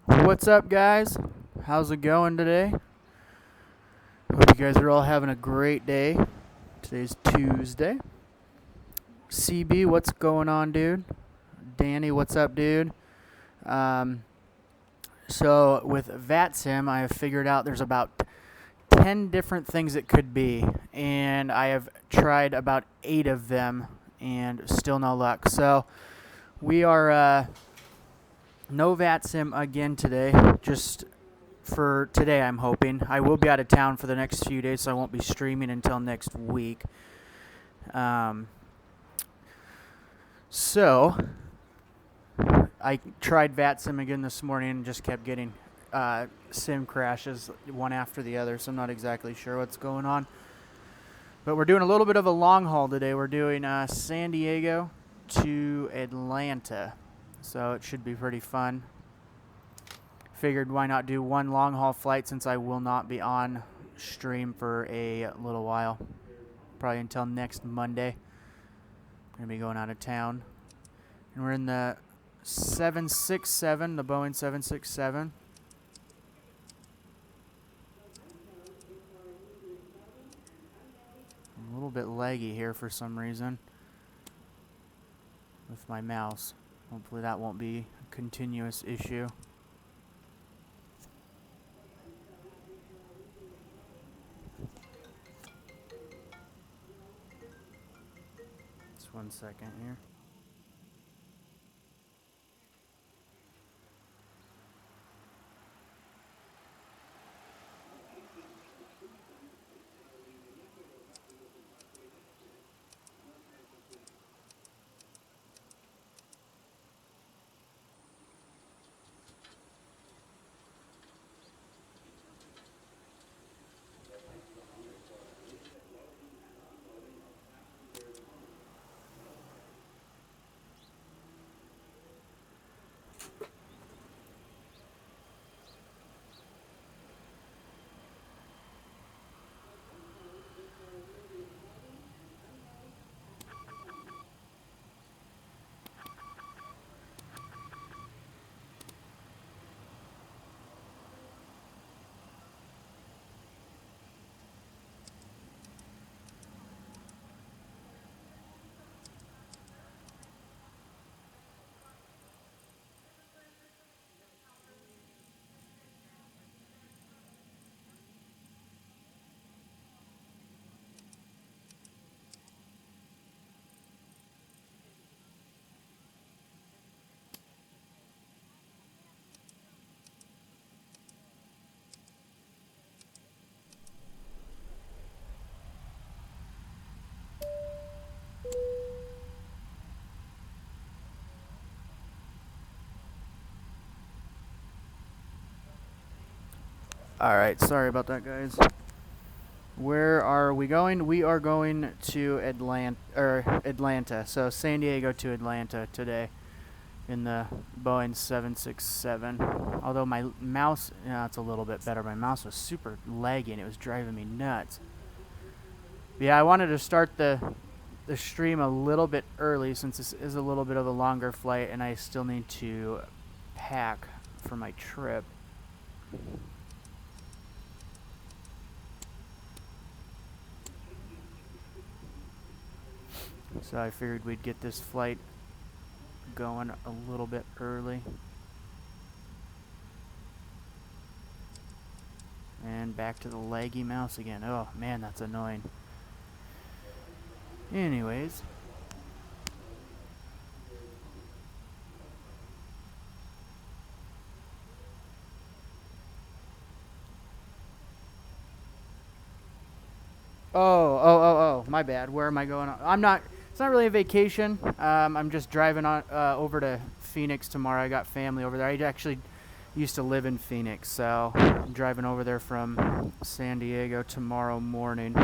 What's up, guys? How's it going today? Hope you guys are all having a great day. Today's Tuesday. CB, what's going on, dude? Danny, what's up, dude? Um, so with VATSIM, I have figured out there's about 10 different things it could be, and I have tried about 8 of them, and still no luck. So we are no VATSIM again today, just for today, I'm hoping. I will be out of town for the next few days, so I won't be streaming until next week. So I tried VATSIM again this morning and just kept getting sim crashes one after the other, so I'm not exactly sure what's going on. But we're doing a little bit of a long haul today. We're doing San Diego to Atlanta, so it should be pretty fun. Figured why not do one long haul flight since I will not be on stream for a little while, probably until next Monday. I'm gonna be going out of town, and we're in the 767, the Boeing 767. A little bit laggy here for some reason with my mouse. Hopefully that won't be a continuous issue. Just 1 second here. Alright, sorry about that, guys. Where are we going? We are going to Atlanta. So San Diego to Atlanta today in the Boeing 767. Although my mouse, it's a little bit better. My mouse was super laggy and it was driving me nuts. But yeah, I wanted to start the stream a little bit early since this is a little bit of a longer flight and I still need to pack for my trip. So I figured we'd get this flight going a little bit early. And back to the laggy mouse again. Oh man, that's annoying. Anyways. Oh, my bad. Where am I going? It's not really a vacation. I'm just driving on over to Phoenix tomorrow. I got family over there. I actually used to live in Phoenix, so I'm driving over there from San Diego tomorrow morning.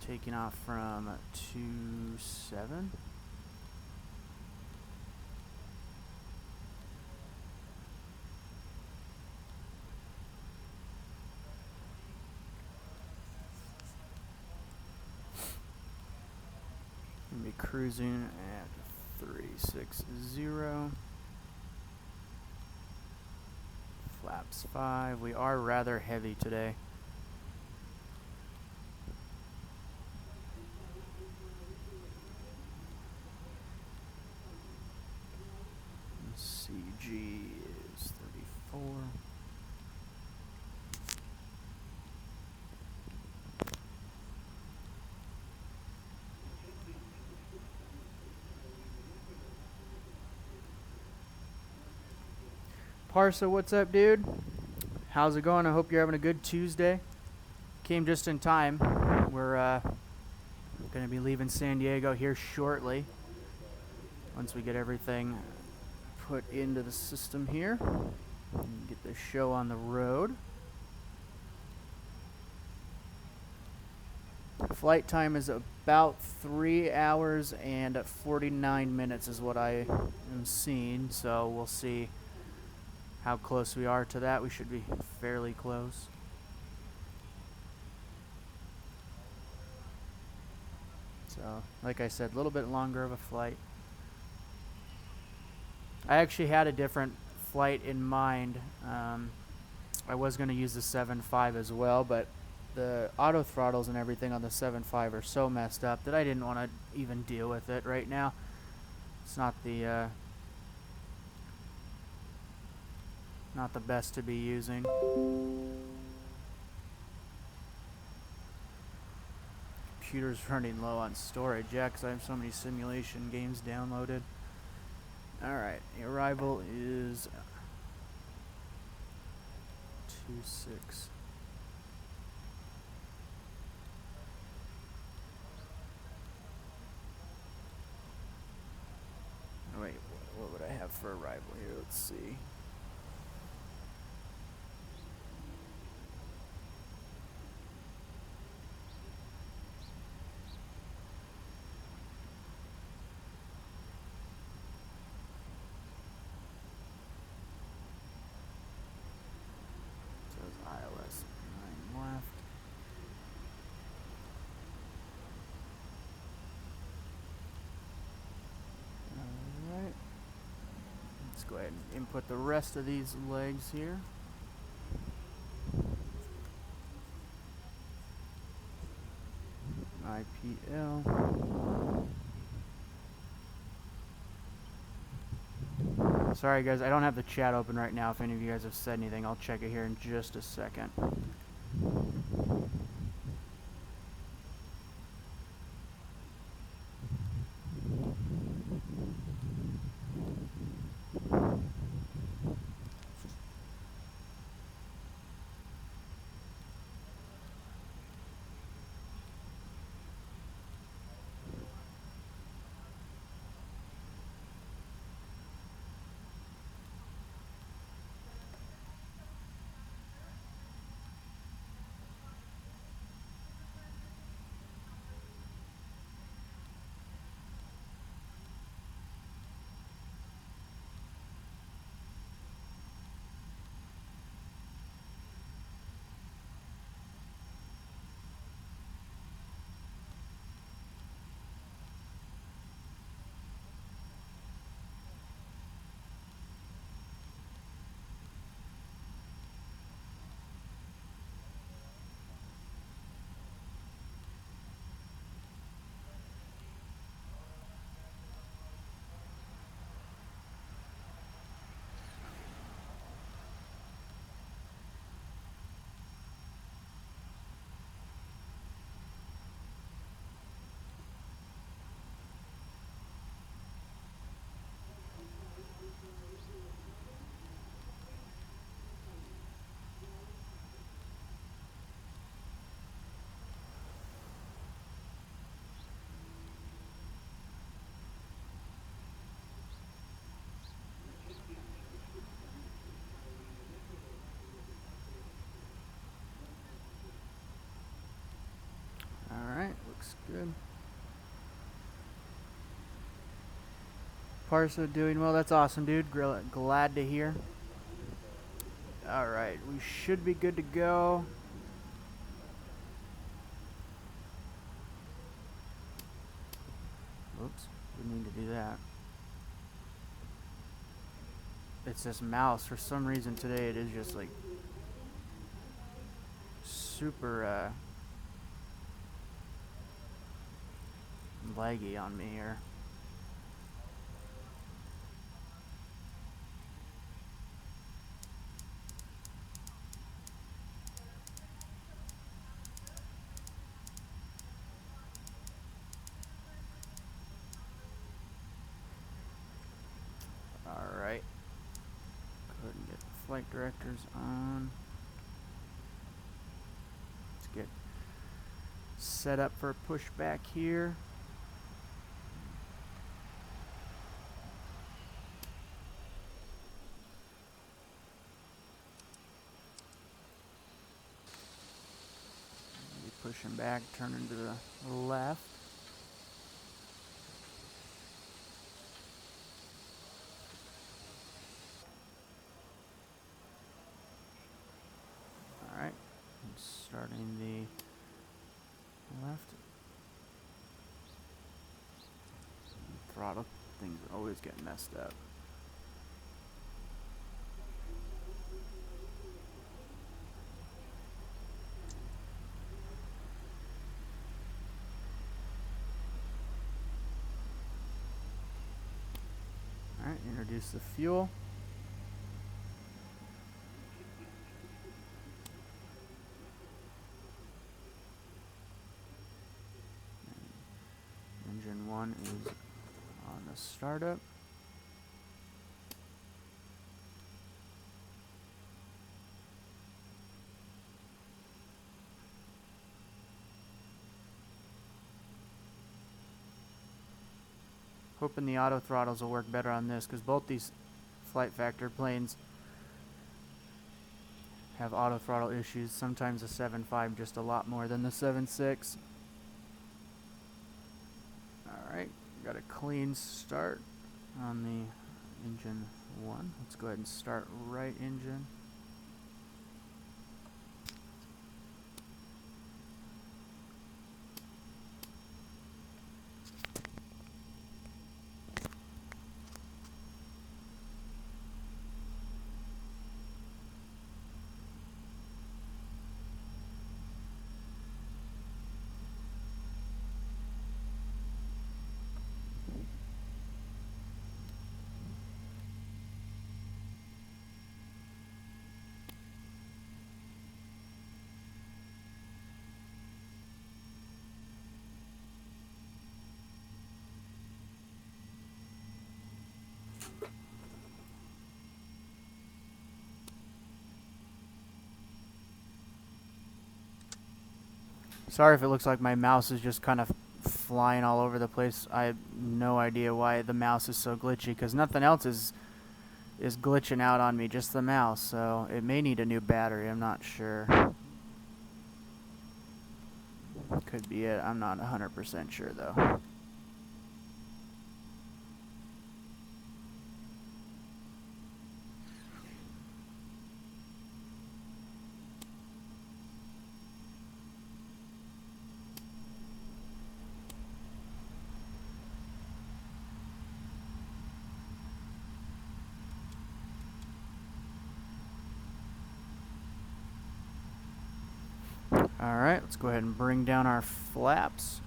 taking off from 27. Gonna be cruising at 360. Flaps 5. We are rather heavy today. CG is 34. Parsa, what's up, dude? How's it going? I hope you're having a good Tuesday. Came just in time. We're going to be leaving San Diego here shortly. Once we get everything put into the system here. And get the show on the road. Flight time is about 3 hours and 49 minutes is what I am seeing. So we'll see how close we are to that. We should be fairly close. So, like I said, a little bit longer of a flight. I actually had a different flight in mind. I was going to use the 7.5 as well, but the auto throttles and everything on the 7.5 are so messed up that I didn't want to even deal with it right now. It's not the best to be using. Computer's running low on storage, yeah, because I have so many simulation games downloaded. Alright, the arrival is 26. Wait, what would I have for arrival here? Let's see. iOS 9 left. Alright. Let's go ahead and input the rest of these legs here. IPL. Sorry guys, I don't have the chat open right now. If any of you guys have said anything, I'll check it here in just a second. Parsa doing well. That's awesome, dude. Glad to hear. All right, we should be good to go. Oops, didn't mean to do that. It's this mouse. For some reason today it is just like super laggy on me here. Alright. Go ahead and get the flight directors on. Let's get set up for a pushback here. Pushing back, turning to the left. Alright, starting the left. Throttle things always get messed up. Alright, introduce the fuel. And engine 1 is on the startup. Hoping the auto throttles will work better on this, because both these flight factor planes have auto throttle issues. Sometimes the 7.5 just a lot more than the 7.6. Alright, got a clean start on the engine 1. Let's go ahead and start right engine. Sorry if it looks like my mouse is just kind of flying all over the place. I have no idea why the mouse is so glitchy, because nothing else is glitching out on me, just the mouse. So it may need a new battery, I'm not sure. Could be it, I'm not 100% sure though. Alright, let's go ahead and bring down our flaps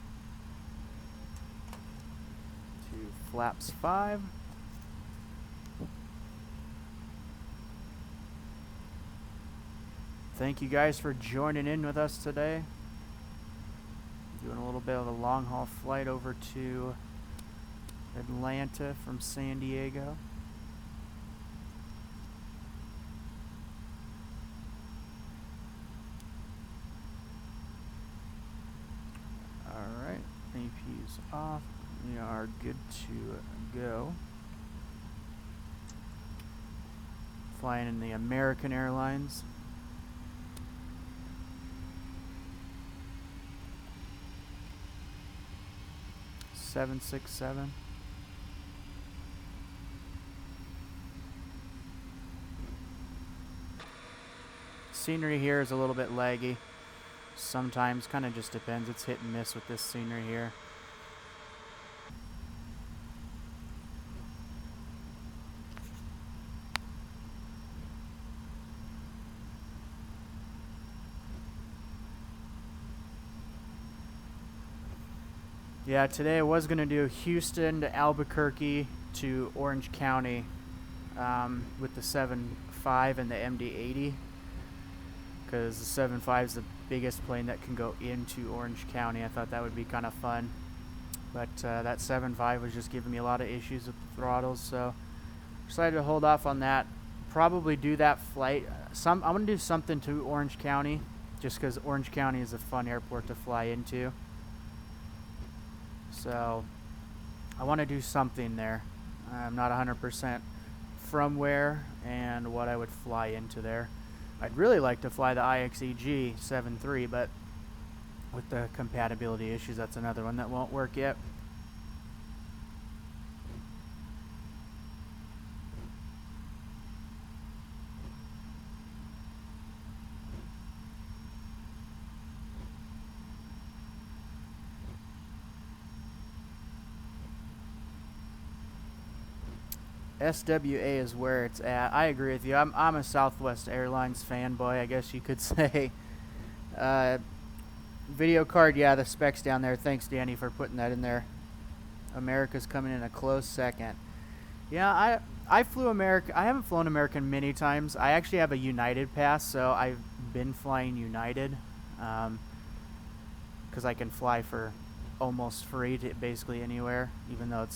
to flaps 5. Thank you guys for joining in with us today. Doing a little bit of a long haul flight over to Atlanta from San Diego. Alright, AP's off. We are good to go. Flying in the American Airlines. (767) scenery here is a little bit laggy. Sometimes, kind of just depends. It's hit and miss with this scenery here. Yeah, today I was going to do Houston to Albuquerque to Orange County with the 7.5 and the MD-80, because the 7.5 is the biggest plane that can go into Orange County. I thought that would be kind of fun, but that 7.5 was just giving me a lot of issues with the throttles, so decided to hold off on that. Probably do that flight. I'm going to do something to Orange County, just because Orange County is a fun airport to fly into. So I want to do something there. I'm not 100% from where and what I would fly into there. I'd really like to fly the IXEG 7.3, but with the compatibility issues, that's another one that won't work yet. SWA is where it's at. I agree with you. I'm a Southwest Airlines fanboy, I guess you could say. Video card, yeah, the specs down there. Thanks, Danny, for putting that in there. America's coming in a close second. Yeah, I flew America. I haven't flown American many times. I actually have a United pass, so I've been flying United because I can fly for almost free to basically anywhere, even though it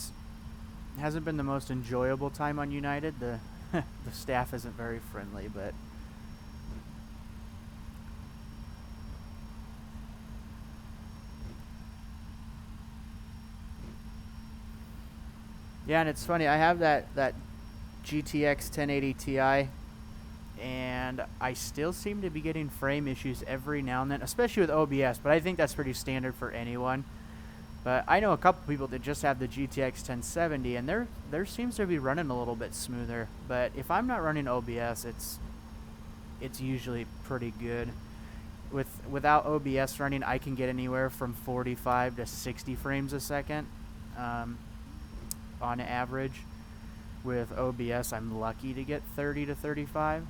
hasn't been the most enjoyable time on United. The the staff isn't very friendly, but yeah, and it's funny. I have that GTX 1080 Ti, and I still seem to be getting frame issues every now and then, especially with OBS. But I think that's pretty standard for anyone. But I know a couple people that just have the GTX 1070, and there seems to be running a little bit smoother. But if I'm not running OBS, it's usually pretty good. Without OBS running, I can get anywhere from 45 to 60 frames a second on average. With OBS, I'm lucky to get 30 to 35.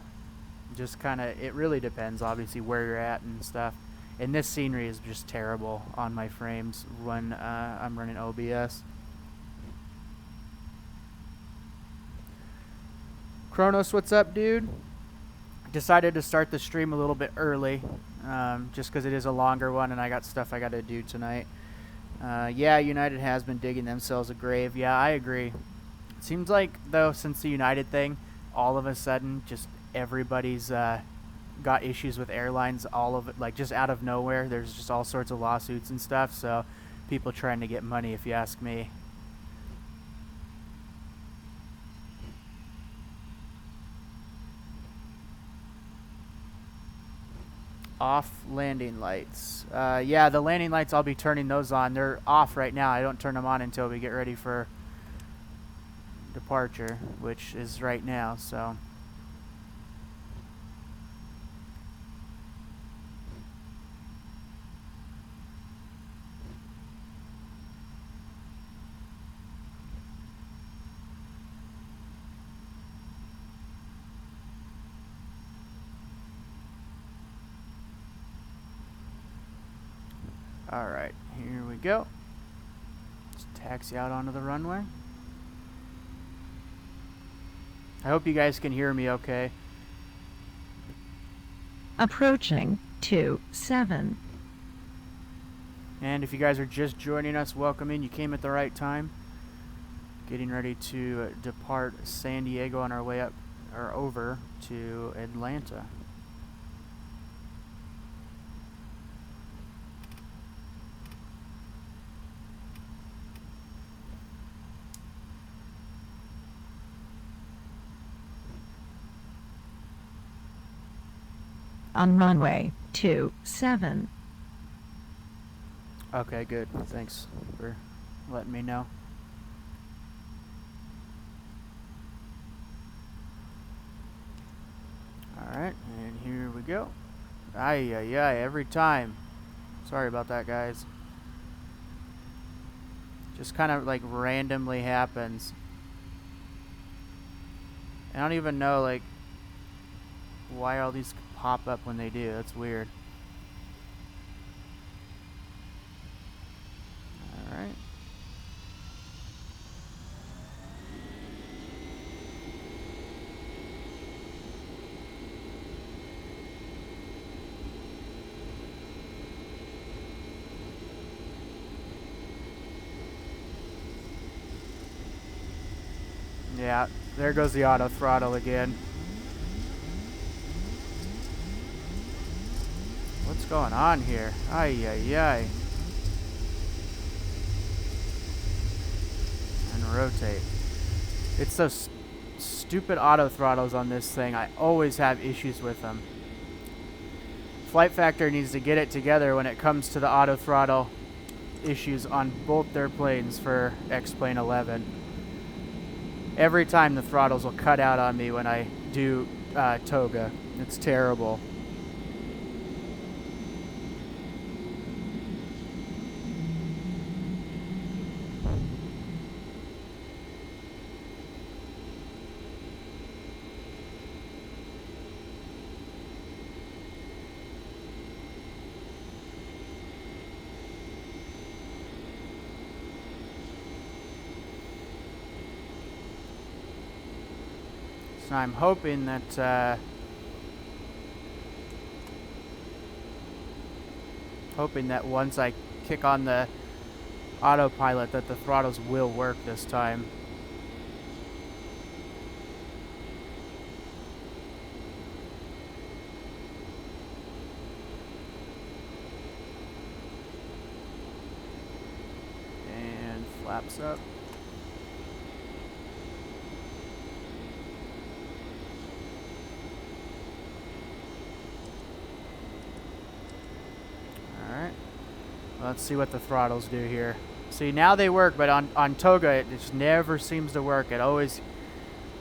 Just kind of, it really depends, obviously, where you're at and stuff. And this scenery is just terrible on my frames when I'm running OBS. Kronos, what's up, dude? Decided to start the stream a little bit early, just because it is a longer one and I got stuff I got to do tonight. Yeah, United has been digging themselves a grave. Yeah, I agree. It seems like, though, since the United thing, all of a sudden, just everybody's got issues with airlines, all of it, like, just out of nowhere. There's just all sorts of lawsuits and stuff, so people trying to get money, if you ask me. Off landing lights. Yeah, the landing lights, I'll be turning those on. They're off right now. I don't turn them on until we get ready for departure, which is right now, so. Alright, here we go. Let's taxi out onto the runway. I hope you guys can hear me okay. Approaching 27. And if you guys are just joining us, welcome in. You came at the right time. Getting ready to depart San Diego on our way up or over to Atlanta. On runway 27. Okay, good. Thanks for letting me know. Alright, and here we go. Ay, ay, ay, every time. Sorry about that, guys. Just kind of like randomly happens. I don't even know like why all these pop up when they do. That's weird. Alright. Yeah, there goes the auto throttle again. What's going on here? Ay, ay, ay. And rotate. It's those stupid auto throttles on this thing. I always have issues with them. Flight Factor needs to get it together when it comes to the auto throttle issues on both their planes for X-Plane 11. Every time the throttles will cut out on me when I do toga. It's terrible. So I'm hoping that once I kick on the autopilot that the throttles will work this time. And flaps up. Let's see what the throttles do here. See, now they work, but on toga, it just never seems to work. It always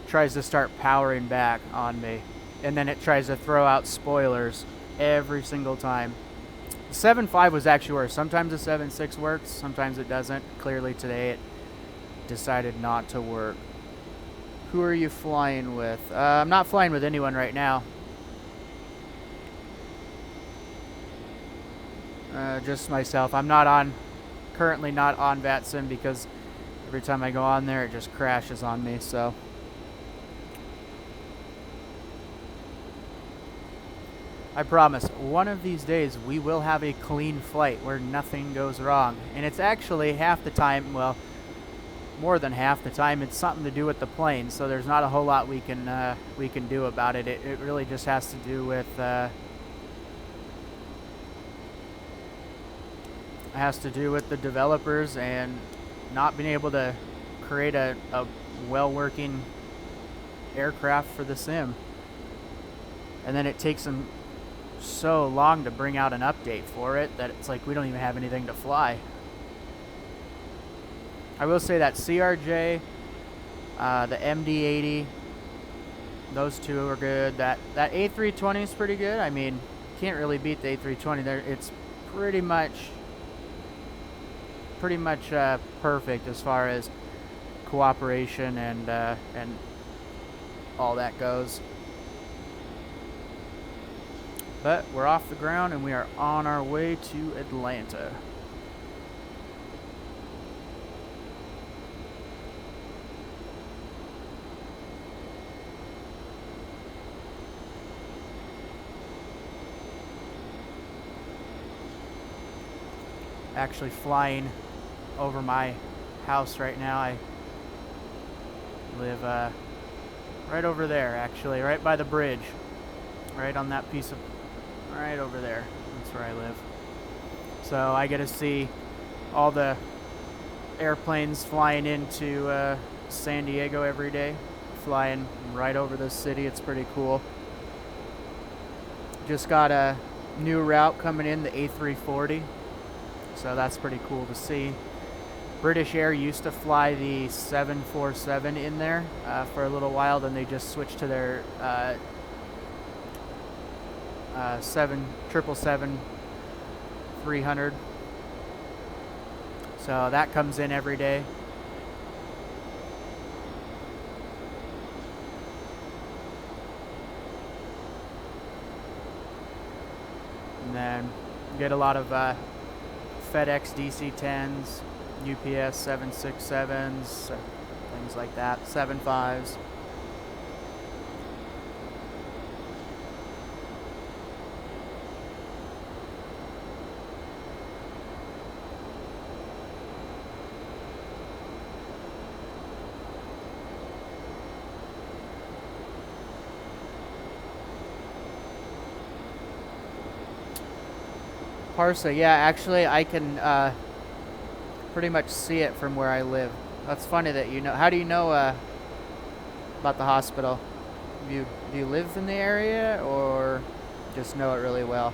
tries to start powering back on me. And then it tries to throw out spoilers every single time. The 7.5 was actually worse. Sometimes the 7.6 works, sometimes it doesn't. Clearly today it decided not to work. Who are you flying with? I'm not flying with anyone right now. Just myself. I'm currently not on VATSIM because every time I go on there it just crashes on me, so. I promise, one of these days we will have a clean flight where nothing goes wrong. And it's actually half the time, well, more than half the time, it's something to do with the plane, so there's not a whole lot we can do about it. It really just has to do with the developers and not being able to create a well-working aircraft for the sim. And then it takes them so long to bring out an update for it that it's like we don't even have anything to fly. I will say that CRJ, the MD-80, those two are good. That A320 is pretty good. I mean, can't really beat the A320 there. It's pretty much perfect as far as cooperation and all that goes. But we're off the ground and we are on our way to Atlanta. Actually flying over my house right now. I live right over there, actually, right by the bridge, right on that piece of, right over there. That's where I live. So I get to see all the airplanes flying into San Diego every day, flying right over the city. It's pretty cool. Just got a new route coming in, the A340. So that's pretty cool to see. British Air used to fly the 747 in there for a little while, then they just switched to their 777 300. So that comes in every day. And then get a lot of FedEx DC-10s, UPS 767s, things like that, 75s. Parsa, yeah, actually I can pretty much see it from where I live. That's funny that you know. How do you know about the hospital? Do you live in the area or just know it really well?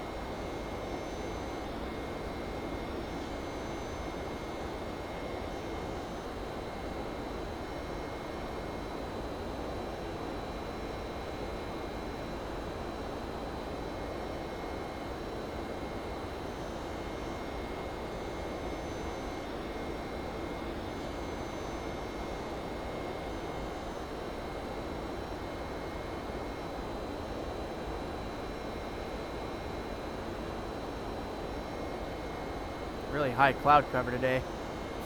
Really high cloud cover today.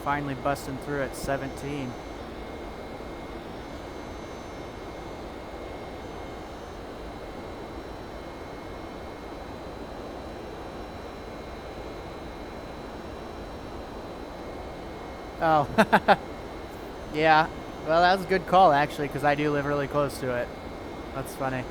Finally busting through at 17. Oh, yeah. Well, that was a good call actually, because I do live really close to it. That's funny.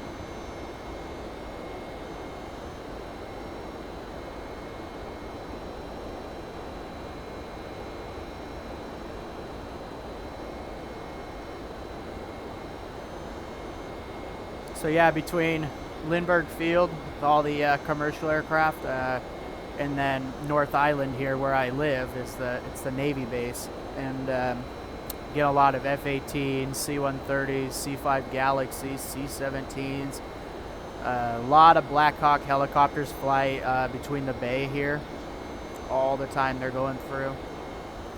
So yeah, between Lindbergh Field, all the commercial aircraft, and then North Island here, where I live, it's the Navy base, and get a lot of F-18s, C-130s, C-5 Galaxies, C-17s. A lot of Black Hawk helicopters fly between the bay here all the time. They're going through.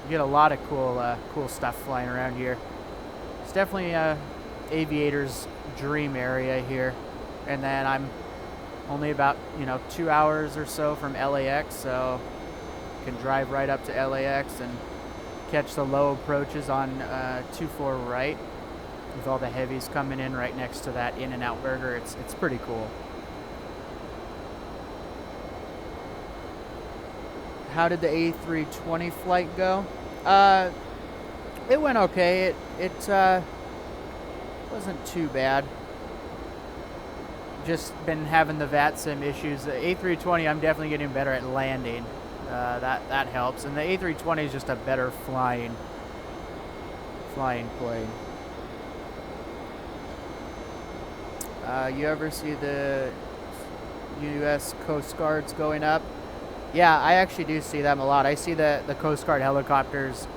You get a lot of cool stuff flying around here. It's definitely aviators' dream area here. And then I'm only about 2 hours or so from LAX, so can drive right up to LAX and catch the low approaches on 24 right with all the heavies coming in right next to that In-N-Out Burger. It's pretty cool. How did the A320 flight go? It went okay. It wasn't too bad. Just been having the VATSIM issues. The A320, I'm definitely getting better at landing. That helps. And the A320 is just a better flying plane. You ever see the U.S. Coast Guards going up? Yeah, I actually do see them a lot. I see the Coast Guard helicopters.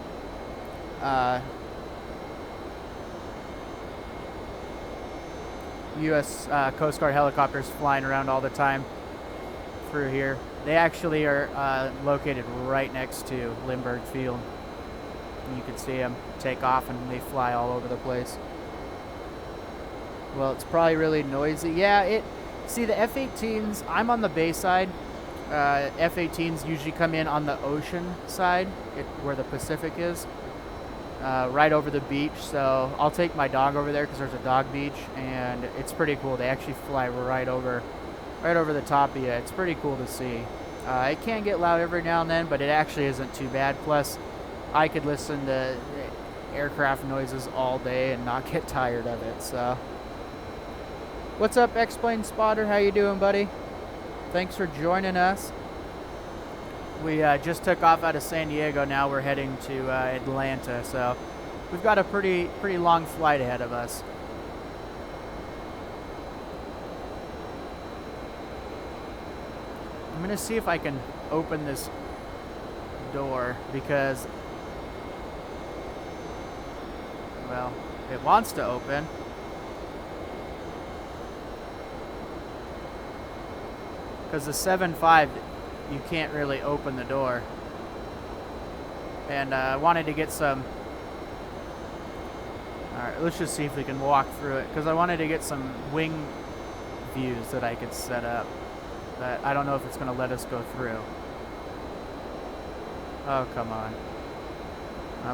U.S. Coast Guard helicopters flying around all the time through here. They actually are located right next to Lindbergh Field. And you can see them take off and they fly all over the place. Well, it's probably really noisy. Yeah, see the F-18s, I'm on the bay side. F-18s usually come in on the ocean side, where the Pacific is. Right over the beach, so I'll take my dog over there because there's a dog beach, and it's pretty cool. They actually fly right over the top of you. It's pretty cool to see. It can get loud every now and then, but it actually isn't too bad. Plus, I could listen to aircraft noises all day and not get tired of it. So, what's up, X-Plane Spotter? How you doing, buddy? Thanks for joining us. We just took off out of San Diego. Now we're heading to Atlanta, so we've got a pretty long flight ahead of us. I'm gonna see if I can open this door because, well, it wants to open. because the 7.5, you can't really open the door. And I wanted to get some. Alright, let's just see if we can walk through it, because I wanted to get some wing views that I could set up. But I don't know if it's going to let us go through. Oh, come on.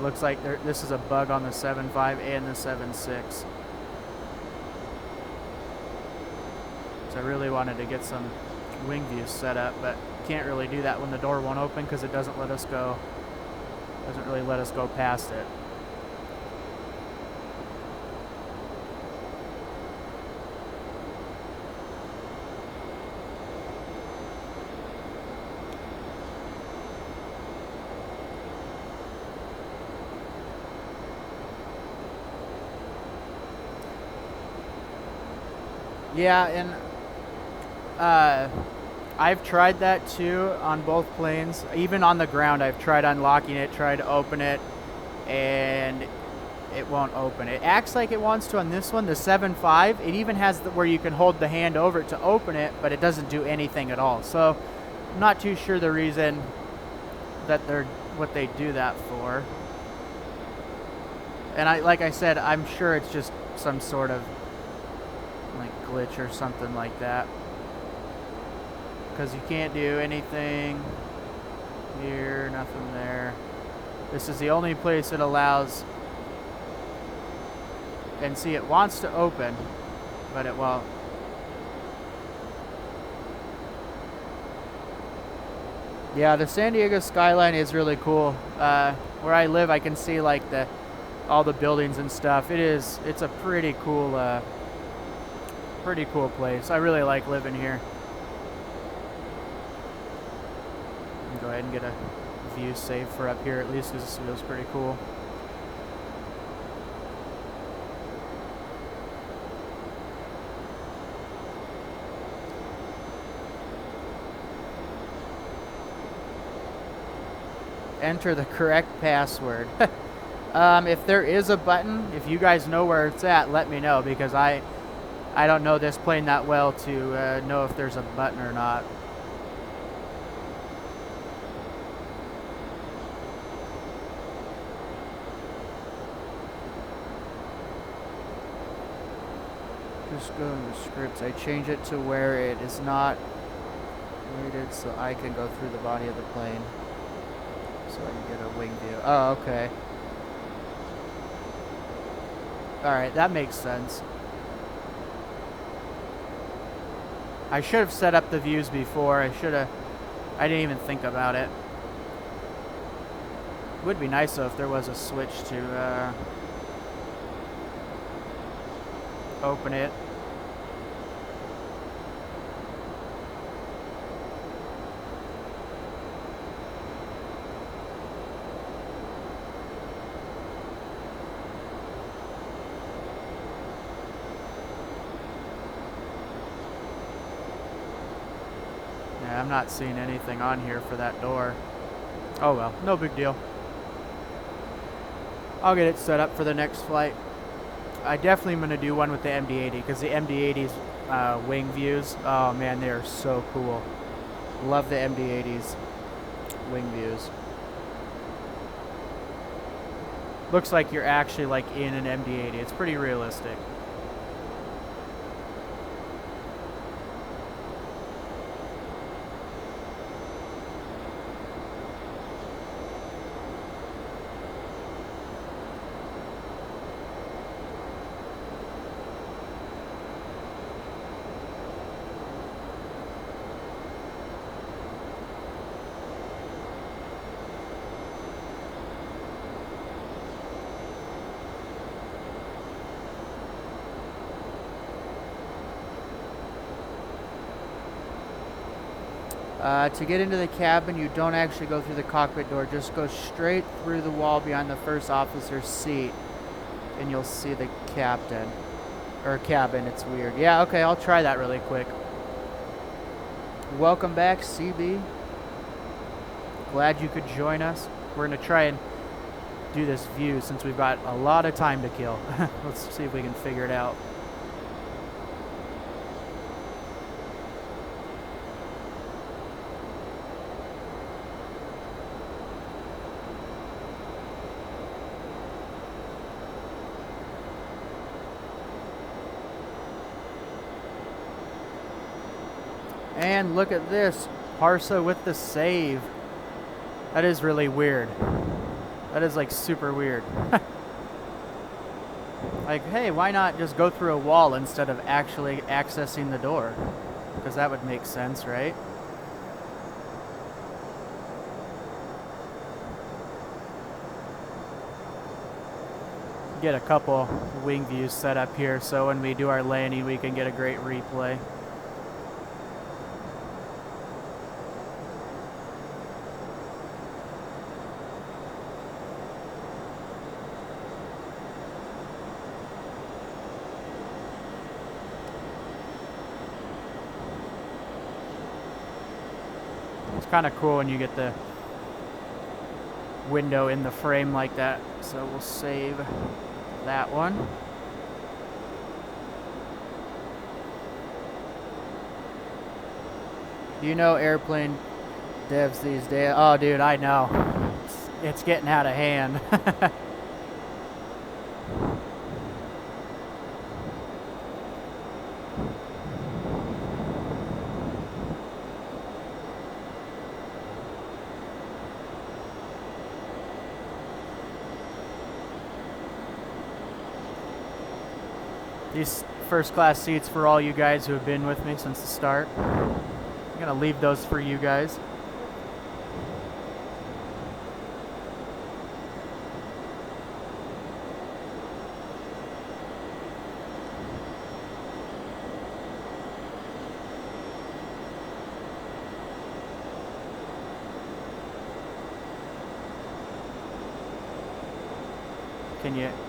Looks like this is a bug on the 7.5 and the 7.6. So I really wanted to get some wing views set up, but can't really do that when the door won't open because it doesn't let us go. Doesn't really let us go past it. Yeah, and I've tried that too on both planes. Even on the ground, I've tried unlocking it, tried to open it, and it won't open. It acts like it wants to on this one, the 7.5. It even has where you can hold the hand over it to open it, but it doesn't do anything at all. So I'm not too sure the reason that what they do that for. And like I said, I'm sure it's just some sort of like glitch or something like that, because you can't do anything here, nothing there. This is the only place it allows. And see, it wants to open, but it won't. Yeah, the San Diego skyline is really cool. Where I live, I can see like all the buildings and stuff. It's a pretty cool place. I really like living here. Go ahead and get a view saved for up here at least, because this feels pretty cool. Enter the correct password. If there is a button, if you guys know where it's at, let me know, because I don't know this plane that well to know if there's a button or not. Just go into scripts. I change it to where it is not rated so I can go through the body of the plane. So I can get a wing view. Oh, okay. Alright, that makes sense. I should have set up the views before. I didn't even think about it. Would be nice though if there was a switch to open it. I'm not seeing anything on here for that door. Oh well, no big deal. I'll get it set up for the next flight. I definitely am going to do one with the MD-80, because the MD-80's wing views, oh man, they are so cool. Love the MD-80's wing views. Looks like you're actually like in an MD-80. It's pretty realistic. To get into the cabin, you don't actually go through the cockpit door. Just go straight through the wall behind the first officer's seat, and you'll see the captain. Or cabin, it's weird. Yeah, okay, I'll try that really quick. Welcome back, CB. Glad you could join us. We're going to try and do this view since we've got a lot of time to kill. Let's see if we can figure it out. And look at this. Parsa with the save. That is really weird. That is like super weird. Like, hey, why not just go through a wall instead of actually accessing the door? Because that would make sense, right? Get a couple wing views set up here so when we do our landing we can get a great replay. It's kind of cool when you get the window in the frame like that. So we'll save that one. Do you know airplane devs these days? Oh, dude, I know. It's getting out of hand. These first class seats for all you guys who have been with me since the start. I'm gonna leave those for you guys.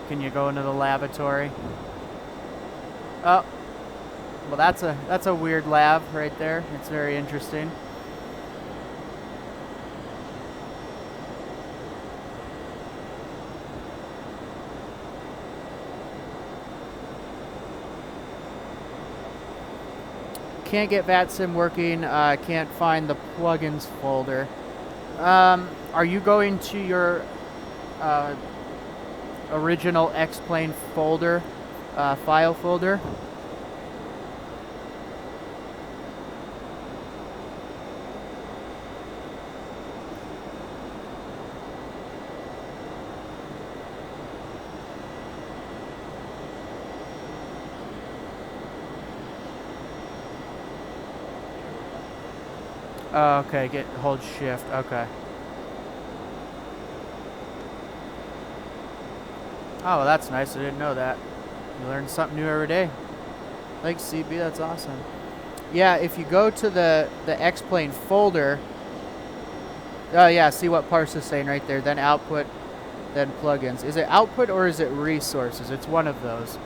Can you go into the lavatory? Oh, well, that's a weird lav right there. It's very interesting. Can't get VATSIM working. Can't find the plugins folder. Are you going to your original X-Plane folder? File folder. Oh, okay, hold shift. Okay. Oh, well, that's nice. I didn't know that. You learn something new every day. Thanks, CB. That's awesome. Yeah, if you go to the X-Plane folder. Oh, yeah. See what parse is saying right there. Then output, then plugins. Is it output or is it resources? It's one of those.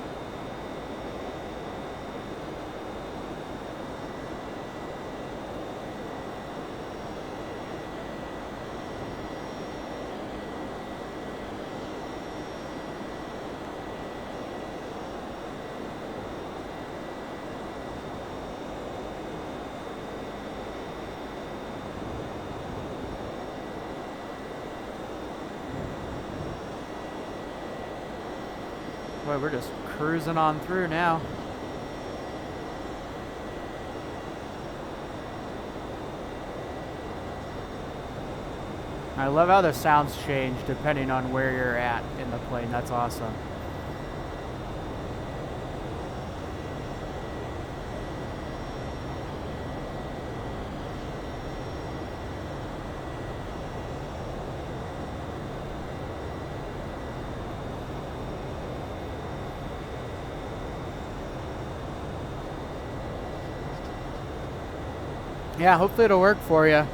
Boy, we're just cruising on through now. I love how the sounds change depending on where you're at in the plane. That's awesome. Yeah, hopefully it'll work for you.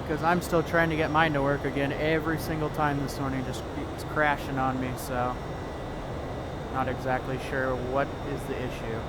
Because I'm still trying to get mine to work again every single time this morning. Just it's crashing on me, so not exactly sure what is the issue.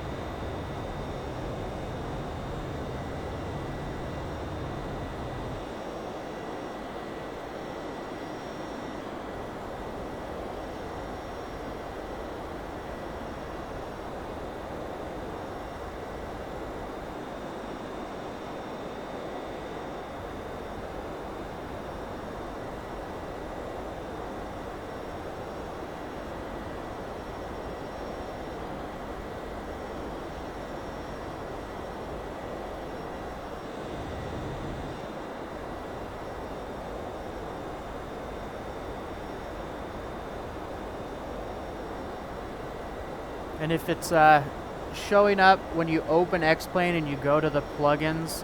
And if it's showing up when you open X-Plane and you go to the plugins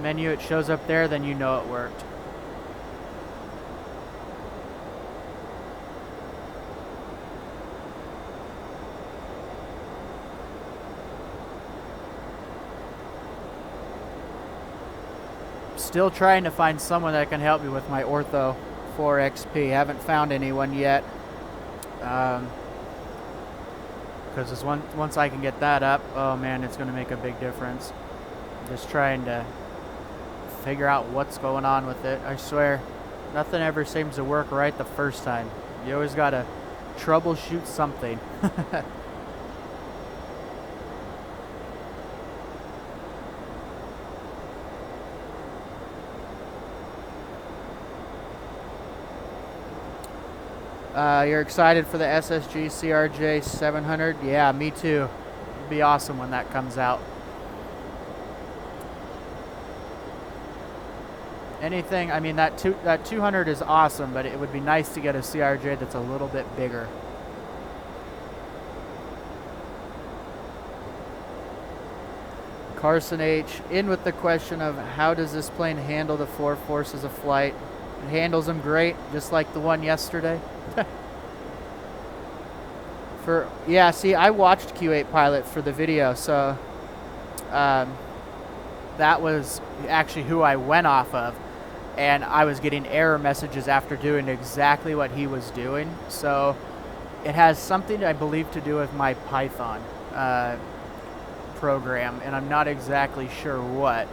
menu, it shows up there, then you know it worked. Still trying to find someone that can help me with my Ortho 4XP. Haven't found anyone yet. Because once I can get that up, oh man, it's going to make a big difference. I'm just trying to figure out what's going on with it. I swear, nothing ever seems to work right the first time. You always got to troubleshoot something. You're excited for the SSG CRJ 700? Yeah, me too. It'll be awesome when that comes out. Anything, I mean, that 200 is awesome, but it would be nice to get a CRJ that's a little bit bigger. Karsonh H, in with the question of how does this plane handle the 4 forces of flight? It handles them great, just like the one yesterday. Yeah, see, I watched Q8 Pilot for the video, so that was actually who I went off of, and I was getting error messages after doing exactly what he was doing. So it has something, I believe, to do with my Python program, and I'm not exactly sure what.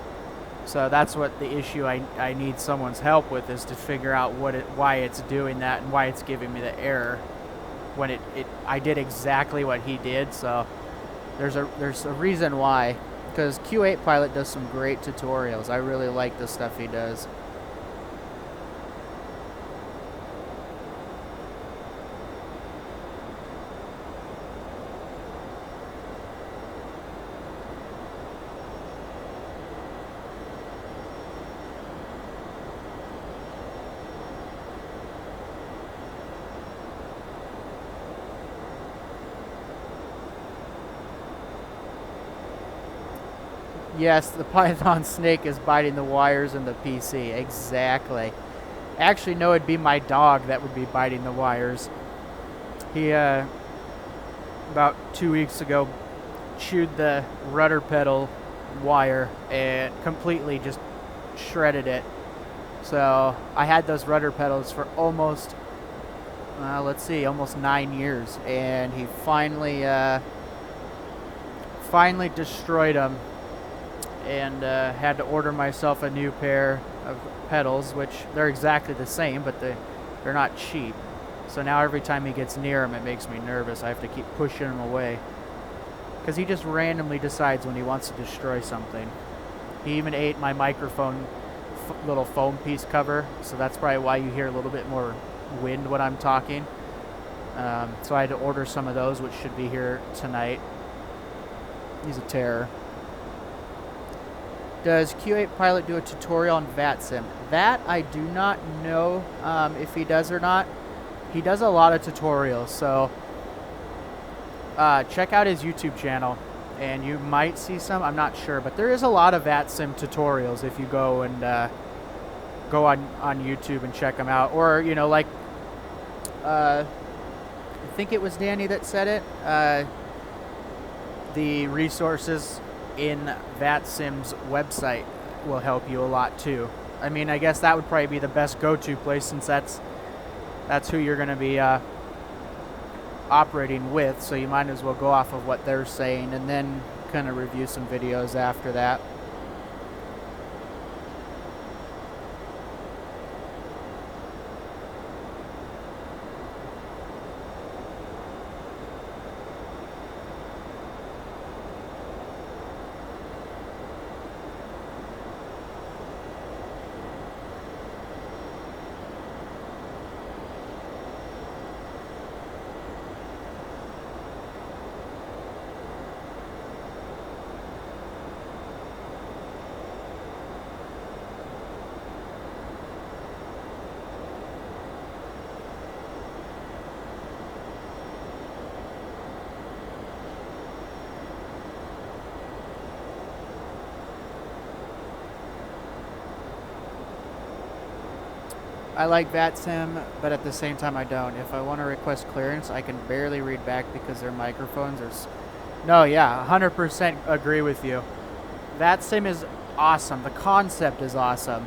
So that's what the issue I need someone's help with, is to figure out why it's doing that and why it's giving me the error when I did exactly what he did. So there's a reason why, because Q8 Pilot does some great tutorials. I really like the stuff he does. Yes, the Python snake is biting the wires in the PC. Exactly. Actually, no, it'd be my dog that would be biting the wires. He, about 2 weeks ago, chewed the rudder pedal wire and completely just shredded it. So I had those rudder pedals for almost, let's see, almost 9 years. And he finally destroyed them. And had to order myself a new pair of pedals, which they're exactly the same, but they're not cheap. So now every time he gets near them, it makes me nervous. I have to keep pushing him away, because he just randomly decides when he wants to destroy something. He even ate my microphone little foam piece cover, so that's probably why you hear a little bit more wind when I'm talking. So I had to order some of those, which should be here tonight. He's a terror. Does Q8 Pilot do a tutorial on VATSIM? That I do not know if he does or not. He does a lot of tutorials, so check out his YouTube channel and you might see some. I'm not sure, but there is a lot of VATSIM tutorials if you go and go on YouTube and check them out. Or, you know, like I think it was Danny that said it. The resources in VATSIM's website will help you a lot too. I mean, I guess that would probably be the best go-to place, since that's who you're going to be operating with, so you might as well go off of what they're saying and then kind of review some videos after that. I like VATSIM, but at the same time I don't. If I want to request clearance, I can barely read back because their microphones are... No, yeah, 100% agree with you. VATSIM is awesome. The concept is awesome.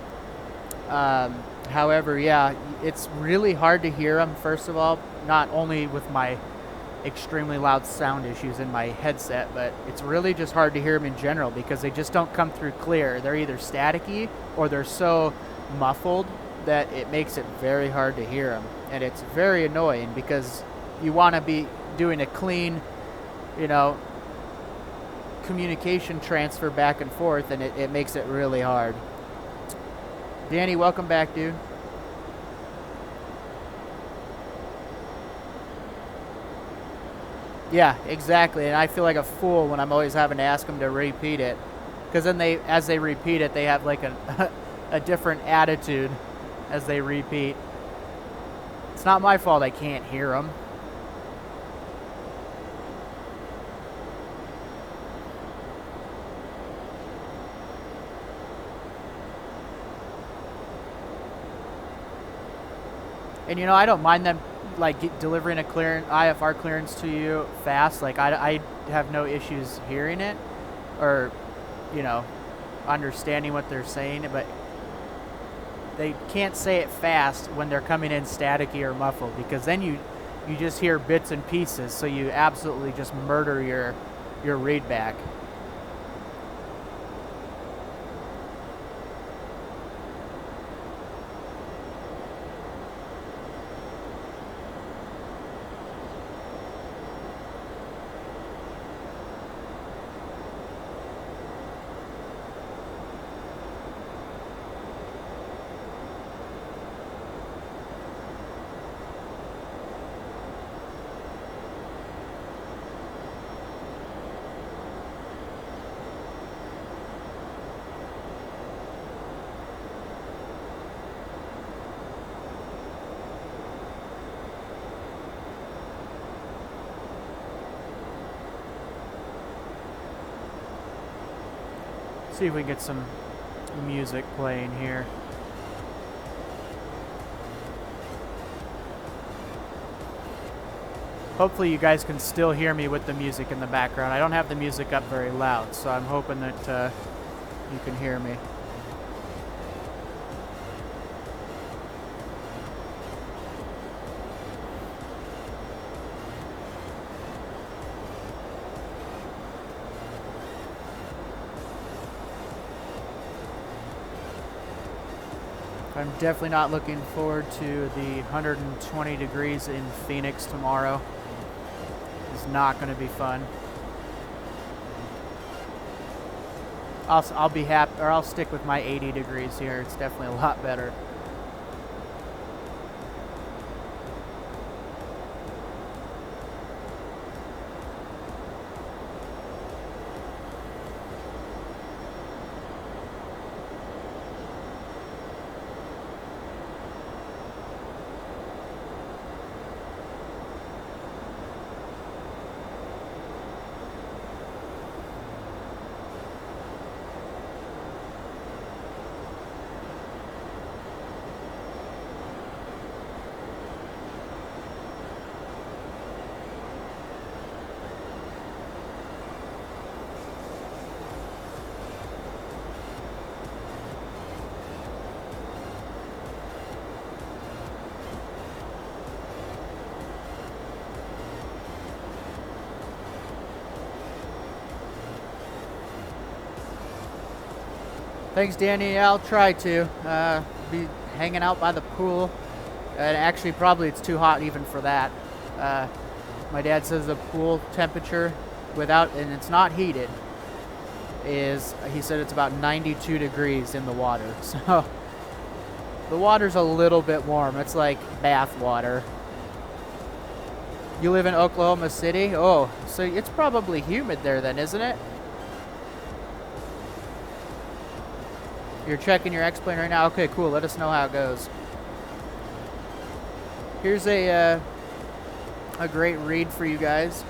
However, yeah, it's really hard to hear them, first of all, not only with my extremely loud sound issues in my headset, but it's really just hard to hear them in general because they just don't come through clear. They're either staticky or they're so muffled that it makes it very hard to hear them. And it's very annoying because you want to be doing a clean, you know, communication transfer back and forth, and it makes it really hard. Danny, welcome back, dude. Yeah, exactly. And I feel like a fool when I'm always having to ask them to repeat it, because then as they repeat it, they have like a different attitude as they repeat. It's not my fault I can't hear them. And you know, I don't mind them like delivering a IFR clearance to you fast. Like I have no issues hearing it or, you know, understanding what they're saying, but they can't say it fast when they're coming in staticky or muffled, because then you just hear bits and pieces, so you absolutely just murder your read back. See if we can get some music playing here. Hopefully you guys can still hear me with the music in the background. I don't have the music up very loud, so I'm hoping that you can hear me. I'm definitely not looking forward to the 120 degrees in Phoenix tomorrow. It's not going to be fun. I'll be happy, or I'll stick with my 80 degrees here. It's definitely a lot better. Thanks, Danny. I'll try to be hanging out by the pool. And actually, probably it's too hot even for that. My dad says the pool temperature, and it's not heated, he said it's about 92 degrees in the water. So the water's a little bit warm. It's like bath water. You live in Oklahoma City? Oh, so it's probably humid there then, isn't it? You're checking your X-Plane right now? Okay, cool. Let us know how it goes. Here's a great read for you guys.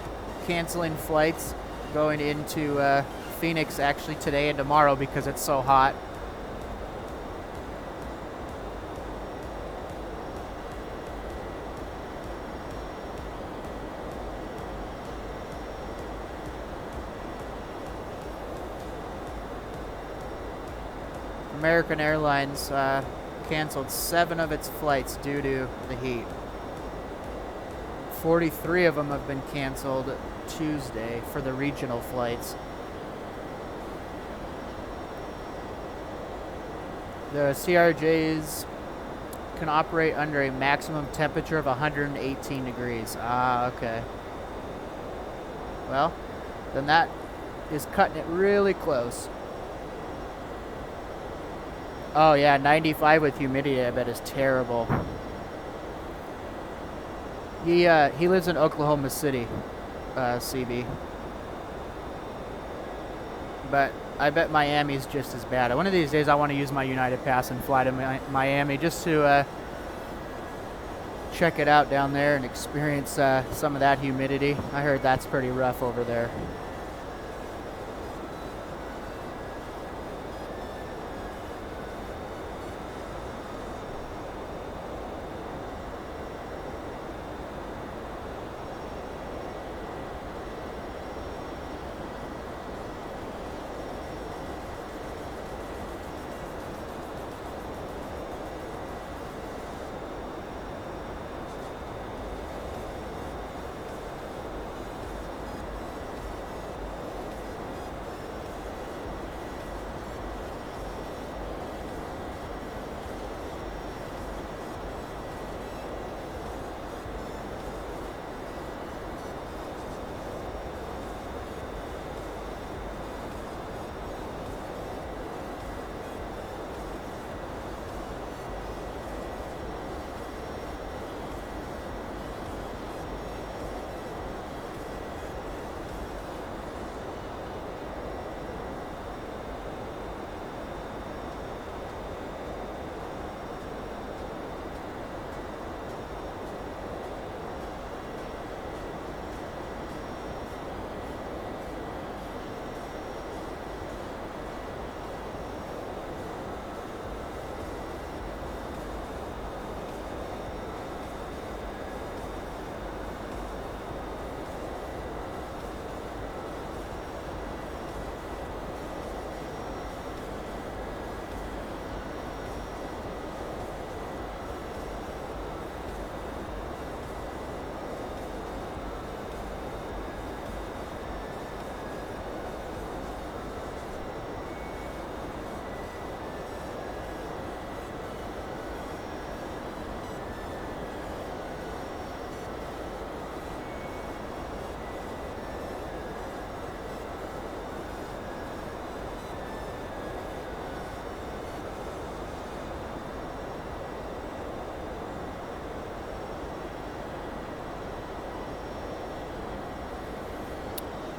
Canceling flights going into Phoenix actually today and tomorrow because it's so hot. American Airlines canceled 7 of its flights due to the heat. 43 of them have been canceled Tuesday for the regional flights. The CRJs can operate under a maximum temperature of 118 degrees. Ah, okay. Well, then that is cutting it really close. Oh yeah, 95 with humidity, I bet is terrible. He lives in Oklahoma City, CB. But I bet Miami's just as bad. One of these days I want to use my United Pass and fly to Miami just to check it out down there and experience some of that humidity. I heard that's pretty rough over there.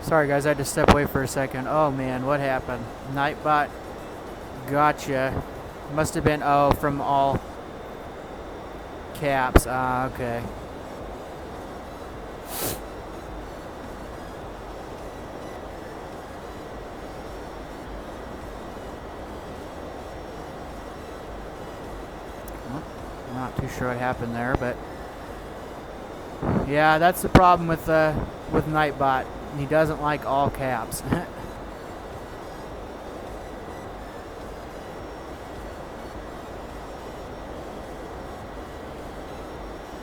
Sorry guys, I had to step away for a second. Oh man, what happened? Nightbot gotcha. Must have been, oh, from all caps. Ah, okay. Well, I'm not too sure what happened there, but yeah, that's the problem with Nightbot. He doesn't like all caps.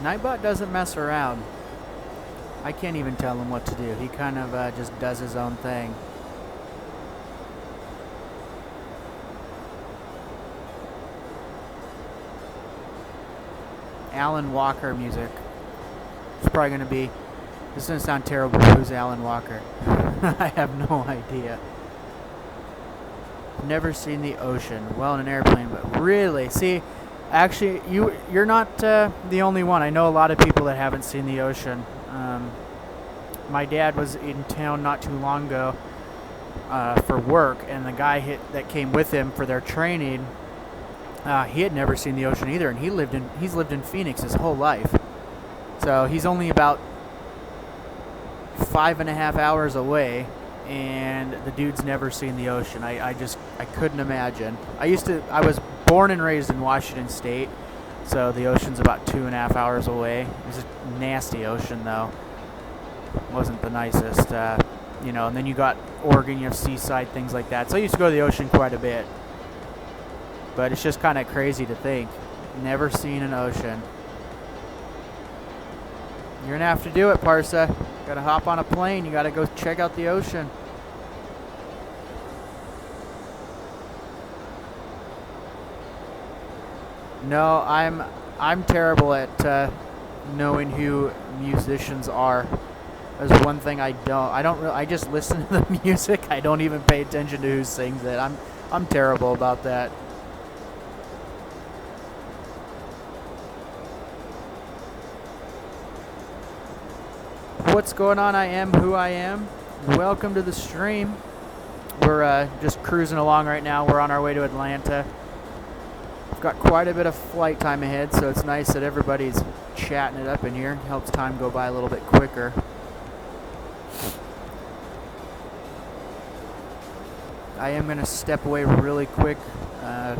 Nightbot doesn't mess around. I can't even tell him what to do. He kind of just does his own thing. Alan Walker music. It's probably going to be... This is going to sound terrible. Who's Alan Walker? I have no idea. Never seen the ocean. Well, in an airplane, but really, see, actually, you're not the only one. I know a lot of people that haven't seen the ocean. My dad was in town not too long ago for work, and the guy that came with him for their training, he had never seen the ocean either, and he's lived in Phoenix his whole life. So he's only about 5.5 hours away, and the dude's never seen the ocean. I couldn't imagine. I was born and raised in Washington State, so the ocean's about 2.5 hours away. It's a nasty ocean though. Wasn't the nicest, you know. And then you got Oregon, you have seaside, things like that. So I used to go to the ocean quite a bit. But it's just kind of crazy to think. Never seen an ocean. You're gonna have to do it, Parsa. Gotta hop on a plane. You gotta go check out the ocean. No, I'm terrible at knowing who musicians are. There's one thing I just listen to the music. I don't even pay attention to who sings it. I'm terrible about that. What's going on? I am who I am. Welcome to the stream. We're just cruising along right now. We're on our way to Atlanta. We've got quite a bit of flight time ahead, so it's nice that everybody's chatting it up in here. Helps time go by a little bit quicker. I am going to step away really quick, get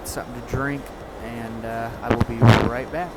something to drink, and I will be right back.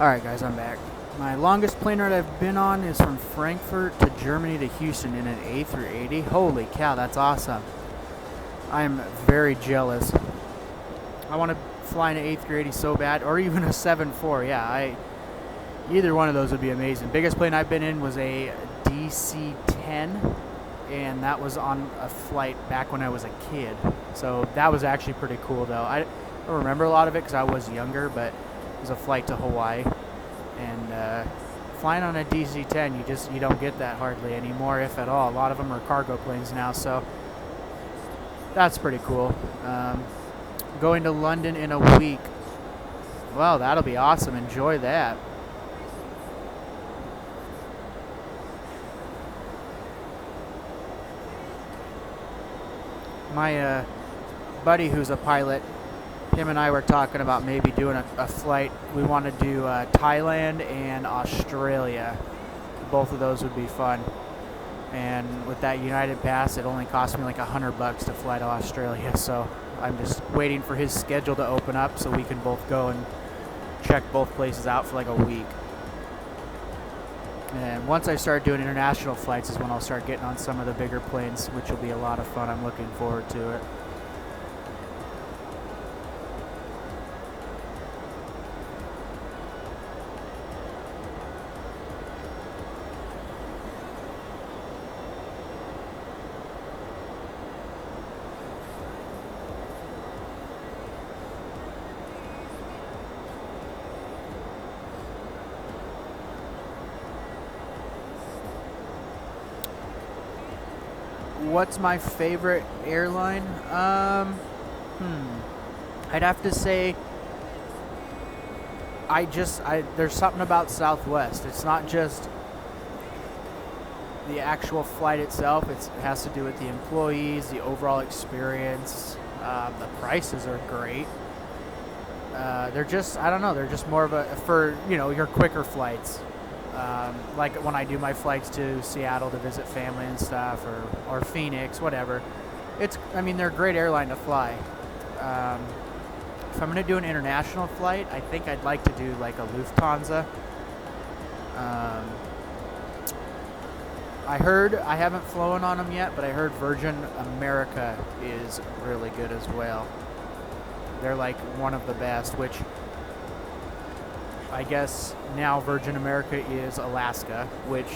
Alright guys, I'm back. My longest plane ride I've been on is from Frankfurt to Germany to Houston in an A380. Holy cow, that's awesome. I'm very jealous. I want to fly an A380 so bad, or even a 747. Yeah, either one of those would be amazing. Biggest plane I've been in was a DC-10, and that was on a flight back when I was a kid. So that was actually pretty cool though. I don't remember a lot of it because I was younger, but it was a flight to Hawaii, and flying on a DC-10, you don't get that hardly anymore, if at all. A lot of them are cargo planes now, so that's pretty cool. Going to London in a week. Well, that'll be awesome. Enjoy that. My buddy who's a pilot, him and I were talking about maybe doing a flight. We want to do Thailand and Australia. Both of those would be fun. And with that United Pass, it only cost me like $100 to fly to Australia. So I'm just waiting for his schedule to open up so we can both go and check both places out for like a week. And once I start doing international flights is when I'll start getting on some of the bigger planes, which will be a lot of fun. I'm looking forward to it. What's my favorite airline? I'd have to say there's something about Southwest. It's not just the actual flight itself. It has to do with the employees, the overall experience. The prices are great. They're just, I don't know, they're just more of a, for, your quicker flights. Like when I do my flights to Seattle to visit family and stuff, or Phoenix, whatever. They're a great airline to fly. If I'm going to do an international flight, I think I'd like to do like a Lufthansa. I haven't flown on them yet, but I heard Virgin America is really good as well. They're like one of the best, which I guess now Virgin America is Alaska, which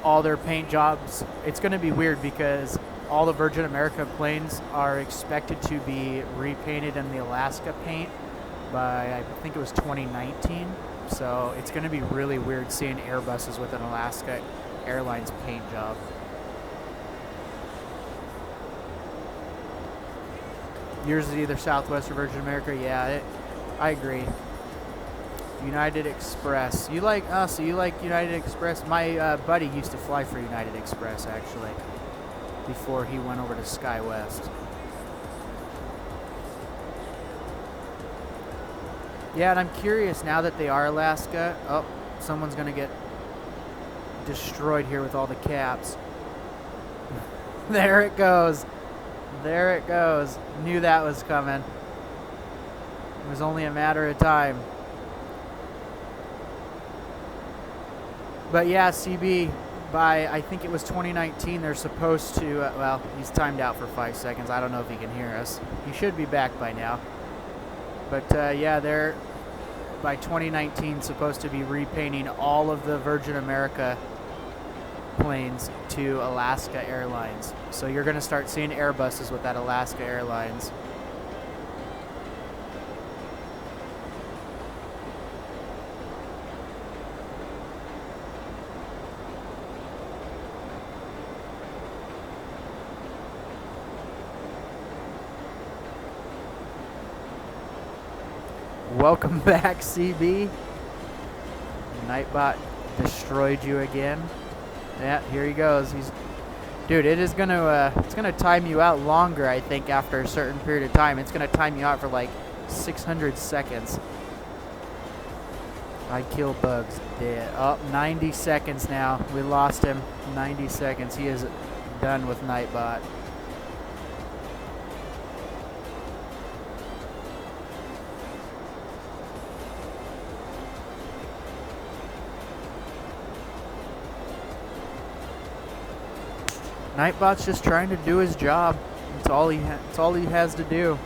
all their paint jobs, it's going to be weird because all the Virgin America planes are expected to be repainted in the Alaska paint by, I think it was 2019. So it's going to be really weird seeing Airbuses with an Alaska Airlines paint job. Yours is either Southwest or Virgin America? Yeah, I agree. United Express. You like United Express? My buddy used to fly for United Express, actually, before he went over to SkyWest. Yeah, and I'm curious, now that they are Alaska, oh, someone's going to get destroyed here with all the caps. There it goes. There it goes. Knew that was coming. It was only a matter of time. But yeah, CB, by I think it was 2019, they're supposed to, well, he's timed out for 5 seconds. I don't know if he can hear us. He should be back by now. But yeah, they're, by 2019, supposed to be repainting all of the Virgin America planes to Alaska Airlines. So you're going to start seeing Airbuses with that Alaska Airlines. Welcome back, CB. Nightbot destroyed you again. Yeah, here he goes. Dude, it's gonna time you out longer, I think, after a certain period of time. It's gonna time you out for like 600 seconds. I kill bugs dead. Oh, 90 seconds now. We lost him. 90 seconds. He is done with Nightbot. Nightbot's just trying to do his job. It's all he has to do.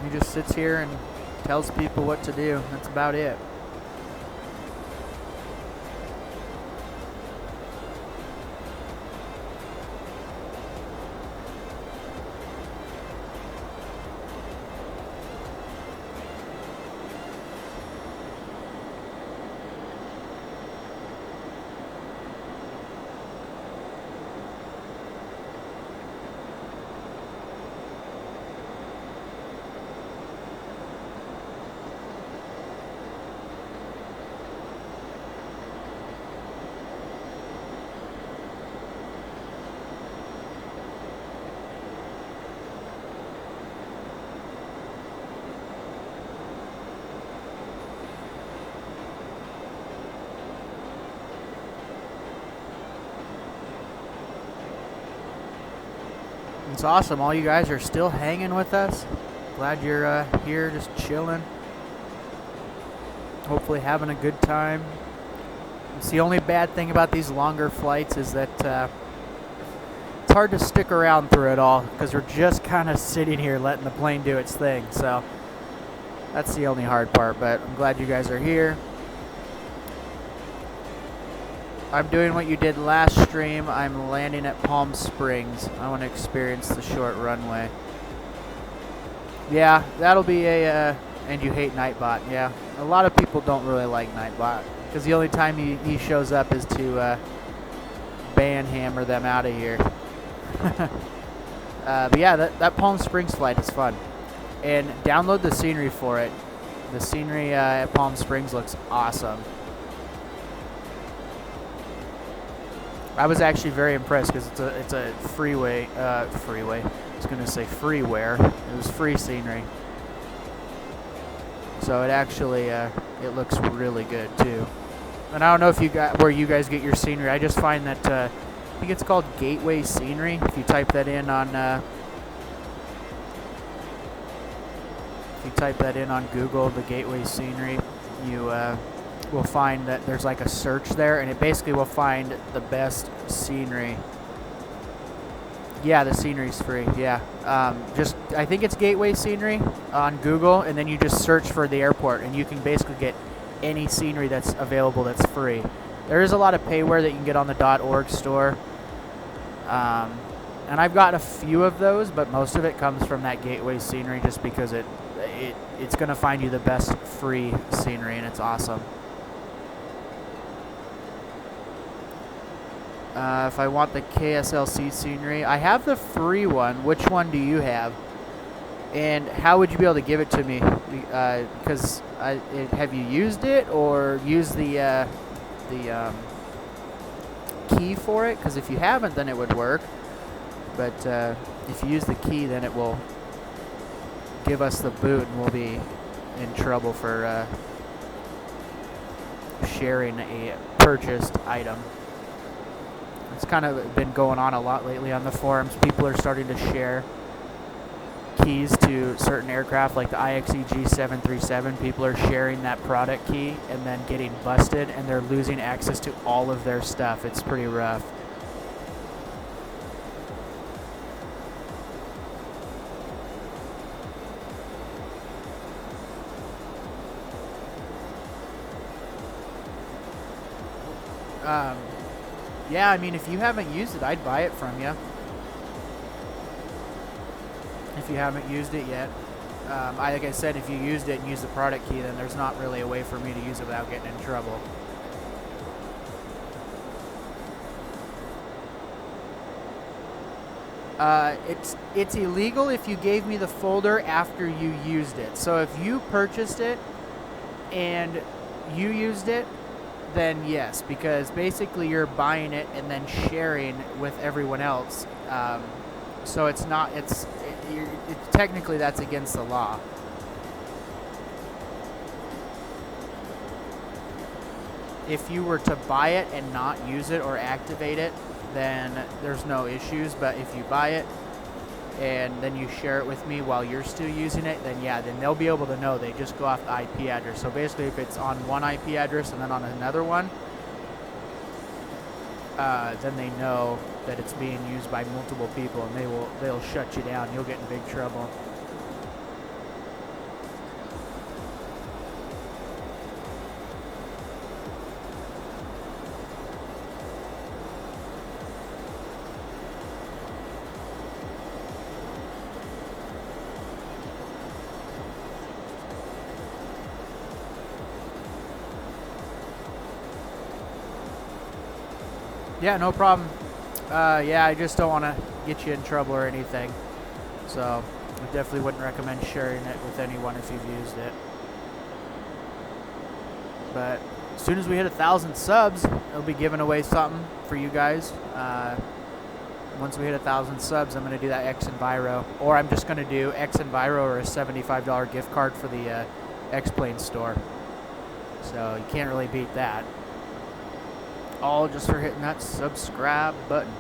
He just sits here and tells people what to do. That's about it. It's awesome. All you guys are still hanging with us. Glad you're here just chilling. hopefully having a good time. It's the only bad thing about these longer flights is that it's hard to stick around through it all because we're just kind of sitting here letting the plane do its thing. So that's the only hard part, but I'm glad you guys are here. I'm doing what you did last stream. I'm landing at Palm Springs. I want to experience the short runway. Yeah, that'll be a, and you hate Nightbot. Yeah, a lot of people don't really like Nightbot because the only time he shows up is to banhammer them out of here. But yeah, that Palm Springs flight is fun. And download the scenery for it. The scenery at Palm Springs looks awesome. I was actually very impressed because it's a freeway. I was gonna say freeware. It was free scenery. So it actually it looks really good too. And I don't know if you got where you guys get your scenery. I just find that I think it's called Gateway Scenery. If you type that in on Google, the Gateway Scenery, you will find that there's like a search there, and it basically will find the best scenery. Yeah, the scenery's free. Yeah, I think it's Gateway Scenery on Google, and then you just search for the airport, and you can basically get any scenery that's available that's free. There is a lot of payware that you can get on the .org store, and I've got a few of those, but most of it comes from that Gateway Scenery just because it's going to find you the best free scenery, and it's awesome. If I want the KSLC scenery, I have the free one. Which one do you have? And how would you be able to give it to me? Because have you used it or used the key for it? Because if you haven't, then it would work. But if you use the key, then it will give us the boot, and we'll be in trouble for sharing a purchased item. It's kind of been going on a lot lately on the forums. People are starting to share keys to certain aircraft, like the IXEG 737. People are sharing that product key and then getting busted, and they're losing access to all of their stuff. It's pretty rough. Yeah, I mean, if you haven't used it, I'd buy it from you. If you haven't used it yet. Like I said, if you used it and used the product key, then there's not really a way for me to use it without getting in trouble. It's illegal if you gave me the folder after you used it. So if you purchased it and you used it, then yes, because basically you're buying it and then sharing with everyone else. So it's not, technically that's against the law. If you were to buy it and not use it or activate it, then there's no issues. But if you buy it and then you share it with me while you're still using it, then yeah, then they'll be able to know. They just go off the IP address. So basically, if it's on one IP address and then on another one, then they know that it's being used by multiple people, and they'll shut you down. You'll get in big trouble. Yeah, no problem. Yeah, I just don't want to get you in trouble or anything. So I definitely wouldn't recommend sharing it with anyone if you've used it. But as soon as we hit 1,000 subs, I'll be giving away something for you guys. Once we hit 1,000 subs, I'm going to do that X Enviro. Or I'm just going to do X Enviro or a $75 gift card for the X-Plane store. So you can't really beat that. All just for hitting that subscribe button.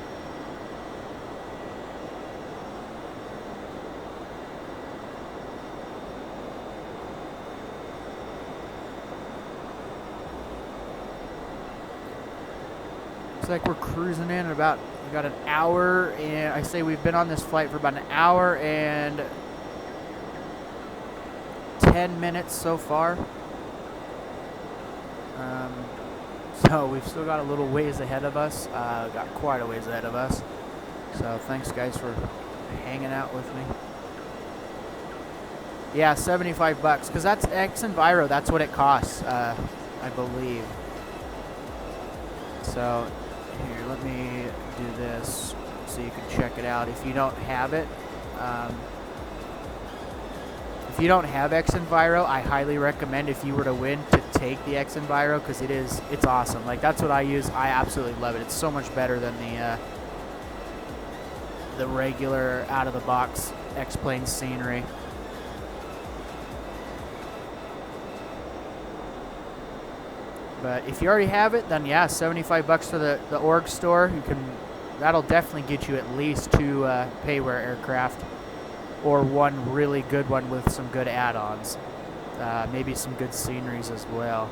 looks like we're cruising in about, we got an hour, and I say we've been on this flight for about an hour and 10 minutes so far. So we've still got a little ways ahead of us. Got quite a ways ahead of us. So thanks guys for hanging out with me. Yeah, 75 bucks, because that's X-Enviro. That's what it costs, I believe. So here, let me do this so you can check it out. If you don't have it, if you don't have X-Enviro, I highly recommend, if you were to win, to take the X-Enviro, because it's awesome. Like, that's what I use. I absolutely love it. It's so much better than the regular out-of-the-box X-Plane scenery. But if you already have it, then yeah, 75 bucks to the org store. That'll definitely get you at least 2 payware aircraft, or one really good one with some good add-ons. Maybe some good sceneries as well.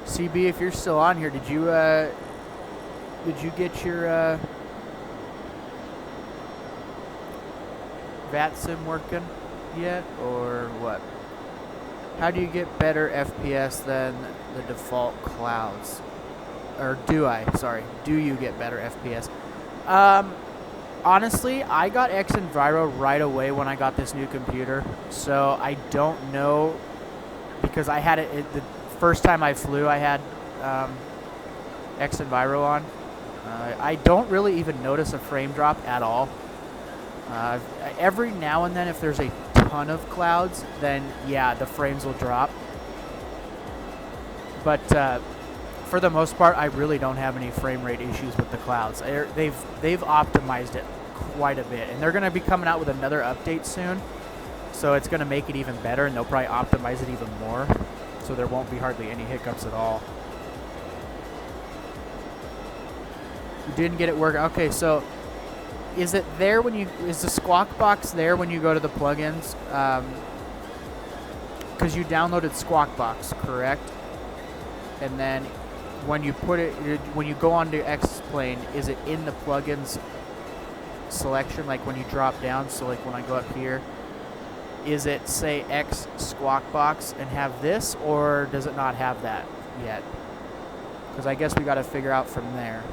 CB, if you're still on here, did you get your VATSIM working yet, or what? How do you get better FPS than the default clouds? Or do you get better FPS? Honestly, I got X-Enviro right away when I got this new computer, so I don't know, because I had it the first time I flew, I had X-Enviro on. I don't really even notice a frame drop at all. Every now and then, if there's a ton of clouds, then yeah, the frames will drop. But for the most part, I really don't have any frame rate issues with the clouds. They've optimized it quite a bit, and they're going to be coming out with another update soon, so it's going to make it even better, and they'll probably optimize it even more, so there won't be hardly any hiccups at all. You didn't get it working. Okay, so is it there when is the Squawk Box there when you go to the plugins? Because you downloaded Squawk Box, correct? And then when you when you go onto X-Plane, is it in the plugins selection, like when you drop down? So like when I go up here, is it say X Squawk Box and have this, or does it not have that yet? Because I guess we got to figure out from there.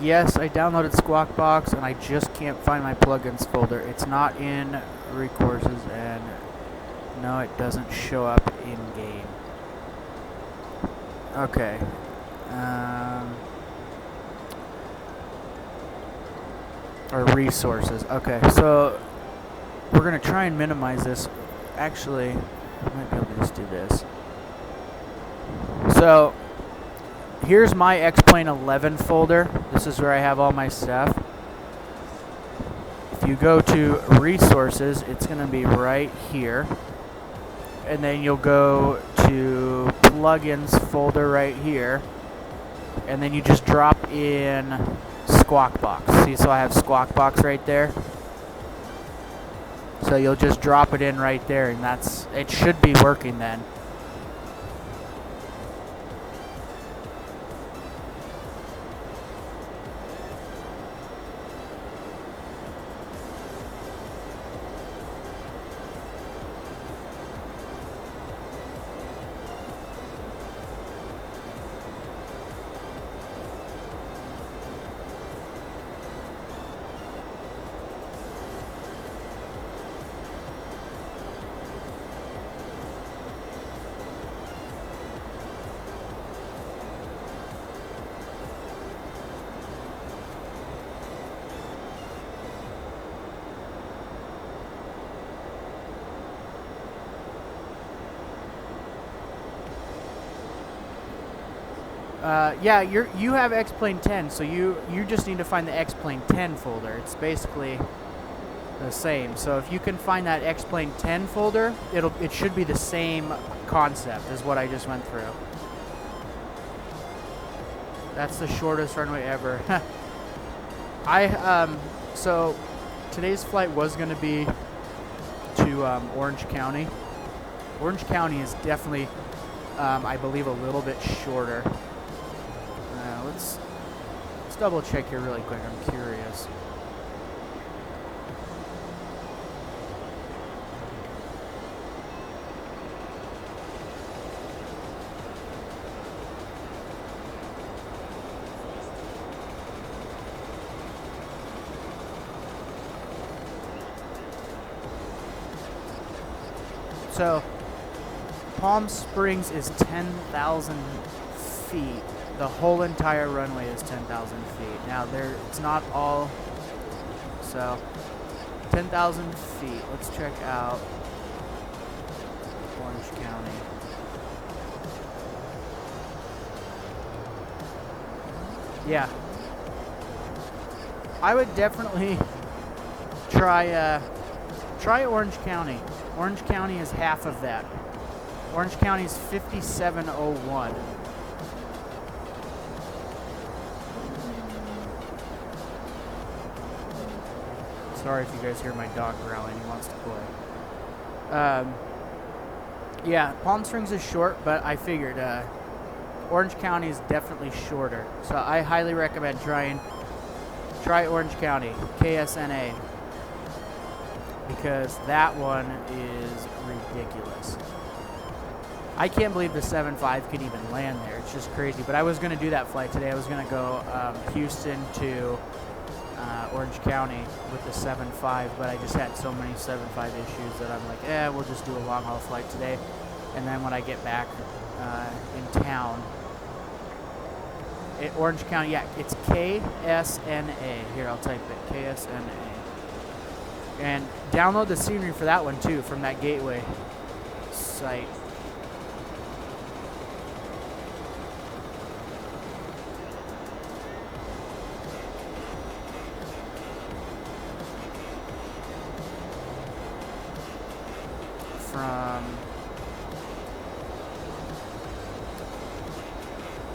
Yes, I downloaded Squawk Box, and I just can't find my plugins folder. It's not in recourses, and no, it doesn't show up in game. Okay. Or resources. Okay, so we're gonna try and minimize this. Actually, I might be able to just do this. So here's my X-Plane 11 folder. This is where I have all my stuff. If you go to resources, it's going to be right here. And then you'll go to plugins folder right here. and then you just drop in squawk box. See, so I have squawk box right there. So you'll just drop it in right there, and it should be working then. Yeah, you have X-Plane 10, so you just need to find the X-Plane 10 folder. It's basically the same. So if you can find that X-Plane 10 folder, it should be the same concept as what I just went through. That's the shortest runway ever. So today's flight was going to be to Orange County. Orange County is definitely, I believe, a little bit shorter. Let's double check here really quick. I'm curious. So Palm Springs is 10,000 feet. The whole entire runway is 10,000 feet. Now it's not all, so 10,000 feet. Let's check out Orange County. Yeah, I would definitely try Orange County. Orange County is half of that. Orange County is 5701. Sorry if you guys hear my dog growling. He wants to play. Yeah, Palm Springs is short, but I figured Orange County is definitely shorter. So I highly recommend try Orange County, KSNA, because that one is ridiculous. I can't believe the 7.5 could even land there. It's just crazy. But I was going to do that flight today. I was going to go Houston to Orange County with the 7.5, but I just had so many 7.5 issues that I'm like, we'll just do a long haul flight today. And then when I get back in town, Orange County, yeah, it's KSNA. Here, I'll type it, KSNA. And download the scenery for that one too, from that gateway site.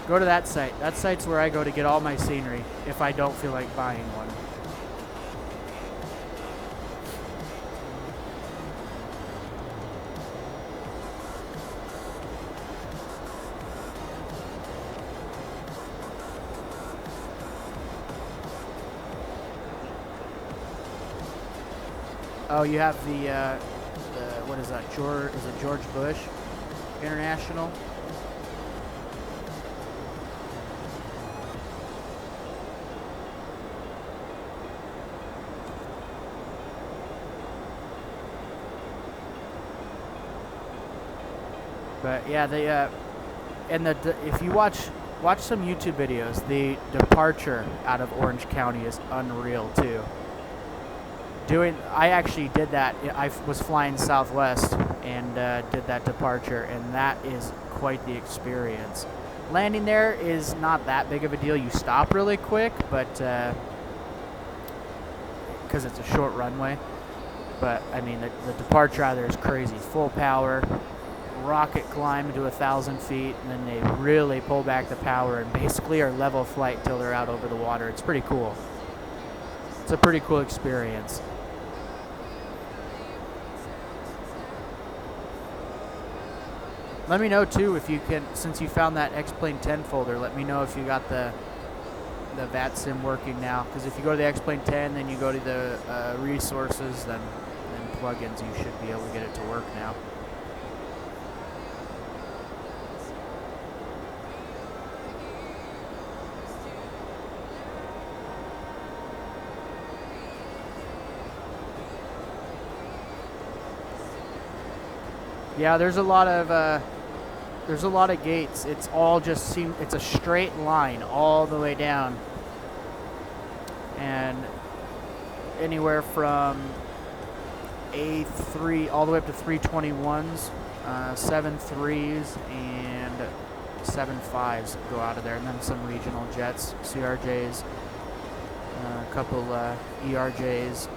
Go to that site. That site's where I go to get all my scenery if I don't feel like buying one. Oh, you have the what is that? Is it George Bush International? But yeah, if you watch some YouTube videos, the departure out of Orange County is unreal too. I actually did that. I was flying Southwest and did that departure, and that is quite the experience. Landing there is not that big of a deal. You stop really quick, but because it's a short runway. But I mean, the departure out of there is crazy. Full power, rocket climb to 1,000 feet, and then they really pull back the power and basically are level flight until they're out over the water. It's pretty cool. It's a pretty cool experience. Let me know too if you can, since you found that X-Plane 10 folder, let me know if you got the VATSIM working now. Because if you go to the X-Plane 10, then you go to the resources, then plugins, you should be able to get it to work now. Yeah, there's a lot of gates. It's all just it's a straight line all the way down, and anywhere from A3 all the way up to 321s, 7.3s, and 7.5s go out of there, and then some regional jets, CRJs, a couple ERJs.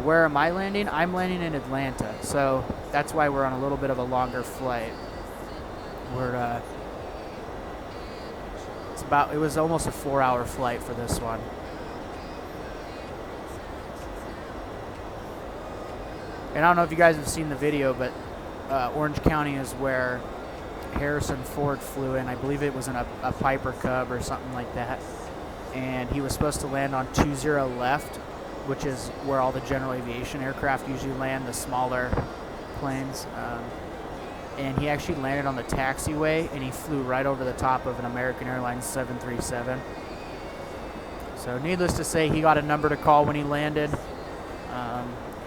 Where am I landing? I'm landing in Atlanta, so that's why we're on a little bit of a longer flight. It was almost a 4-hour flight for this one. And I don't know if you guys have seen the video, but Orange County is where Harrison Ford flew in. I believe it was in a Piper Cub or something like that. And he was supposed to land on 20 left, which is where all the general aviation aircraft usually land, the smaller planes. And he actually landed on the taxiway, and he flew right over the top of an American Airlines 737. So needless to say, he got a number to call when he landed.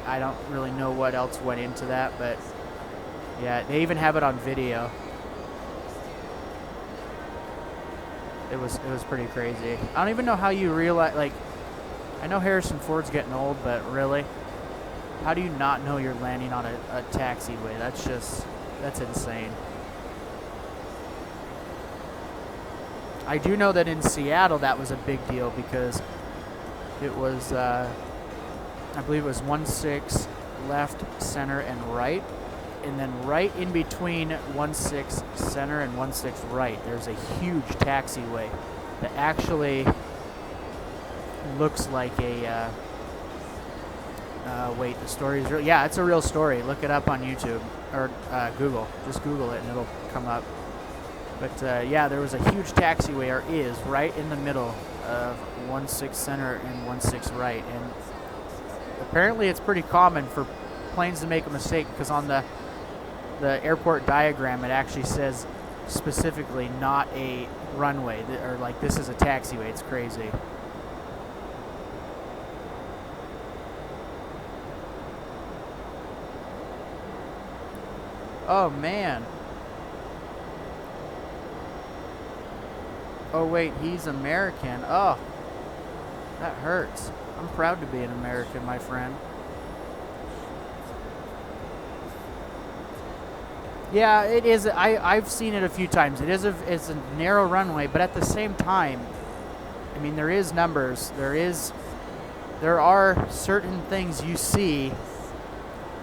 I don't really know what else went into that, but yeah, they even have it on video. It was pretty crazy. I don't even know how you realize, like, I know Harrison Ford's getting old, but really, how do you not know you're landing on a taxiway? That's insane. I do know that in Seattle that was a big deal because it was, I believe it was 16 left, center, and right. And then right in between 16 center and 16 right, there's a huge taxiway that actually looks like a, wait, the story is real. Yeah, it's a real story. Look it up on YouTube or Google. Just Google it and it'll come up. But yeah, there was a huge taxiway, or is, right in the middle of 16 center and 16 right. And apparently it's pretty common for planes to make a mistake because on the airport diagram it actually says specifically not a runway, or like this is a taxiway. It's crazy. Oh man. Oh wait, he's American. Oh, that hurts. I'm proud to be an American, my friend. Yeah, it is. I've seen it a few times. It's a narrow runway, but at the same time, I mean, there is numbers. There are certain things you see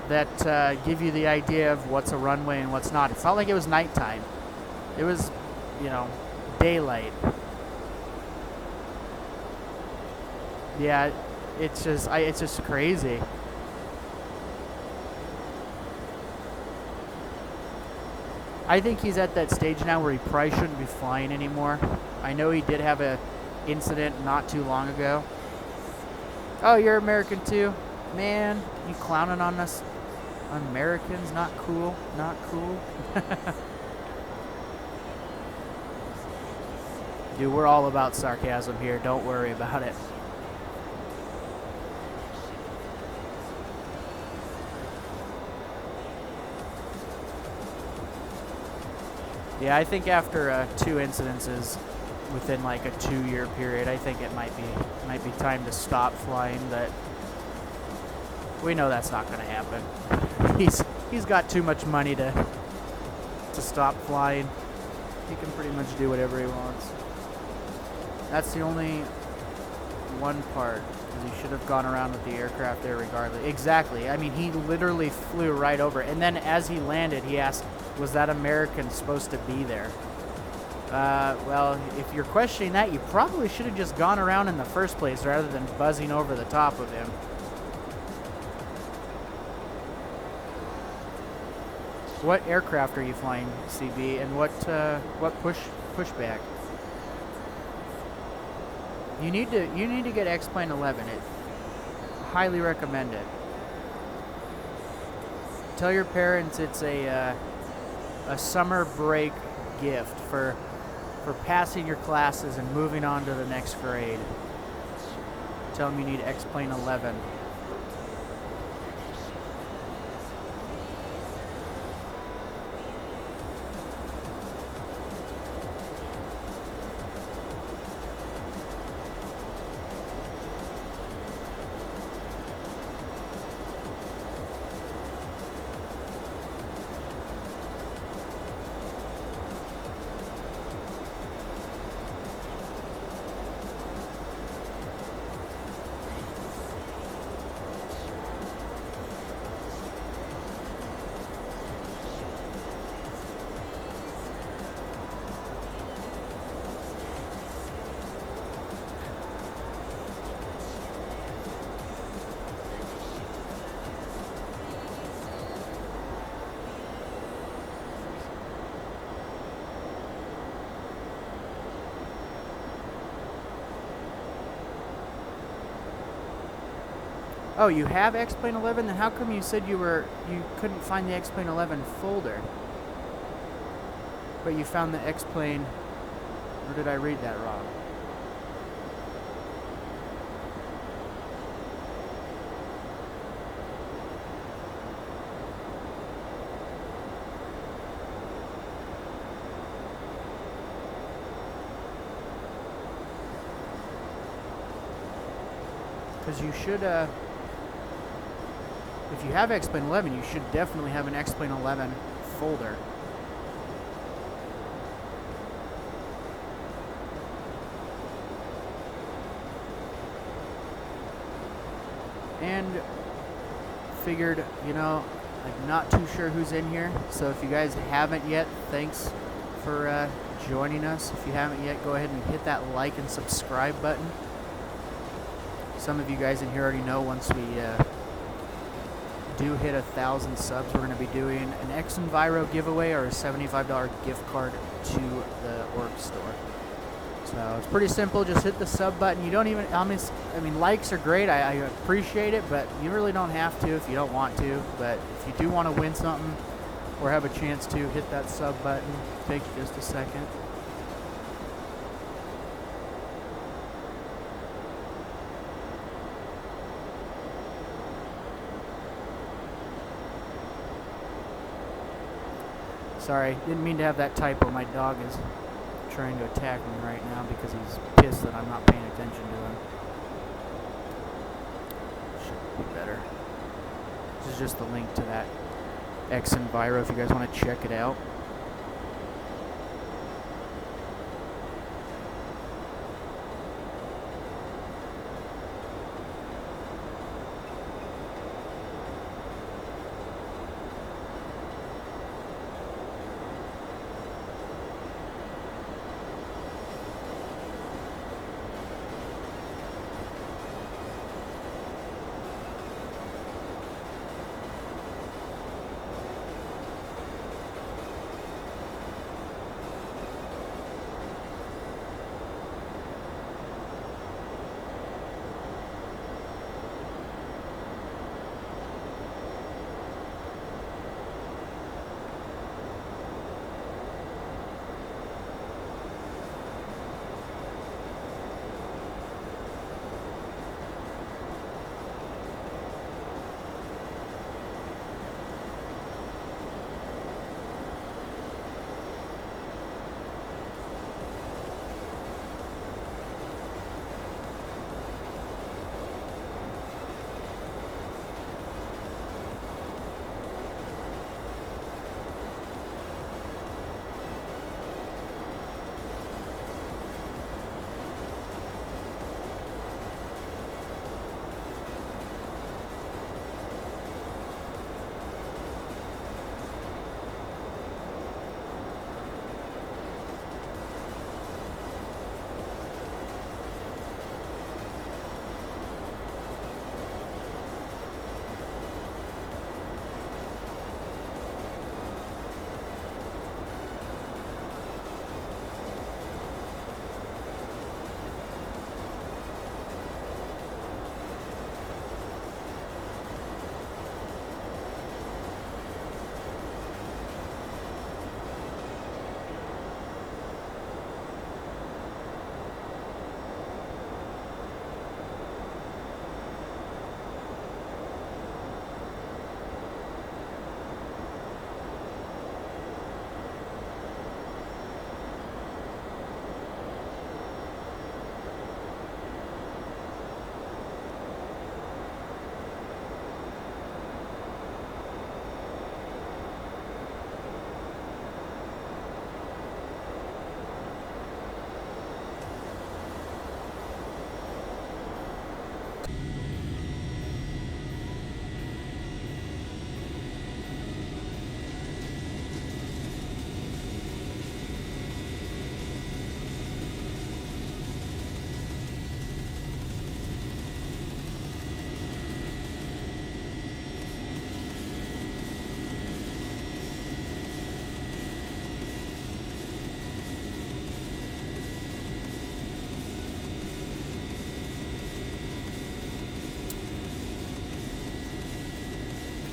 that give you the idea of what's a runway and what's not. It's not like it was nighttime. It was, daylight. Yeah, it's just crazy. I think he's at that stage now where he probably shouldn't be flying anymore. I know he did have a incident not too long ago. Oh, you're American too? Man, you clowning on us Americans? Not cool. Not cool. Dude, we're all about sarcasm here. Don't worry about it. Yeah, I think after 2 incidences within like a 2-year period, I think it might be time to stop flying, but we know that's not going to happen. He's got too much money to stop flying. He can pretty much do whatever he wants. That's the only one part, because he should have gone around with the aircraft there regardless. Exactly. I mean, he literally flew right over it. And then as he landed, he asked, was that American supposed to be there? Well, if you're questioning that, you probably should have just gone around in the first place rather than buzzing over the top of him. What aircraft are you flying, CB, and what pushback? You need to get X-Plane 11. It highly recommend it. Tell your parents it's a summer break gift for passing your classes and moving on to the next grade. Tell them you need X-Plane 11. Oh, you have X-Plane 11? Then how come you said you couldn't find the X-Plane 11 folder? But you found the X-Plane... Or did I read that wrong? Because you should, if you have X-Plane 11, you should definitely have an X-Plane 11 folder. And figured, you know, I'm not too sure who's in here. So if you guys haven't yet, thanks for joining us. If you haven't yet, go ahead and hit that like and subscribe button. Some of you guys in here already know once we do hit 1,000 subs, we're going to be doing an X-Enviro giveaway or a $75 gift card to the org store. So it's pretty simple. Just hit the sub button. You don't even, I mean, likes are great. I appreciate it, but you really don't have to if you don't want to. But if you do want to win something or have a chance to, hit that sub button. Take just a second. Sorry, didn't mean to have that typo. My dog is trying to attack me right now because he's pissed that I'm not paying attention to him. Should be better. This is just the link to that X-Enviro if you guys want to check it out.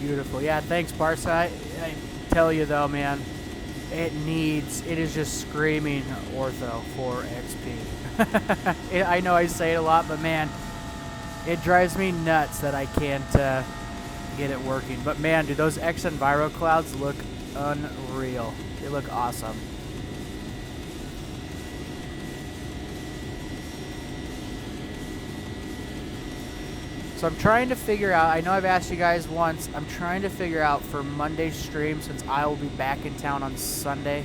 Beautiful. Yeah, thanks, Barca. I tell you though, man, it is just screaming ortho for XP. I know I say it a lot, but man, it drives me nuts that I can't get it working. But man, dude, those X Enviro clouds look unreal. They look awesome. So I'm trying to figure out, I know I've asked you guys once, I'm trying to figure out for Monday's stream, since I will be back in town on Sunday.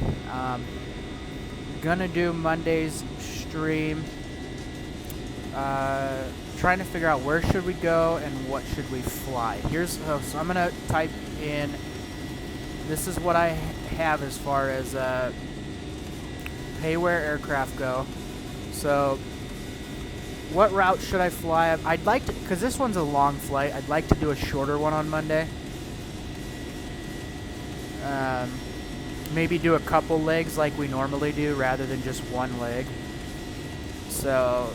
Gonna do Monday's stream. Trying to figure out where should we go and what should we fly. So I'm gonna type in, this is what I have as far as payware aircraft go. So what route should I fly? I'd like to, because this one's a long flight, I'd like to do a shorter one on Monday. Maybe do a couple legs like we normally do rather than just one leg. So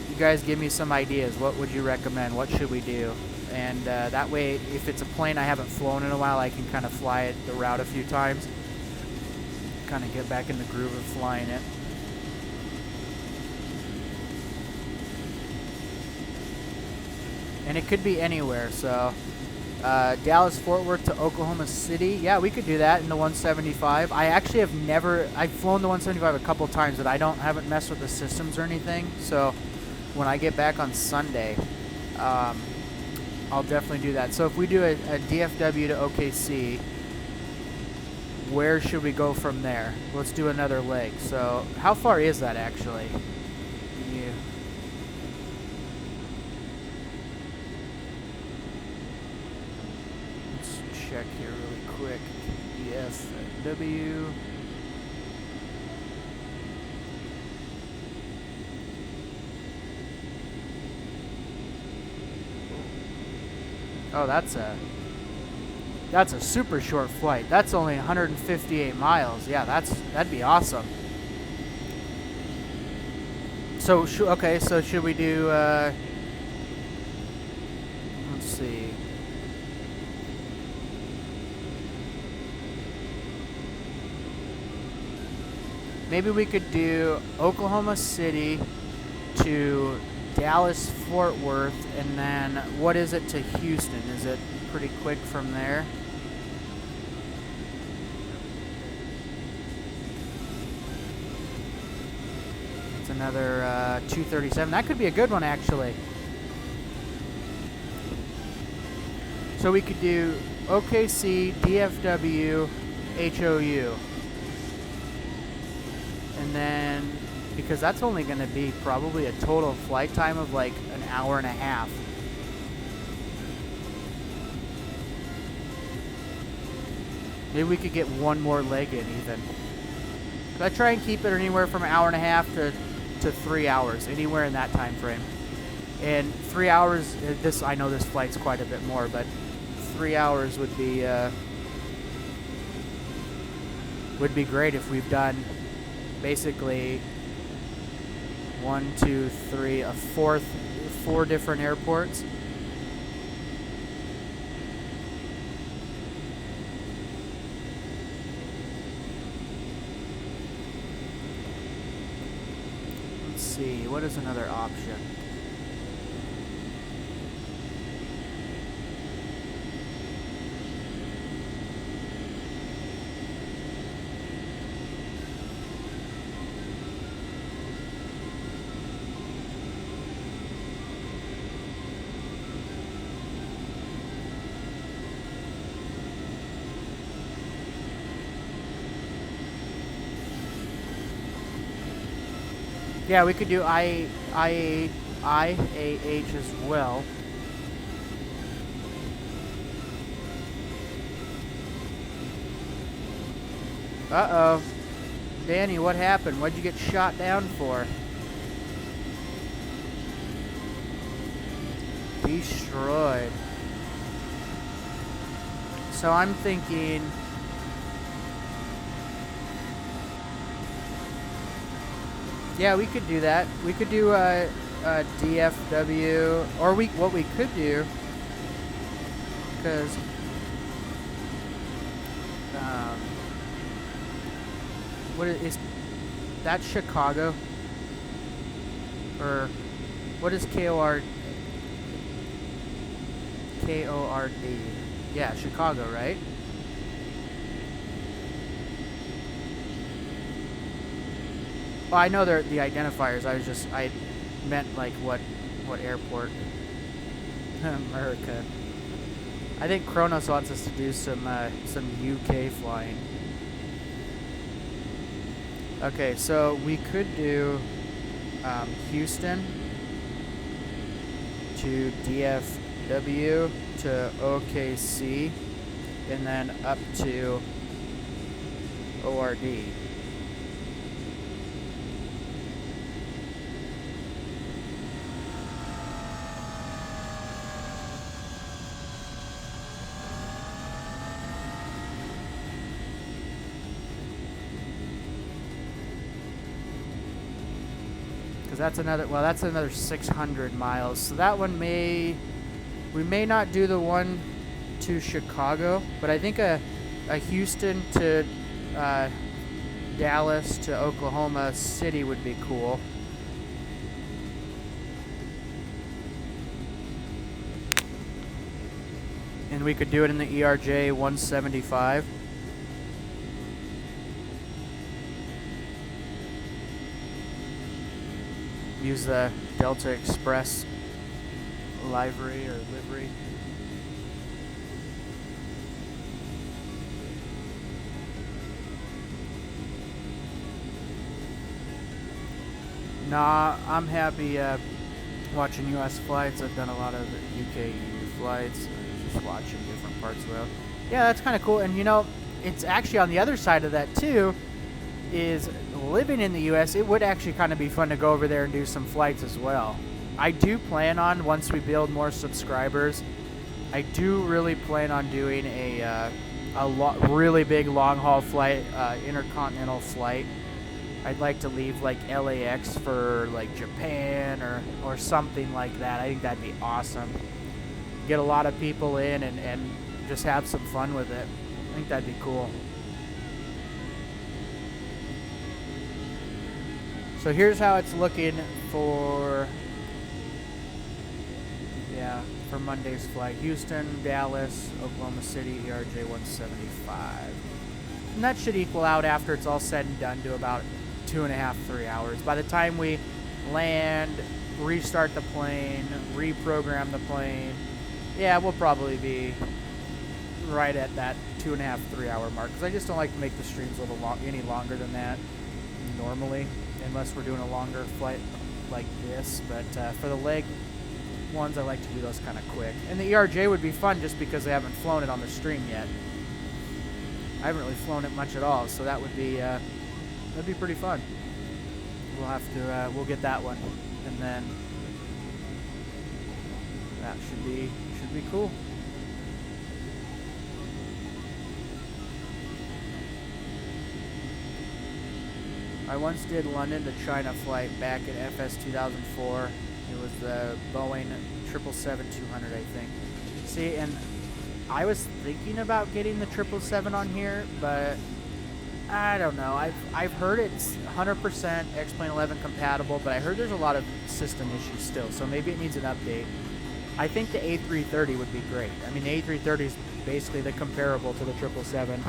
you guys give me some ideas. What would you recommend? What should we do? And that way, if it's a plane I haven't flown in a while, I can kind of fly it the route a few times. Kind of get back in the groove of flying it. And it could be anywhere, so Dallas, Fort Worth to Oklahoma City. Yeah, we could do that in the 175. I actually have I've flown the 175 a couple times, but I haven't messed with the systems or anything. So when I get back on Sunday, I'll definitely do that. So if we do a DFW to OKC, where should we go from there? Let's do another leg. So how far is that actually? Yeah. Check here really quick. DFW. Oh, that's a super short flight. That's only 158 miles. Yeah, that'd be awesome. So okay, so should we do? Let's see. Maybe we could do Oklahoma City to Dallas, Fort Worth, and then what is it to Houston? Is it pretty quick from there? It's another 237. That could be a good one, actually. So we could do OKC, DFW, HOU. And then, because that's only going to be probably a total flight time of like an hour and a half. Maybe we could get one more leg in even. But I try and keep it anywhere from an hour and a half to 3 hours, anywhere in that time frame. And 3 hours, I know this flight's quite a bit more, but 3 hours would be great if we've done basically 1, 2, 3, four different airports. Let's see, what is another option? Yeah, we could do IAH as well. Uh-oh. Danny, what happened? What'd you get shot down for? Destroyed. So I'm thinking... Yeah, we could do that. We could do a DFW, or what we could do, because What is that? Chicago? Or what is KORD? Yeah, Chicago, right? Well, I know they're the identifiers. I meant like what airport? America. I think Kronos wants us to do some UK flying. Okay, so we could do Houston to DFW to OKC, and then up to ORD. That's another 600 miles. So that one we may not do the one to Chicago, but I think a Houston to Dallas to Oklahoma City would be cool. And we could do it in the ERJ 175. Use the Delta Express livery. Nah, I'm happy watching U.S. flights. I've done a lot of UK flights, just watching different parts of the world. Yeah, that's kind of cool. And you know, it's actually on the other side of that too, is living in the U.S., it would actually kind of be fun to go over there and do some flights as well. I do plan on, once we build more subscribers, I do really plan on doing a really big long-haul flight, intercontinental flight. I'd like to leave like LAX for like Japan or something like that. I think that'd be awesome. Get a lot of people in and just have some fun with it. I think that'd be cool. So here's how it's looking for Monday's flight. Houston, Dallas, Oklahoma City, ERJ 175. And that should equal out after it's all said and done to about 2.5, 3 hours. By the time we land, restart the plane, reprogram the plane, yeah, we'll probably be right at that 2.5, 3 hour mark. Because I just don't like to make the streams a little any longer than that normally, unless we're doing a longer flight like this. But for the leg ones, I like to do those kind of quick. And the ERJ would be fun just because I haven't flown it on the stream yet. I haven't really flown it much at all, so that would be that'd be pretty fun. We'll have to we'll get that one, and then that should be cool. I once did London to China flight back at FS 2004. It was the Boeing 777-200, I think. See, and I was thinking about getting the 777 on here, but I don't know. I've heard it's 100% X-Plane 11 compatible, but I heard there's a lot of system issues still, so maybe it needs an update. I think the A330 would be great. I mean, the A330 is basically the comparable to the 777,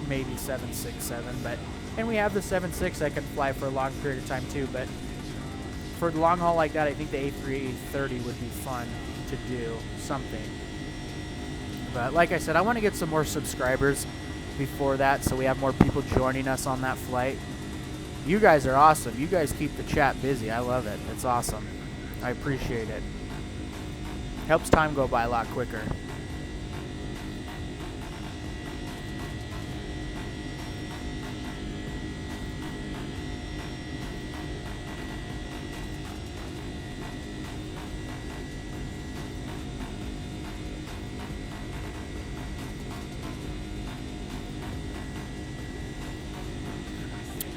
maybe 767, but and we have the 76 that can fly for a long period of time too, but for the long haul like that, I think the A330 would be fun to do something. But like I said, I want to get some more subscribers before that, so we have more people joining us on that flight. You guys are awesome. You guys keep the chat busy. I love it. It's awesome. I appreciate it. Helps time go by a lot quicker.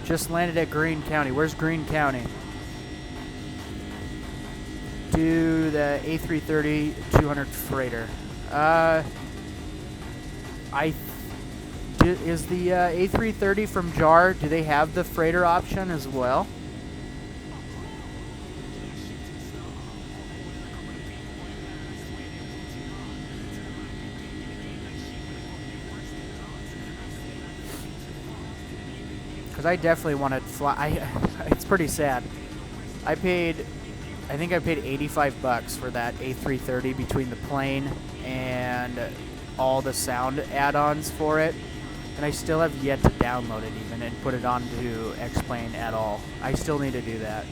Just landed at Greene County. Where's Greene County? Do the A330-200 freighter. Is the A330 from JAR, do they have the freighter option as well? Because I definitely want to fly. It's pretty sad. I think I paid 85 bucks for that A330 between the plane and all the sound add-ons for it. And I still have yet to download it even and put it onto X-Plane at all. I still need to do that.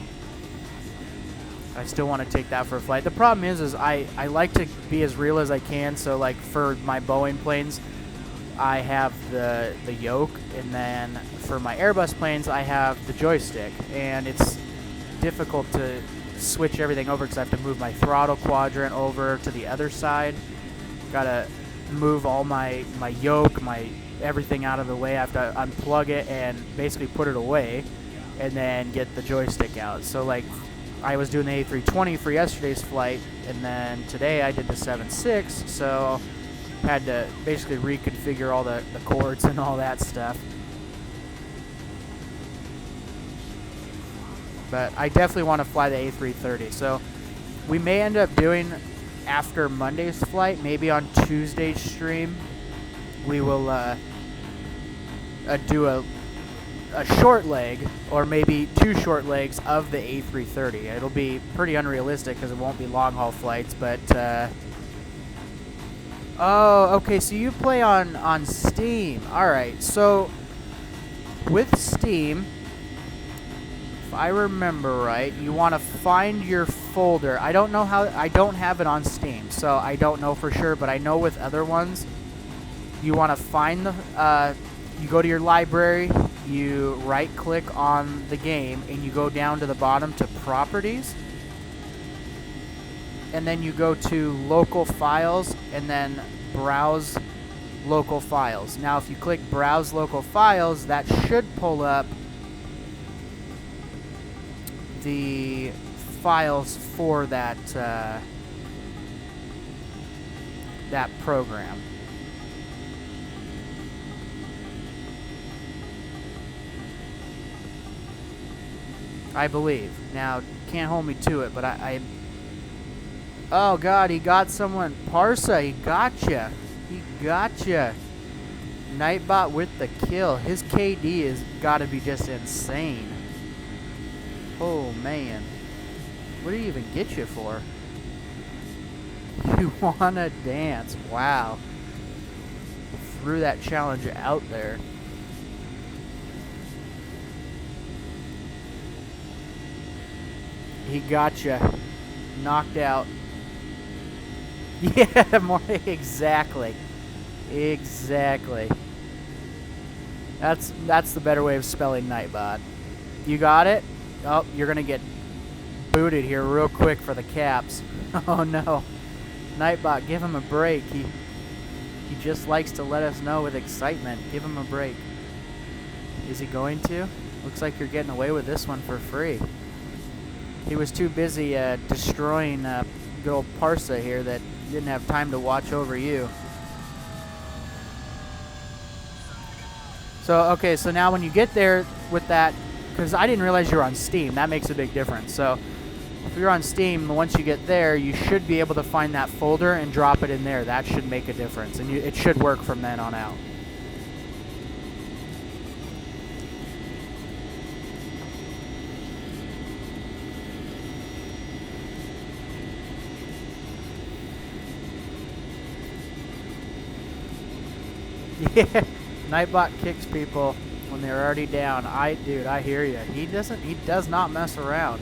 I still want to take that for a flight. The problem is I like to be as real as I can. So like for my Boeing planes, I have the yoke, and then for my Airbus planes, I have the joystick. And it's difficult to switch everything over because I have to move my throttle quadrant over to the other side. Gotta move all my yoke, my everything out of the way. I have to unplug it and basically put it away and then get the joystick out. So like I was doing the A320 for yesterday's flight, and then today I did the 7.6, so had to basically reconfigure all the cords and all that stuff. But I definitely want to fly the A330, so we may end up doing after Monday's flight, maybe on Tuesday's stream, we will do a short leg, or maybe 2 short legs of the A330. It'll be pretty unrealistic because it won't be long haul flights, but oh, okay, so you play on Steam. Alright, so with Steam, if I remember right, you want to find your folder. I don't know how, I don't have it on Steam, so I don't know for sure, but I know with other ones, you want to find the, you go to your library, you right click on the game, and you go down to the bottom to properties, and then you go to local files, and then browse local files. Now if you click browse local files, that should pull up the files for that that program. I believe. Now, can't hold me to it, but I oh god, he got someone. Parsa, he gotcha. He gotcha. Nightbot with the kill. His KD has got to be just insane. Oh man. What do you even get you for? You wanna dance. Wow. Threw that challenge out there. He gotcha. Knocked out. Yeah, more exactly. Exactly. That's the better way of spelling Nightbot. You got it? Oh, you're gonna get booted here real quick for the caps. Oh no. Nightbot, give him a break. He just likes to let us know with excitement. Give him a break. Is he going to? Looks like you're getting away with this one for free. He was too busy destroying good old Parsa here that didn't have time to watch over you. So, okay, so now when you get there with that, because I didn't realize you were on Steam, that makes a big difference. So, if you're on Steam, once you get there, you should be able to find that folder and drop it in there. That should make a difference, and it should work from then on out. Yeah, Nightbot kicks people when they're already down. Dude, I hear you. He does not mess around.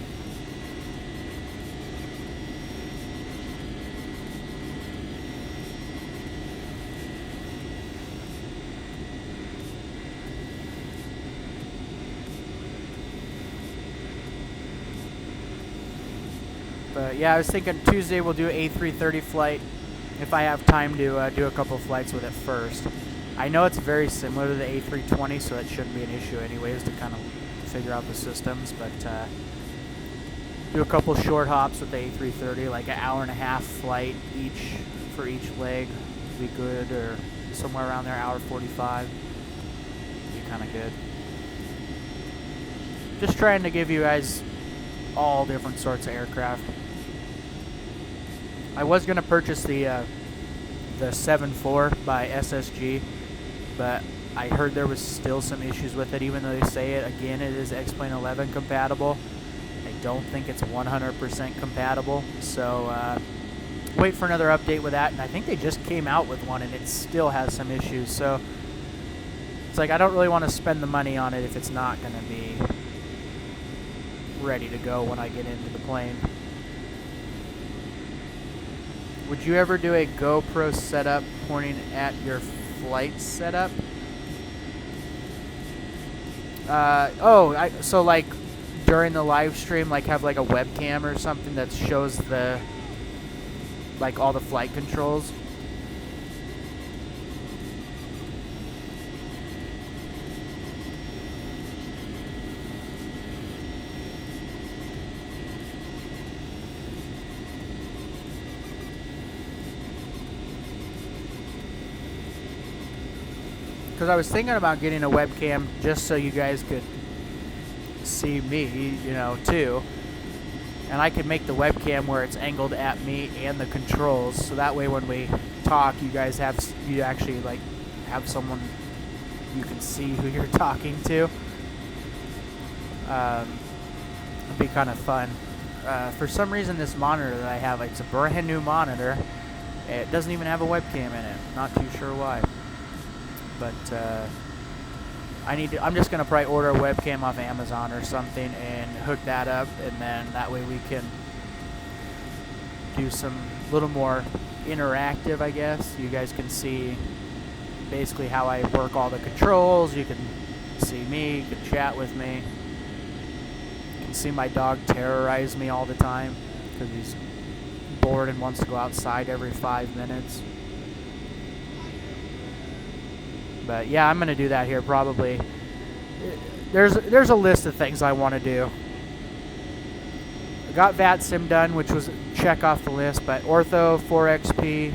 But yeah, I was thinking Tuesday we'll do an A330 flight if I have time to do a couple flights with it first. I know it's very similar to the A320, so that shouldn't be an issue anyways to kind of figure out the systems, but do a couple short hops with the A330, like an hour and a half flight for each leg would be good, or somewhere around there, hour 45. kind of good. Just trying to give you guys all different sorts of aircraft. I was going to purchase the 7.4 by SSG, but I heard there was still some issues with it, even though they say it again, it is X-Plane 11 compatible. I don't think it's 100% compatible, so wait for another update with that. And I think they just came out with one and it still has some issues, so it's like I don't really want to spend the money on it if it's not going to be ready to go when I get into the plane. Would you ever do a GoPro setup pointing at your flight setup? So like during the live stream, like have like a webcam or something that shows the, like all the flight controls? Because I was thinking about getting a webcam just so you guys could see me, you know, too. And I could make the webcam where it's angled at me and the controls, so that way when we talk, you guys you actually like have someone you can see who you're talking to. It'd be kind of fun. For some reason, this monitor that I have, it's a brand new monitor. It doesn't even have a webcam in it. Not too sure why. But I'm just gonna probably order a webcam off Amazon or something and hook that up, and then that way we can do some little more interactive, I guess. You guys can see basically how I work all the controls. You can see me, you can chat with me. You can see my dog terrorize me all the time because he's bored and wants to go outside every 5 minutes. But yeah, I'm going to do that here probably. There's a list of things I want to do. I got VATSIM done, which was check off the list, but Ortho, 4XP,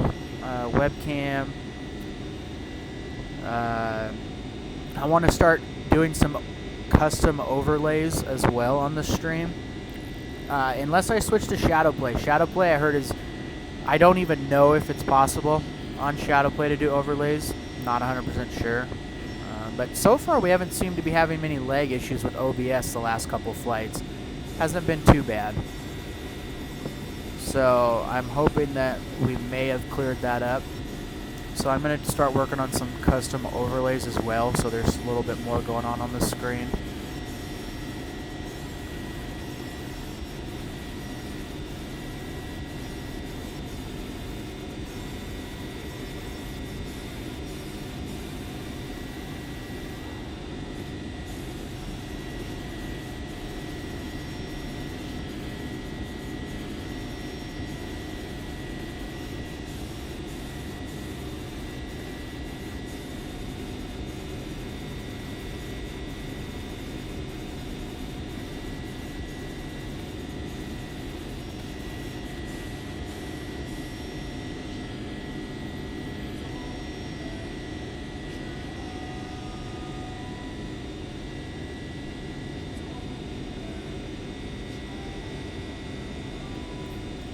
webcam. I want to start doing some custom overlays as well on the stream. Unless I switch to Shadowplay. Shadowplay I heard is, I don't even know if it's possible on Shadowplay to do overlays. Not 100% sure, but so far we haven't seemed to be having many lag issues with OBS the last couple flights. Hasn't been too bad, so I'm hoping that we may have cleared that up. So I'm going to start working on some custom overlays as well, so there's a little bit more going on the screen.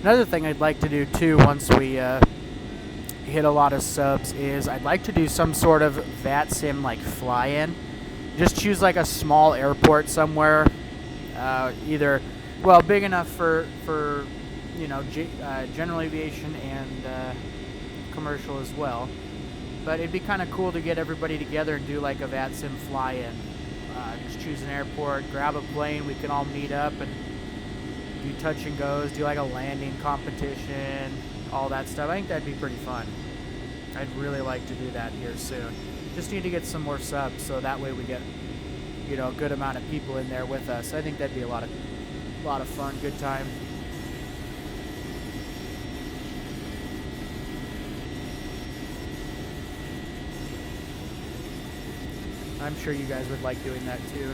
Another thing I'd like to do too once we hit a lot of subs is I'd like to do some sort of VATSIM like fly-in. Just choose like a small airport somewhere, either, well, big enough for you know, general aviation and commercial as well. But it'd be kind of cool to get everybody together and do like a VATSIM fly-in. Just choose an airport, grab a plane, we can all meet up and do touch and goes, do like a landing competition, all that stuff. I think that'd be pretty fun. I'd really like to do that here soon. Just need to get some more subs so that way we get, you know, a good amount of people in there with us. I think that'd be a lot of fun, good time. I'm sure you guys would like doing that too.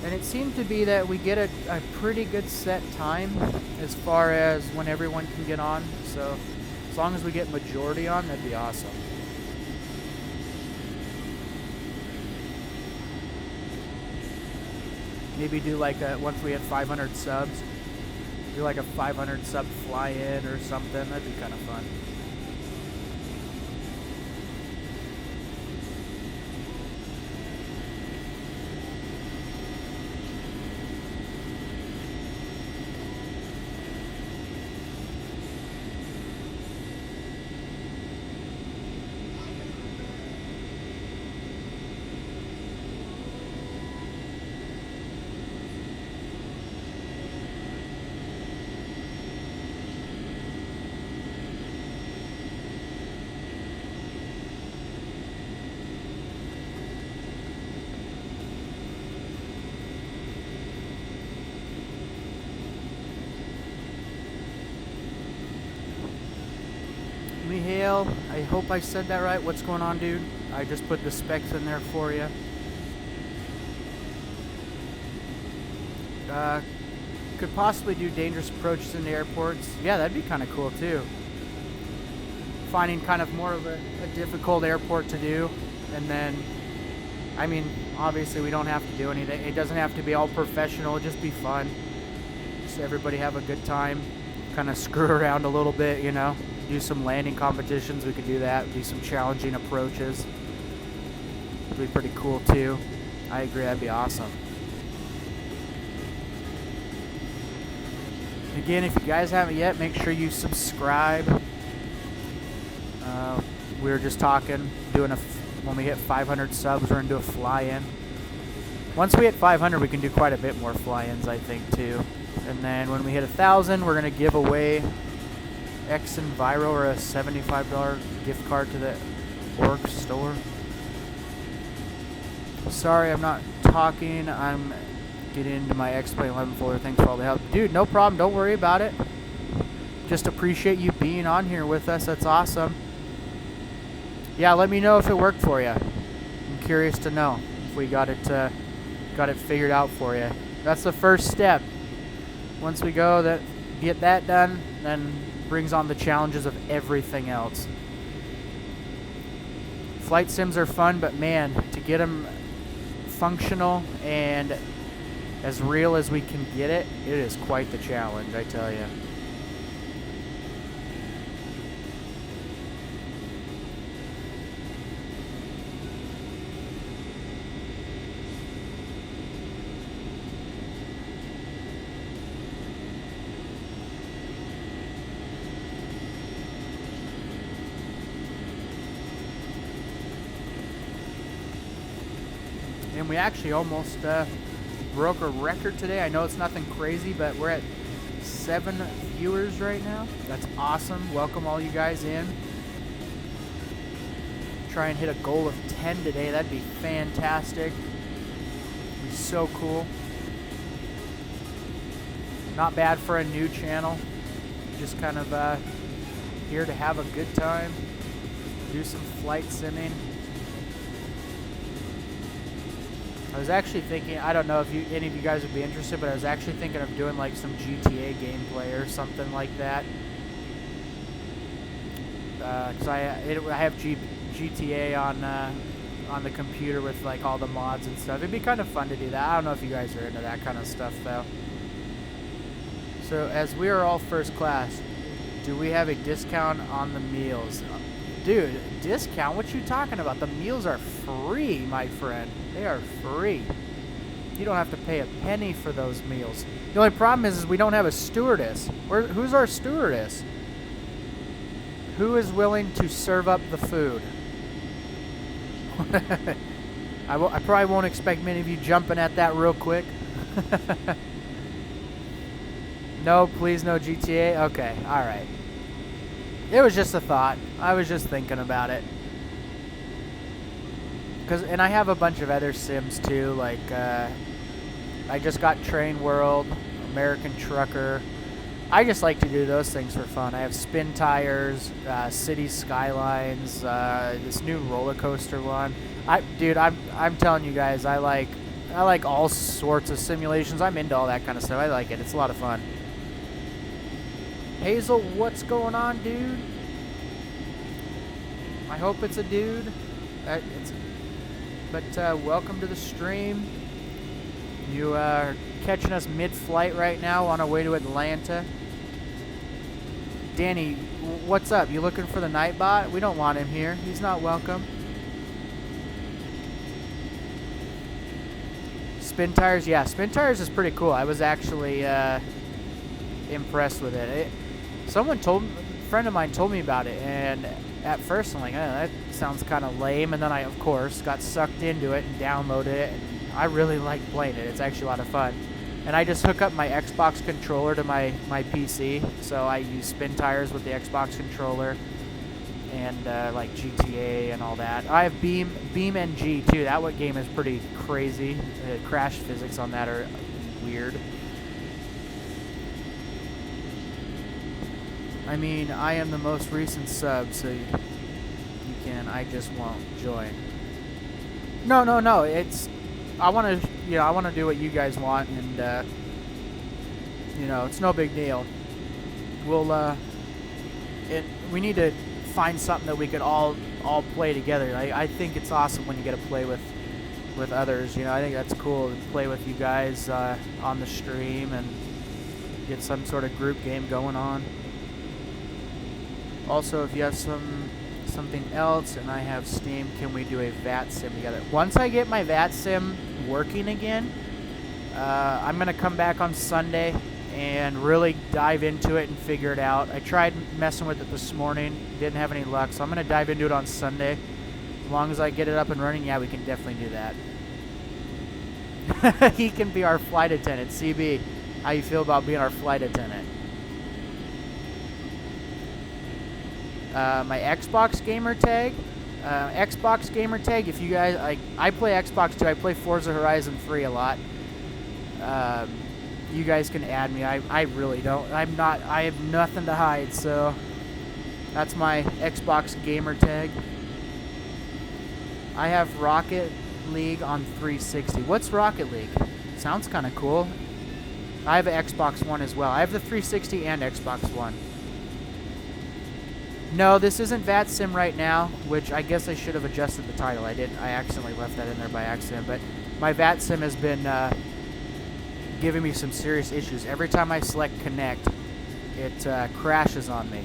And it seemed to be that we get a pretty good set time as far as when everyone can get on. So as long as we get majority on, that'd be awesome. Maybe do like a, once we hit 500 subs, do like a 500 sub fly-in or something. That'd be kind of fun. Mihail, I hope I said that right. What's going on, dude? I just put the specs in there for you. Could possibly do dangerous approaches into airports. Yeah, that'd be kind of cool too. Finding kind of more of a difficult airport to do, and then, I mean, obviously we don't have to do anything. It doesn't have to be all professional. It'll just be fun. Just everybody have a good time. Kind of screw around a little bit, you know. Do some landing competitions. We could do that. Do some challenging approaches. It'd be pretty cool too. I agree. That'd be awesome. Again, if you guys haven't yet, make sure you subscribe. We were just talking, doing when we hit 500 subs, we're gonna do a fly-in. Once we hit 500, we can do quite a bit more fly-ins, I think, too. And then when we hit 1,000, we're gonna give away X and Viro, or a $75 gift card to the org store. Sorry, I'm not talking. I'm getting into my X-Plane 11 folder. Thanks for all the help. Dude, no problem. Don't worry about it. Just appreciate you being on here with us. That's awesome. Yeah, let me know if it worked for you. I'm curious to know if we got it figured out for you. That's the first step. Once we get that done, then brings on the challenges of everything else. Flight sims are fun, but man, to get them functional and as real as we can get it, it is quite the challenge, I tell you. And we actually almost broke a record today. I know it's nothing crazy, but we're at 7 viewers right now. That's awesome. Welcome all you guys in. Try and hit a goal of 10 today. That'd be fantastic. It'd be so cool. Not bad for a new channel. Just kind of here to have a good time. Do some flight simming. I was actually thinking, I don't know if any of you guys would be interested, but I was actually thinking of doing like some GTA gameplay or something like that. Because I have GTA on the computer with like all the mods and stuff. It'd be kind of fun to do that. I don't know if you guys are into that kind of stuff though. So as we are all first class, do we have a discount on the meals? Dude, discount? What you talking about? The meals are free, my friend. They are free. You don't have to pay a penny for those meals. The only problem is we don't have a stewardess. Who's our stewardess? Who is willing to serve up the food? I probably won't expect many of you jumping at that real quick. No, please, no GTA? Okay, alright. It was just a thought. I was just thinking about it. And I have a bunch of other sims too, like I just got Train World, American Trucker. I just like to do those things for fun. I have Spin Tires, City Skylines, this new roller coaster one. Dude, I'm telling you guys, I like all sorts of simulations. I'm into all that kind of stuff. I like it. It's a lot of fun. Hazel, what's going on, dude? I hope it's a dude. But welcome to the stream. You are catching us mid-flight right now on our way to Atlanta. Danny, what's up? You looking for the Nightbot? We don't want him here. He's not welcome. Spin tires, yeah, spin tires is pretty cool. I was actually impressed with it. A friend of mine told me about it, and at first I'm like, that sounds kind of lame, and then I, of course, got sucked into it and downloaded it, and I really like playing it. It's actually a lot of fun. And I just hook up my Xbox controller to my PC, so I use spin tires with the Xbox controller, and like GTA and all that. I have Beam NG too. That game is pretty crazy. Crash physics on that are weird. I mean, I am the most recent sub, so you can. I just won't join. No. It's I want to do what you guys want, and it's no big deal. We need to find something that we could all play together. I think it's awesome when you get to play with others. I think that's cool to play with you guys on the stream and get some sort of group game going on. Also, if you have something else and I have Steam, can we do a VATSIM together? Once I get my VATSIM working again, I'm going to come back on Sunday and really dive into it and figure it out. I tried messing with it this morning, didn't have any luck, so I'm going to dive into it on Sunday. As long as I get it up and running, yeah, we can definitely do that. He can be our flight attendant. CB, how you feel about being our flight attendant? My Xbox gamer tag. If you guys, I play Xbox too. I play Forza Horizon 3 a lot. You guys can add me. I really don't. I have nothing to hide, so that's my Xbox gamer tag. I have Rocket League on 360. What's Rocket League? Sounds kind of cool. I have an Xbox One as well. I have the 360 and Xbox One. No, this isn't VATSIM right now, which I guess I should have adjusted the title. I didn't. I accidentally left that in there by accident. But my VATSIM has been giving me some serious issues. Every time I select connect, it crashes on me.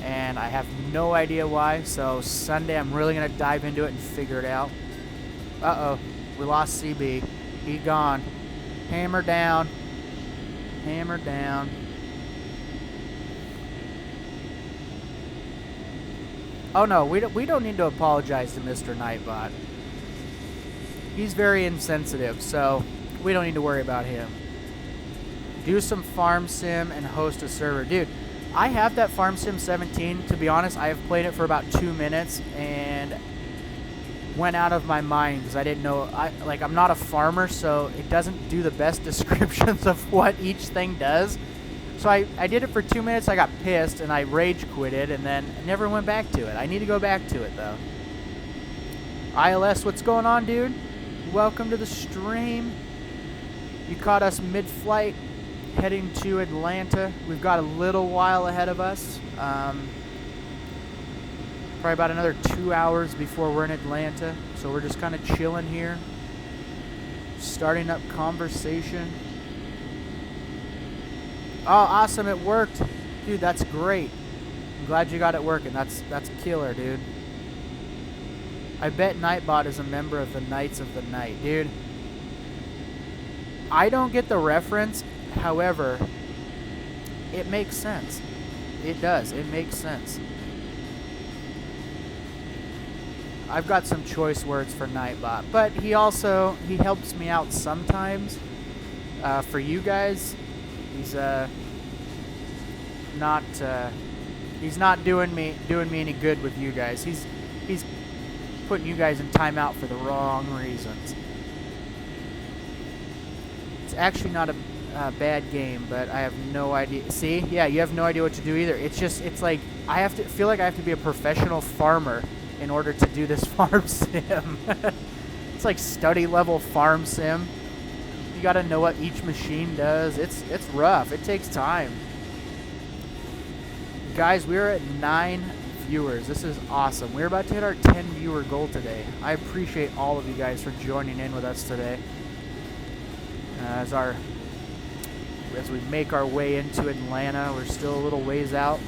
And I have no idea why. So Sunday I'm really going to dive into it and figure it out. Uh-oh. We lost CB. He gone. Hammer down. Hammer down. Oh no, we don't need to apologize to Mr. Nightbot. He's very insensitive, so we don't need to worry about him. Do some farm sim and host a server. Dude, I have that Farm Sim 17. To be honest, I have played it for about 2 minutes and went out of my mind because I didn't know. I'm not a farmer, so it doesn't do the best descriptions of what each thing does. So I did it for 2 minutes, I got pissed, and I rage quitted, and then I never went back to it. I need to go back to it, though. ILS, what's going on, dude? Welcome to the stream. You caught us mid-flight, heading to Atlanta. We've got a little while ahead of us. Probably about another 2 hours before we're in Atlanta. So we're just kind of chilling here. Starting up conversation. Oh, awesome, it worked. Dude, that's great. I'm glad you got it working. That's killer, dude. I bet Nightbot is a member of the Knights of the Night. Dude, I don't get the reference. However, it makes sense. It does. It makes sense. I've got some choice words for Nightbot, but he helps me out sometimes. For you guys, he's not doing me any good with you guys. He's putting you guys in timeout for the wrong reasons. It's actually not a bad game, but I have no idea. See, yeah, you have no idea what to do either. It's like I feel like I have to be a professional farmer in order to do this farm sim. It's like study level farm sim. You got to know what each machine does. It's rough. It takes time. Guys, we're at 9 viewers. This is awesome. We're about to hit our 10 viewer goal today. I appreciate all of you guys for joining in with us today. as we make our way into Atlanta. We're still a little ways out.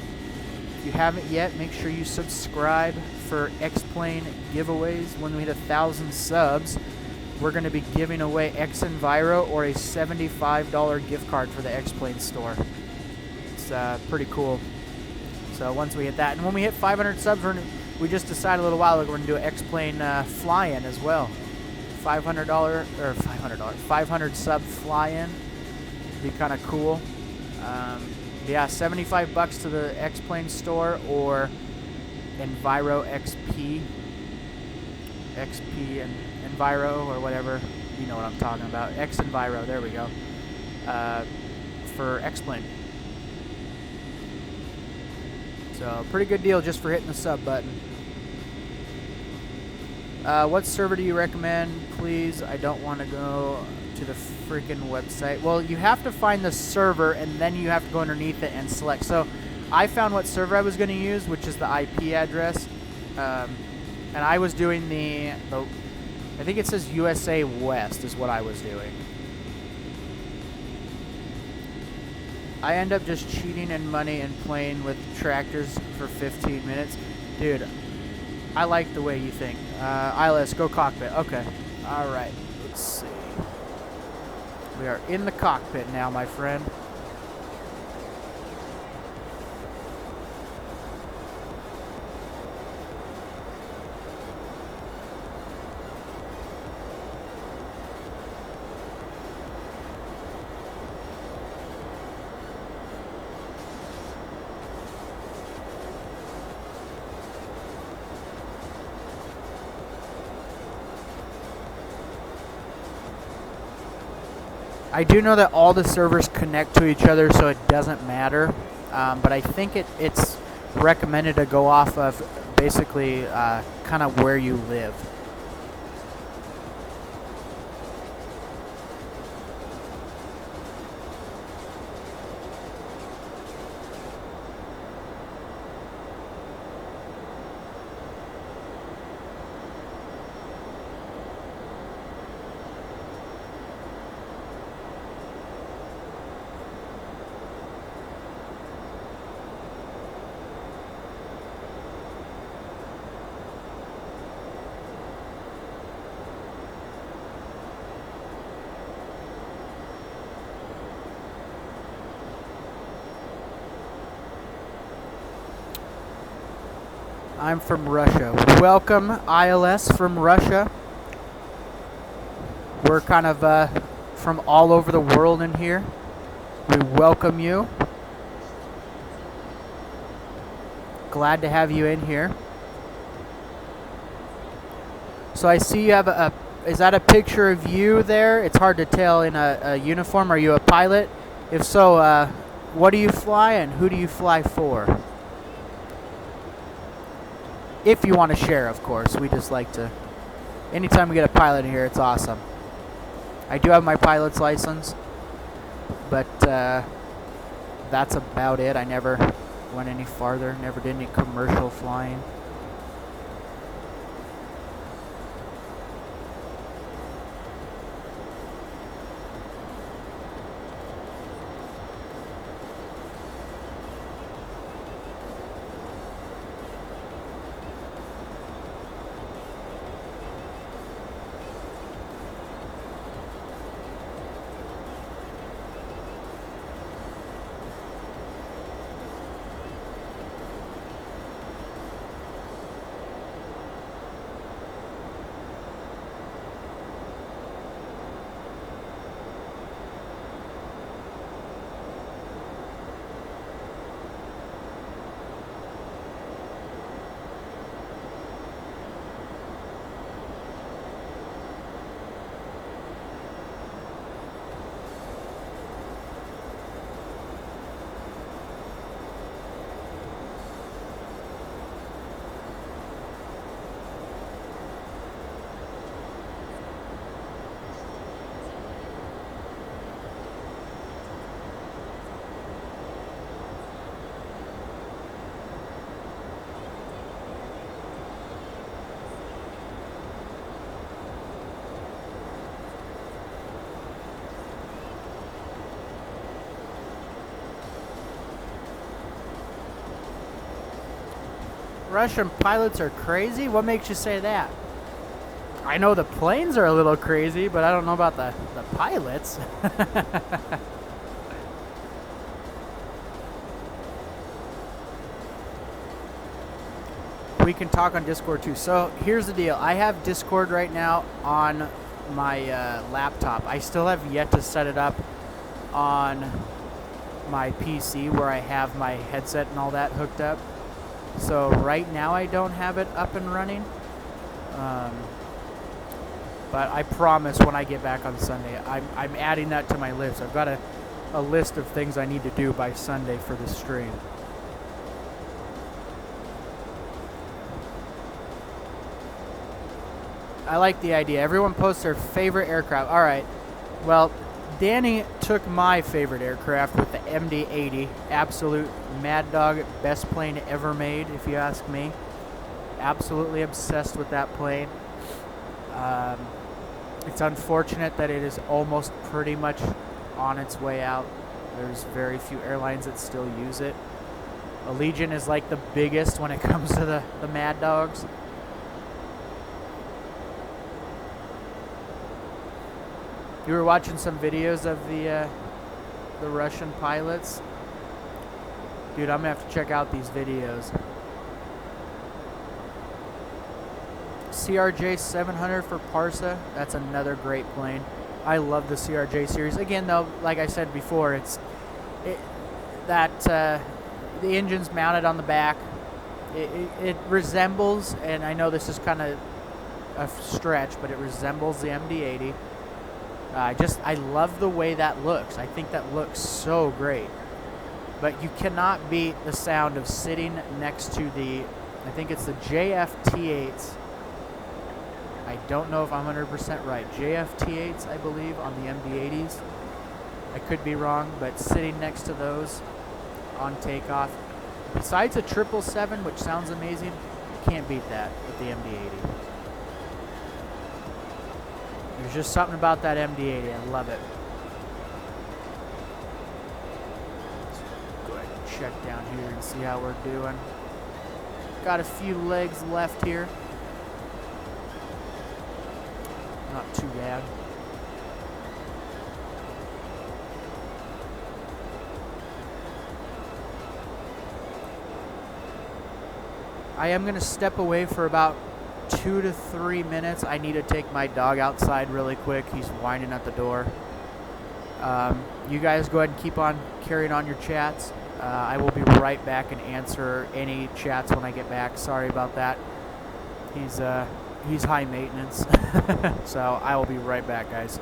If you haven't yet, make sure you subscribe for X-Plane giveaways. When we hit 1,000 subs, we're going to be giving away X-Enviro or a $75 gift card for the X-Plane store. It's pretty cool. So once we hit that, and when we hit 500 subs, we just decided a little while ago we're going to do an X-Plane fly-in as well. $500 sub fly-in. Be kind of cool. Yeah, $75 to the X-Plane store or Enviro XP and Enviro or whatever. You know what I'm talking about. X-Enviro, there we go. For X-Plane. So, pretty good deal just for hitting the sub button. What server do you recommend, please? I don't want to go to the freaking website. Well, you have to find the server, and then you have to go underneath it and select. So, I found what server I was going to use, which is the IP address. And I was doing I think it says USA West is what I was doing. I end up just cheating in money and playing with tractors for 15 minutes. Dude, I like the way you think. ILS, go cockpit. Okay. Alright. Let's see. We are in the cockpit now, my friend. I do know that all the servers connect to each other, so it doesn't matter. But I think it's recommended to go off of basically kind of where you live. I'm from Russia. Welcome, ILS from Russia. We're kind of from all over the world in here. We welcome you. Glad to have you in here. So I see you have is that a picture of you there? It's hard to tell in a uniform. Are you a pilot? If so, what do you fly and who do you fly for? If you want to share, of course. We just like to... Anytime we get a pilot in here, it's awesome. I do have my pilot's license, but that's about it. I never went any farther, never did any commercial flying. Russian pilots are crazy? What makes you say that? I know the planes are a little crazy, but I don't know about the pilots. We can talk on Discord too. So here's the deal. I have Discord right now on my laptop. I still have yet to set it up on my PC where I have my headset and all that hooked up. So right now I don't have it up and running. But I promise when I get back on Sunday, I'm adding that to my list. I've got a list of things I need to do by Sunday for the stream. I like the idea. Everyone posts their favorite aircraft. All right. Well, Danny took my favorite aircraft with the MD-80. Absolute mad dog, best plane ever made, if you ask me. Absolutely obsessed with that plane. It's unfortunate that it is almost pretty much on its way out. There's very few airlines that still use it. Allegiant is like the biggest when it comes to the mad dogs. You were watching some videos of the Russian pilots. Dude, I'm gonna have to check out these videos. CRJ 700 for Parsa. That's another great plane. I love the CRJ series. Again, though, like I said before, the engine's mounted on the back. It resembles, and I know this is kind of a stretch, but it resembles the MD-80. I love the way that looks. I think that looks so great. But you cannot beat the sound of sitting next to I think it's the JFT-8s. I don't know if I'm 100% right. JFT-8s, I believe, on the MD-80s. I could be wrong, but sitting next to those on takeoff. Besides a 777, which sounds amazing, you can't beat that with the MD-80. There's just something about that MD-80. I love it. Let's go ahead and check down here and see how we're doing. Got a few legs left here. Not too bad. I am going to step away for about 2 to 3 minutes. I need to take my dog outside really quick. He's whining at the door. You guys go ahead and keep on carrying on your chats. I will be right back and answer any chats when I get back. Sorry about that. He's high maintenance. So I will be right back, guys.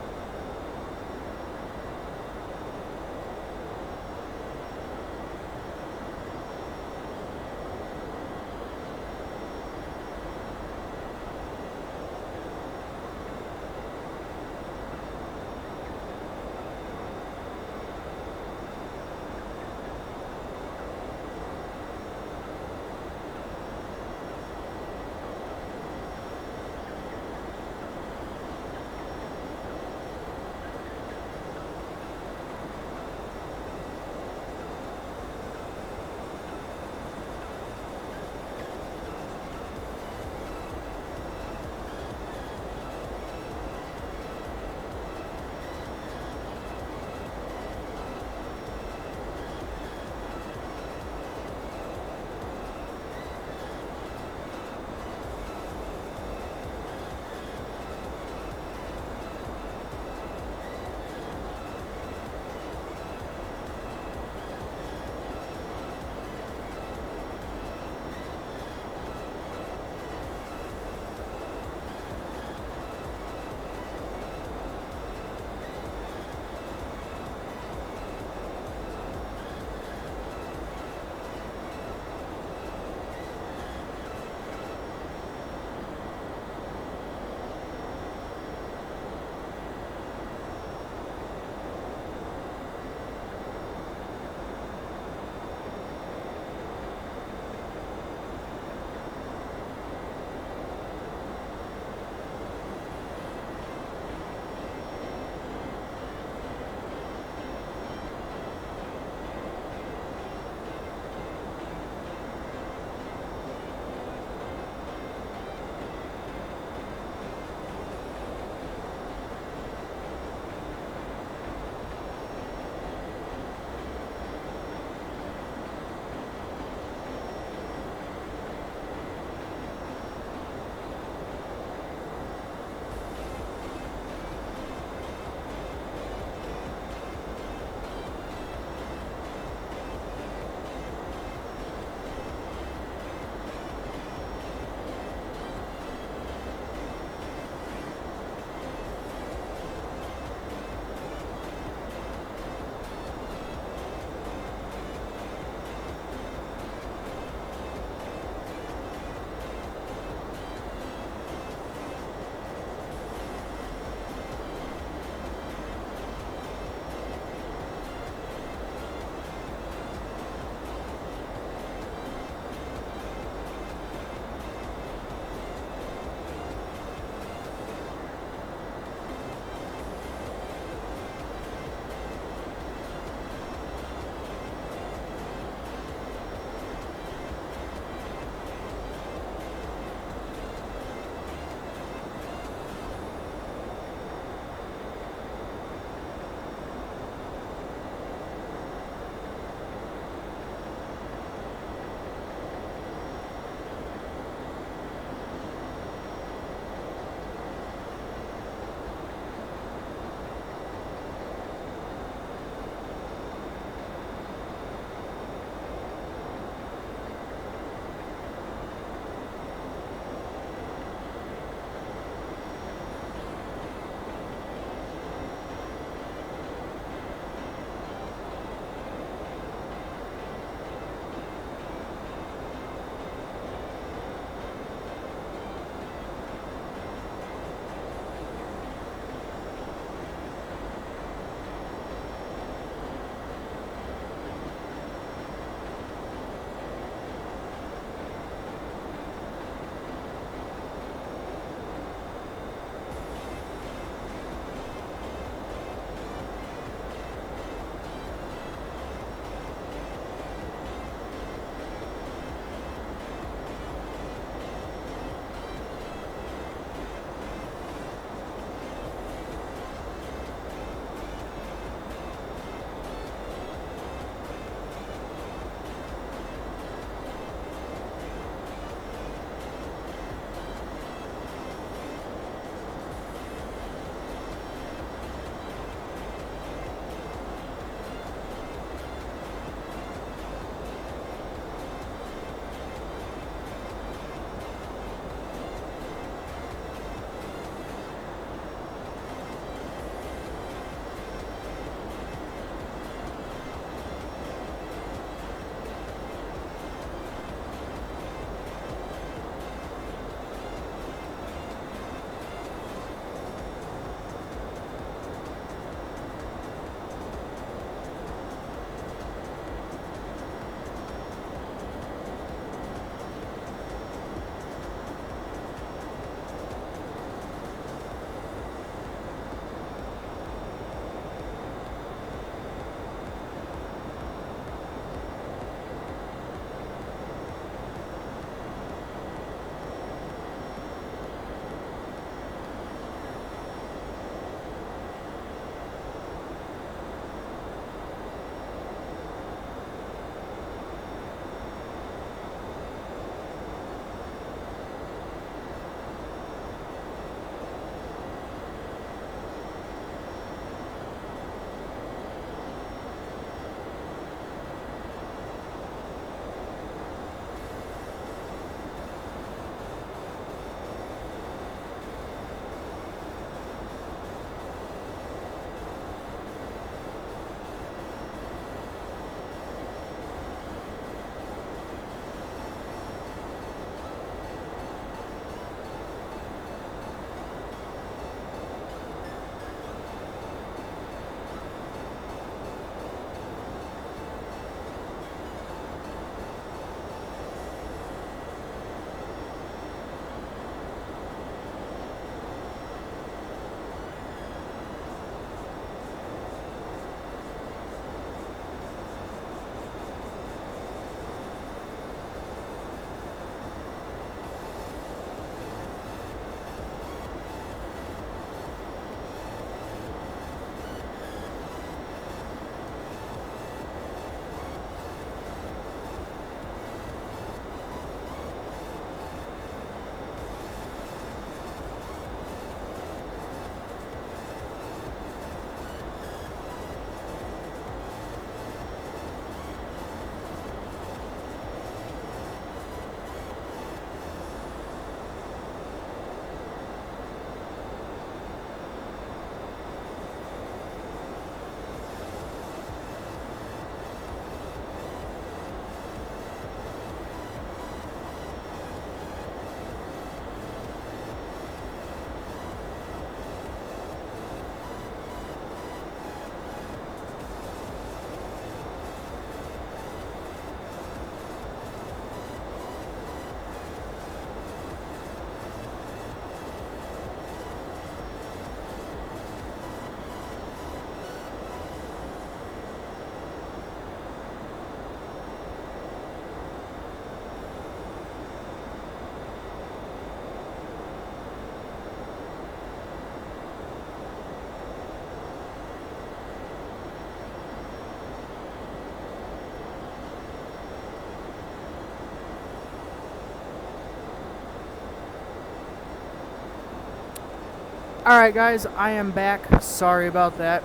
Alright guys, I am back. Sorry about that.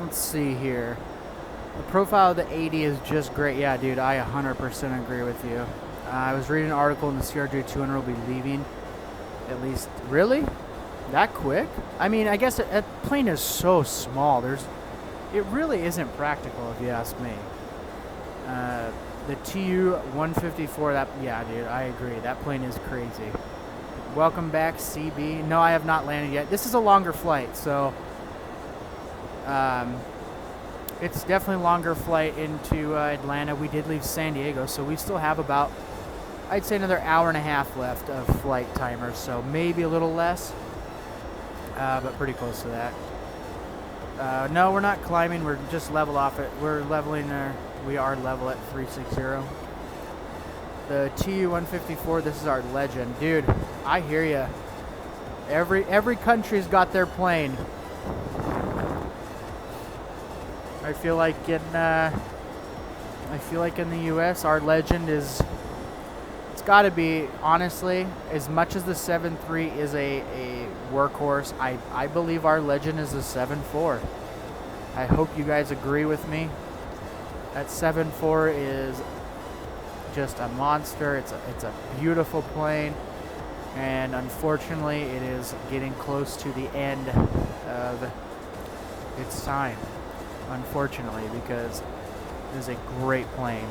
Let's see here. The profile of the 80 is just great. Yeah, dude, I 100% agree with you. I was reading an article and the CRJ200 will be leaving. At least, really? That quick? I mean, I guess that plane is so small. It really isn't practical if you ask me. The TU-154, yeah, dude, I agree. That plane is crazy. Welcome back, CB. No, I have not landed yet. This is a longer flight, so it's definitely a longer flight into Atlanta. We did leave San Diego, so we still have about, I'd say, another hour and a half left of flight timer, so maybe a little less, but pretty close to that. No, we're not climbing. We're just level off it. We're leveling there. We are level at 360. The TU-154, this is our legend. Dude, I hear ya. Every country's got their plane. I feel like in the US, our legend is, it's got to be, honestly, as much as the 7.3 is a workhorse, I believe our legend is a 7.4. I hope you guys agree with me. That 7.4 is just a monster. It's a beautiful plane, and unfortunately it is getting close to the end of its time, unfortunately, because it is a great plane.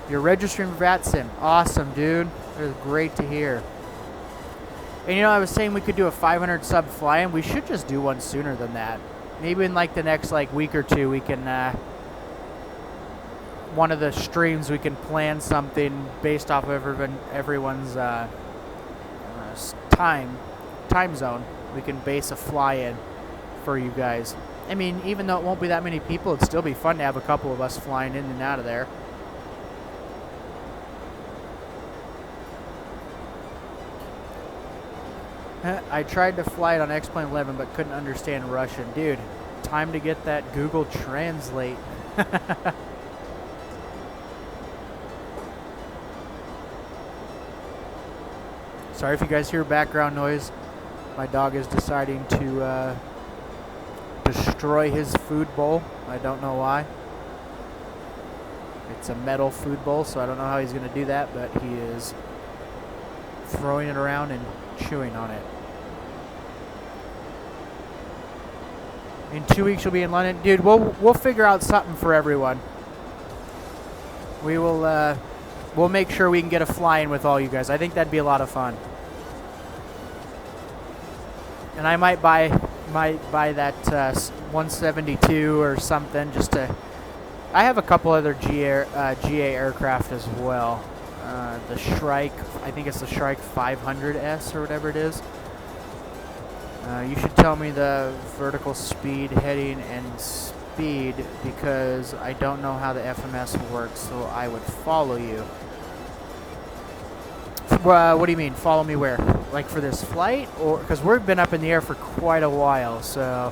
You're registering for VATSIM. Awesome, dude. That is great to hear. And you know, I was saying we could do a 500 sub fly-in. We should just do one sooner than that. Maybe in like the next week or two, we can one of the streams we can plan something based off of everyone's time zone. We can base a fly-in for you guys. I mean, even though it won't be that many people, it'd still be fun to have a couple of us flying in and out of there. I tried to fly it on X-Plane 11 but couldn't understand Russian. Dude, time to get that Google Translate. Sorry if you guys hear background noise. My dog is deciding to destroy his food bowl. I don't know why. It's a metal food bowl, so I don't know how he's going to do that, but he is throwing it around and chewing on it. In 2 weeks you'll be in London. Dude, we'll figure out something for everyone. We will we'll make sure we can get a fly-in with all you guys. I think that'd be a lot of fun. And I might buy that 172 or something just to. I have a couple other GA aircraft as well. The Shrike, I think it's the Shrike 500S or whatever it is. You should tell me the vertical speed, heading, and speed because I don't know how the FMS works, so I would follow you. What do you mean, follow me where? Like for this flight? Or because we've been up in the air for quite a while, so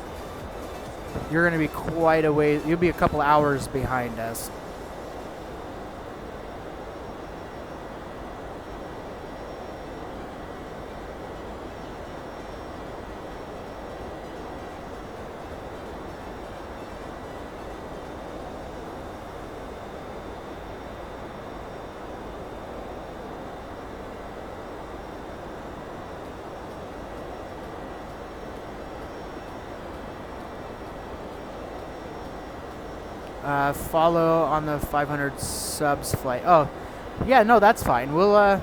you're going to be quite a way, you'll be a couple hours behind us. Follow on the 500 subs flight. Oh, yeah, no, that's fine. We're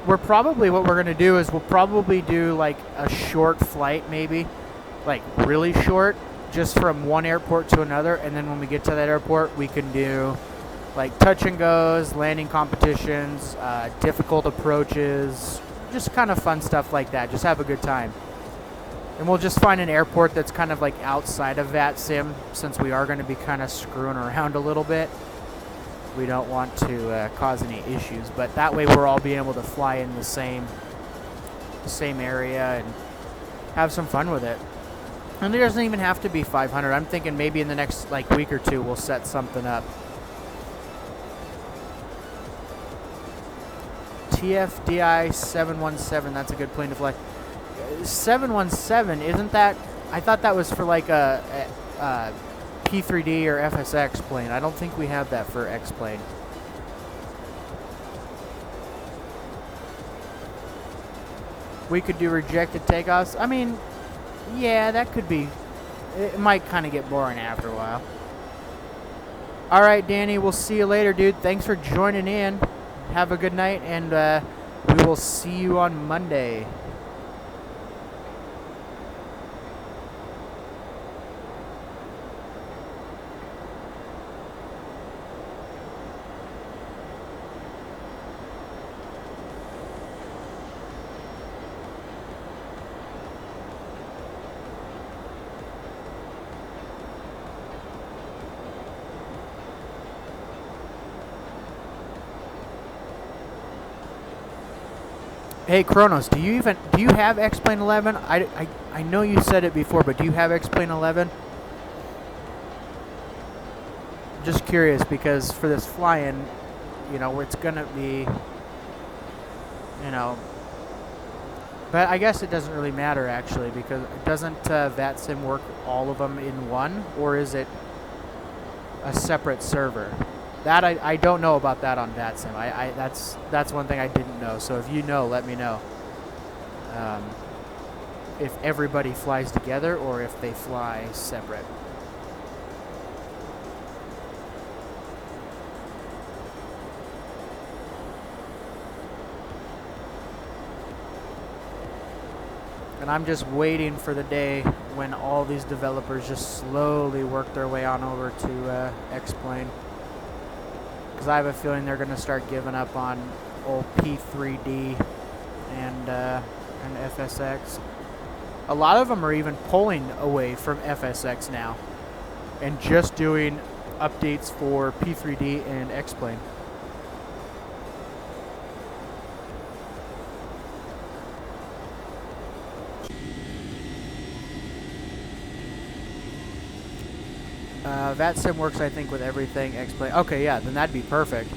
probably, what we're going to do is we'll probably do like a short flight maybe, like really short, just from one airport to another, and then when we get to that airport, we can do like touch and goes, landing competitions, difficult approaches, just kind of fun stuff like that. Just have a good time. And we'll just find an airport that's kind of like outside of VATSIM, since we are going to be kind of screwing around a little bit. We don't want to cause any issues, but that way we're all being able to fly in the same area and have some fun with it. And it doesn't even have to be 500. I'm thinking maybe in the next like week or two we'll set something up. TFDI 717. That's a good plane to fly. 717, isn't that? I thought that was for like a P3D or FSX plane. I don't think we have that for X plane. We could do rejected takeoffs. I mean, yeah, that could be. It might kind of get boring after a while. All right, Danny, we'll see you later, dude. Thanks for joining in. Have a good night, and we will see you on Monday. Hey Kronos, do you have X-Plane 11? I know you said it before, but do you have X-Plane 11? Just curious, because for this fly-in, you know, it's gonna be, you know, but I guess it doesn't really matter actually, because doesn't VATSIM work all of them in one, or is it a separate server? That I don't know about that on VATSIM. That's one thing I didn't know. So if you know, let me know. If everybody flies together or if they fly separate. And I'm just waiting for the day when all these developers just slowly work their way on over to X-Plane. Because I have a feeling they're going to start giving up on old P3D and FSX. A lot of them are even pulling away from FSX now and just doing updates for P3D and X-Plane. VATSIM works, I think, with everything X-Plane. Okay, yeah, then that'd be perfect.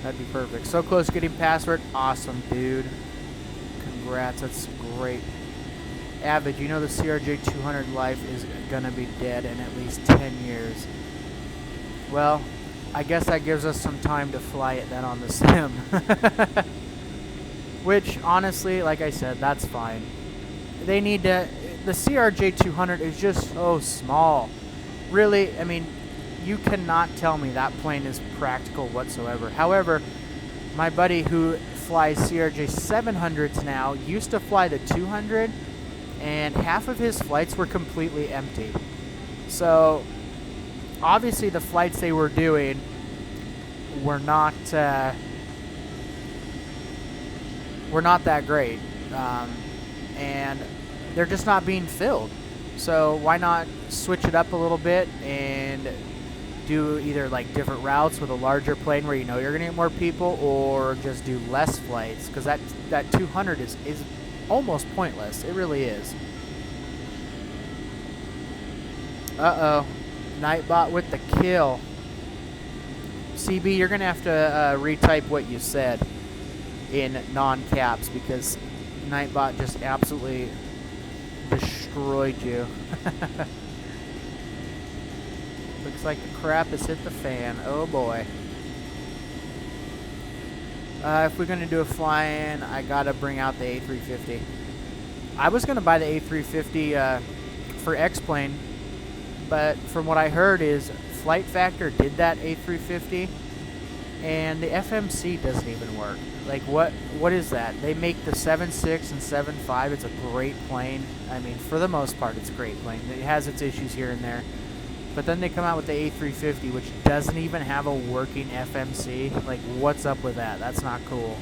That'd be perfect. So close to getting password. Awesome, dude. Congrats, that's great. Avid, you know the CRJ 200 life is going to be dead in at least 10 years. Well, I guess that gives us some time to fly it then on the sim. Which, honestly, like I said, that's fine. They need to... The CRJ 200 is just so small. Really, I mean, you cannot tell me that plane is practical whatsoever. However, my buddy who flies CRJ 700s now used to fly the 200, and half of his flights were completely empty. So, obviously the flights they were doing were not that great. And they're just not being filled. So why not switch it up a little bit and do either like different routes with a larger plane where you know you're gonna get more people, or just do less flights, because that 200 is almost pointless. It really is. Uh-oh. Nightbot with the kill. CB, you're gonna have to retype what you said in non-caps, because Nightbot just absolutely destroyed you. Looks like the crap has hit the fan. Oh boy. If we're gonna do a fly-in, I gotta bring out the A350. I was gonna buy the A350 for X-Plane, but from what I heard is Flight Factor did that A350, and the FMC doesn't even work. Like, what is that? They make the 7.6 and 7.5. It's a great plane. I mean, for the most part, it's a great plane. It has its issues here and there. But then they come out with the A350, which doesn't even have a working FMC. Like, what's up with that? That's not cool.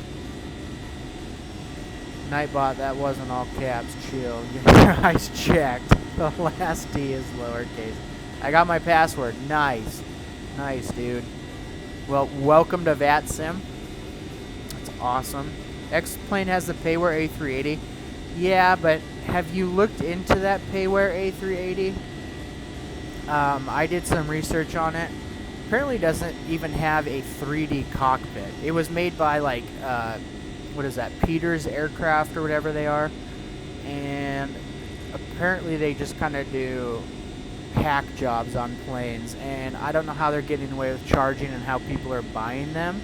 Nightbot, that wasn't all caps. Chill. Get your eyes checked. The last D is lowercase. I got my password. Nice. Nice, dude. Well, welcome to VATSIM. That's awesome. X-Plane has the Payware A380. Yeah, but have you looked into that Payware A380? I did some research on it. apparently doesn't even have a 3D cockpit. It was made by like what is that, Peters Aircraft or whatever they are, and apparently they just kind of do hack jobs on planes, and I don't know how they're getting away with charging and how people are buying them,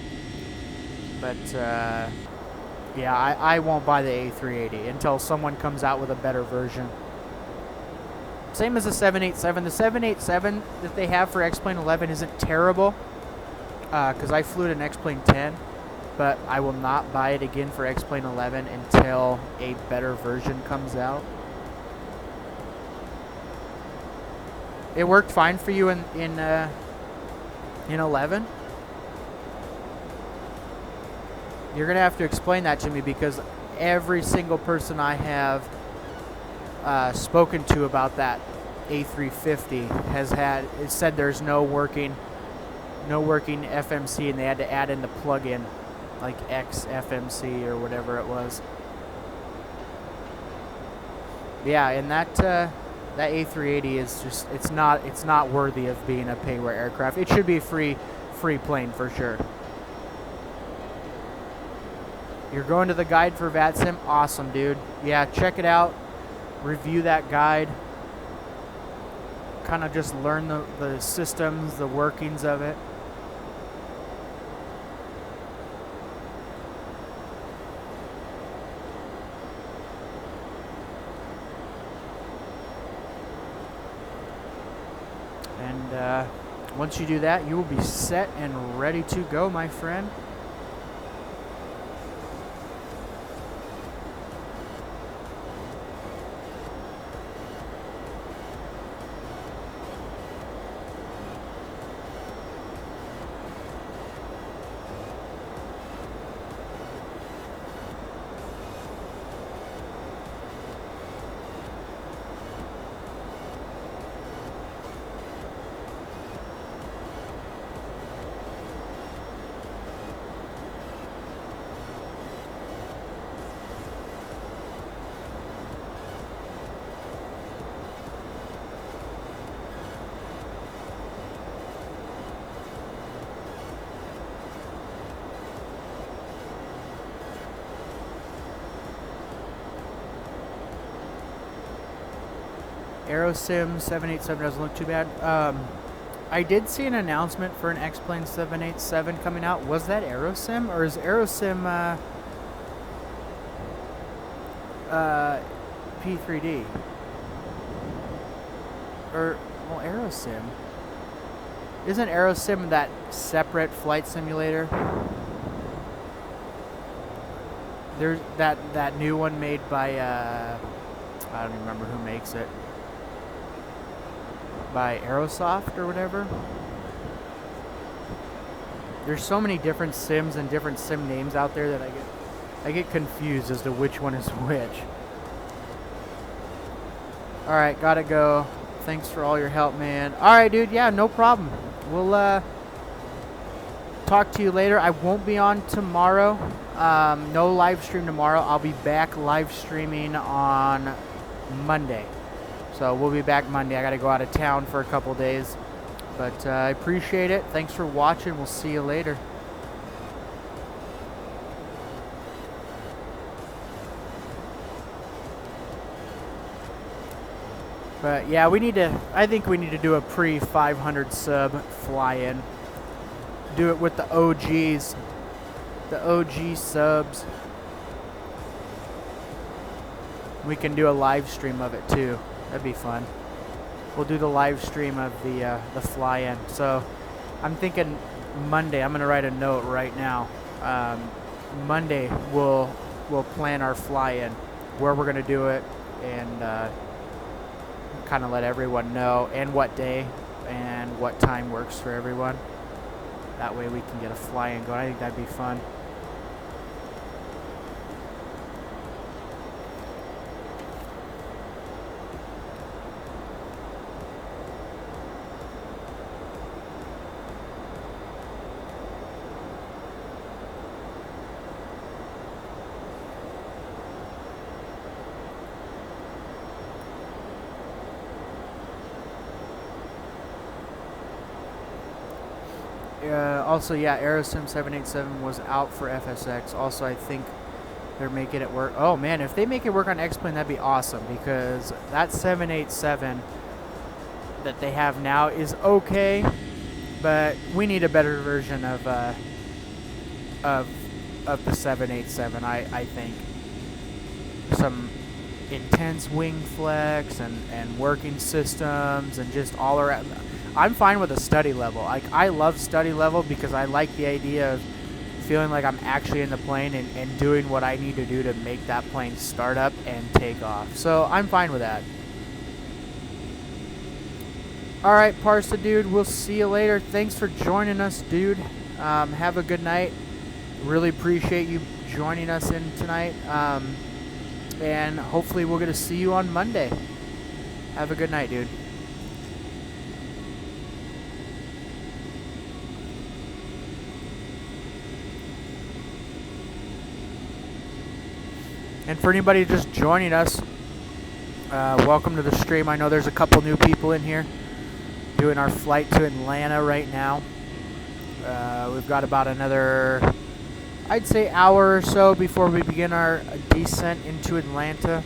but yeah, I won't buy the A380 until someone comes out with a better version. Same as the 787. The 787 that they have for X-Plane 11 isn't terrible, because I flew it in X-Plane 10, but I will not buy it again for X-Plane 11 until a better version comes out. It worked fine for you in 11? You're going to have to explain that to me, because every single person I have spoken to about that A350 has said there's no working FMC, and they had to add in the plug-in, like X FMC or whatever it was. Yeah, and that A380 is just, it's not worthy of being a payware aircraft. It should be a free plane for sure. You're going to the guide for VATSIM? Awesome, dude. Yeah, check it out. Review that guide. Kind of just learn the systems, the workings of it. And once you do that, you will be set and ready to go, my friend. AeroSim 787 doesn't look too bad. I did see an announcement for an X-Plane 787 coming out. Was that AeroSim, or is AeroSim P3D? Or, well, AeroSim. Isn't AeroSim that separate flight simulator? There's that new one made by I don't even remember who makes it. By Aerosoft or whatever. There's so many different sims and different sim names out there that I get confused as to which one is which. All right, gotta go. Thanks for all your help, man. All right, dude. Yeah, no problem. We'll talk to you later. I won't be on tomorrow. No live stream tomorrow. I'll be back live streaming on Monday. So we'll be back Monday. I got to go out of town for a couple days. But I appreciate it. Thanks for watching. We'll see you later. But yeah, I think we need to do a pre-500 sub fly-in. Do it with the OGs. The OG subs. We can do a live stream of it too. That'd be fun. We'll do the live stream of the fly-in. So I'm thinking Monday. I'm gonna write a note right now. Monday we'll plan our fly-in, where we're gonna do it, and kind of let everyone know, and what day and what time works for everyone. That way we can get a fly-in going. I think that'd be fun. Also, yeah, Aerosim 787 was out for FSX. Also, I think they're making it work. Oh man, if they make it work on X-Plane, that'd be awesome, because that 787 that they have now is okay, but we need a better version of the 787. I think some intense wing flex and working systems and just all around. I'm fine with a study level. I love study level because I like the idea of feeling like I'm actually in the plane and doing what I need to do to make that plane start up and take off. So I'm fine with that. Alright, Parsa dude, we'll see you later. Thanks for joining us, dude. Have a good night. Really appreciate you joining us in tonight. And hopefully we'll get to see you on Monday. Have a good night, dude. And for anybody just joining us, welcome to the stream. I know there's a couple new people in here doing our flight to Atlanta right now. We've got about another, I'd say, hour or so before we begin our descent into Atlanta.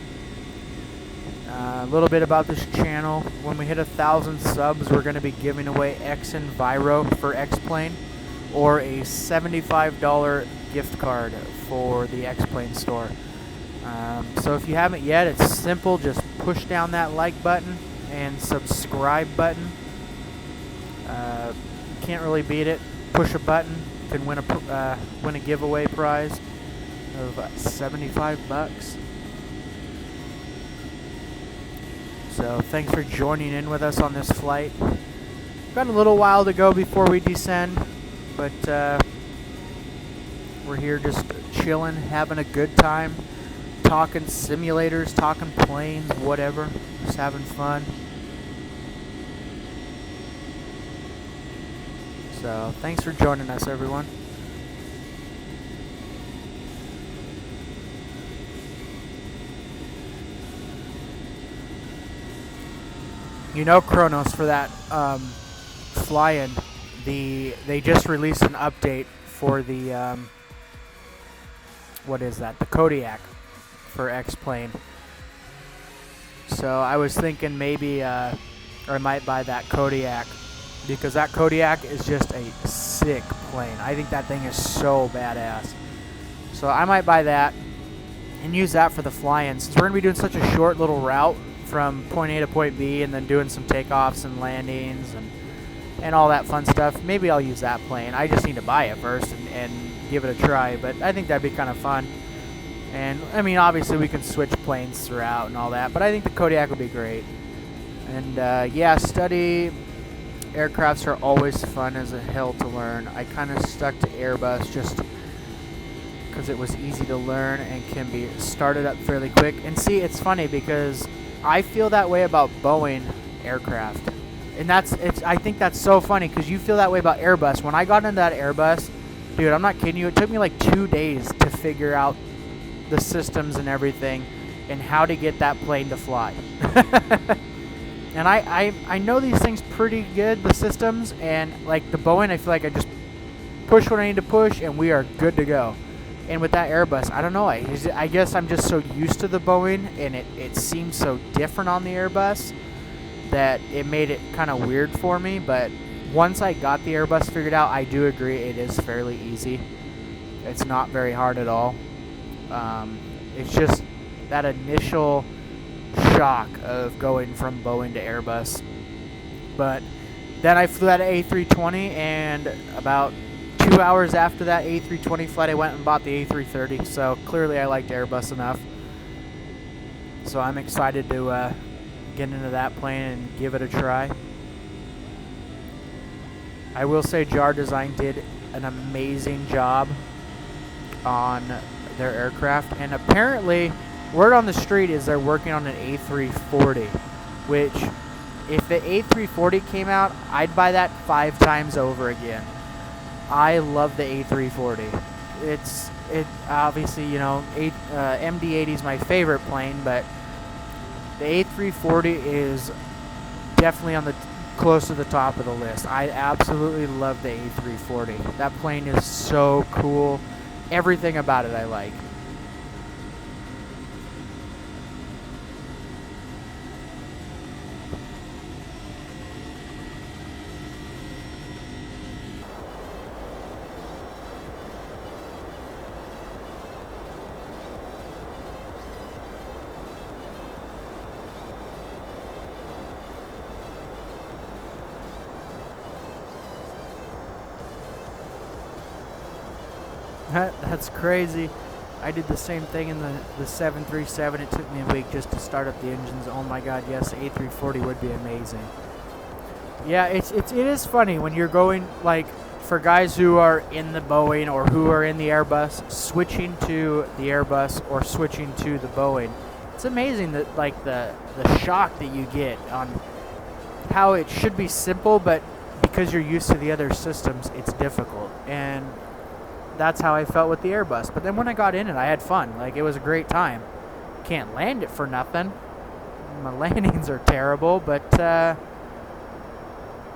A little bit about this channel. When we hit 1,000 subs, we're going to be giving away XN Viro for X-Plane, or a $75 gift card for the X-Plane store. So if you haven't yet, it's simple. Just push down that like button and subscribe button. Can't really beat it. Push a button, you can win a giveaway prize of $75. So thanks for joining in with us on this flight. Got a little while to go before we descend, but we're here just chilling, having a good time, talking simulators, talking planes, whatever, just having fun. So thanks for joining us, everyone. You know, Kronos, for that fly-in, they just released an update for the what is that? The Kodiak for X-Plane. So I was thinking maybe I might buy that Kodiak, because that Kodiak is just a sick plane. I think that thing is so badass. So I might buy that and use that for the fly-in. Since we're going to be doing such a short little route from point A to point B and then doing some takeoffs and landings and all that fun stuff, maybe I'll use that plane. I just need to buy it first and give it a try, but I think that'd be kind of fun. And, I mean, obviously we can switch planes throughout and all that, but I think the Kodiak would be great. And, yeah, study aircrafts are always fun as a hell to learn. I kind of stuck to Airbus just because it was easy to learn and can be started up fairly quick. And see, it's funny because I feel that way about Boeing aircraft. And I think that's so funny because you feel that way about Airbus. When I got into that Airbus, dude, I'm not kidding you, it took me like 2 days to figure out the systems and everything and how to get that plane to fly. And I know these things pretty good, the systems, and like the Boeing, I feel like I just push what I need to push and we are good to go. And with that Airbus, I don't know, I guess I'm just so used to the Boeing and it seems so different on the Airbus that it made it kind of weird for me. But once I got the Airbus figured out, I do agree it is fairly easy. It's not very hard at all. It's just that initial shock of going from Boeing to Airbus. But then I flew that A320, and about 2 hours after that A320 flight, I went and bought the A330. So clearly I liked Airbus enough. So I'm excited to get into that plane and give it a try. I will say Jar Design did an amazing job on their aircraft, and apparently word on the street is they're working on an A340, which if the A340 came out, I'd buy that 5 times over again. I love the A340. It obviously, you know, MD-80 is my favorite plane, but the A340 is definitely on the close to the top of the list. I absolutely love the A340. That plane is so cool. Everything about it I like. That's crazy. I did the same thing in the 737. It took me a week just to start up the engines. Oh my god, yes, the A340 would be amazing. Yeah, it is funny when you're going, like, for guys who are in the Boeing or who are in the Airbus, switching to the Airbus or switching to the Boeing. It's amazing that, like, the shock that you get on how it should be simple, but because you're used to the other systems, it's difficult. And that's how I felt with the Airbus. But then when I got in it, I had fun. Like, it was a great time. Can't land it for nothing. My landings are terrible, but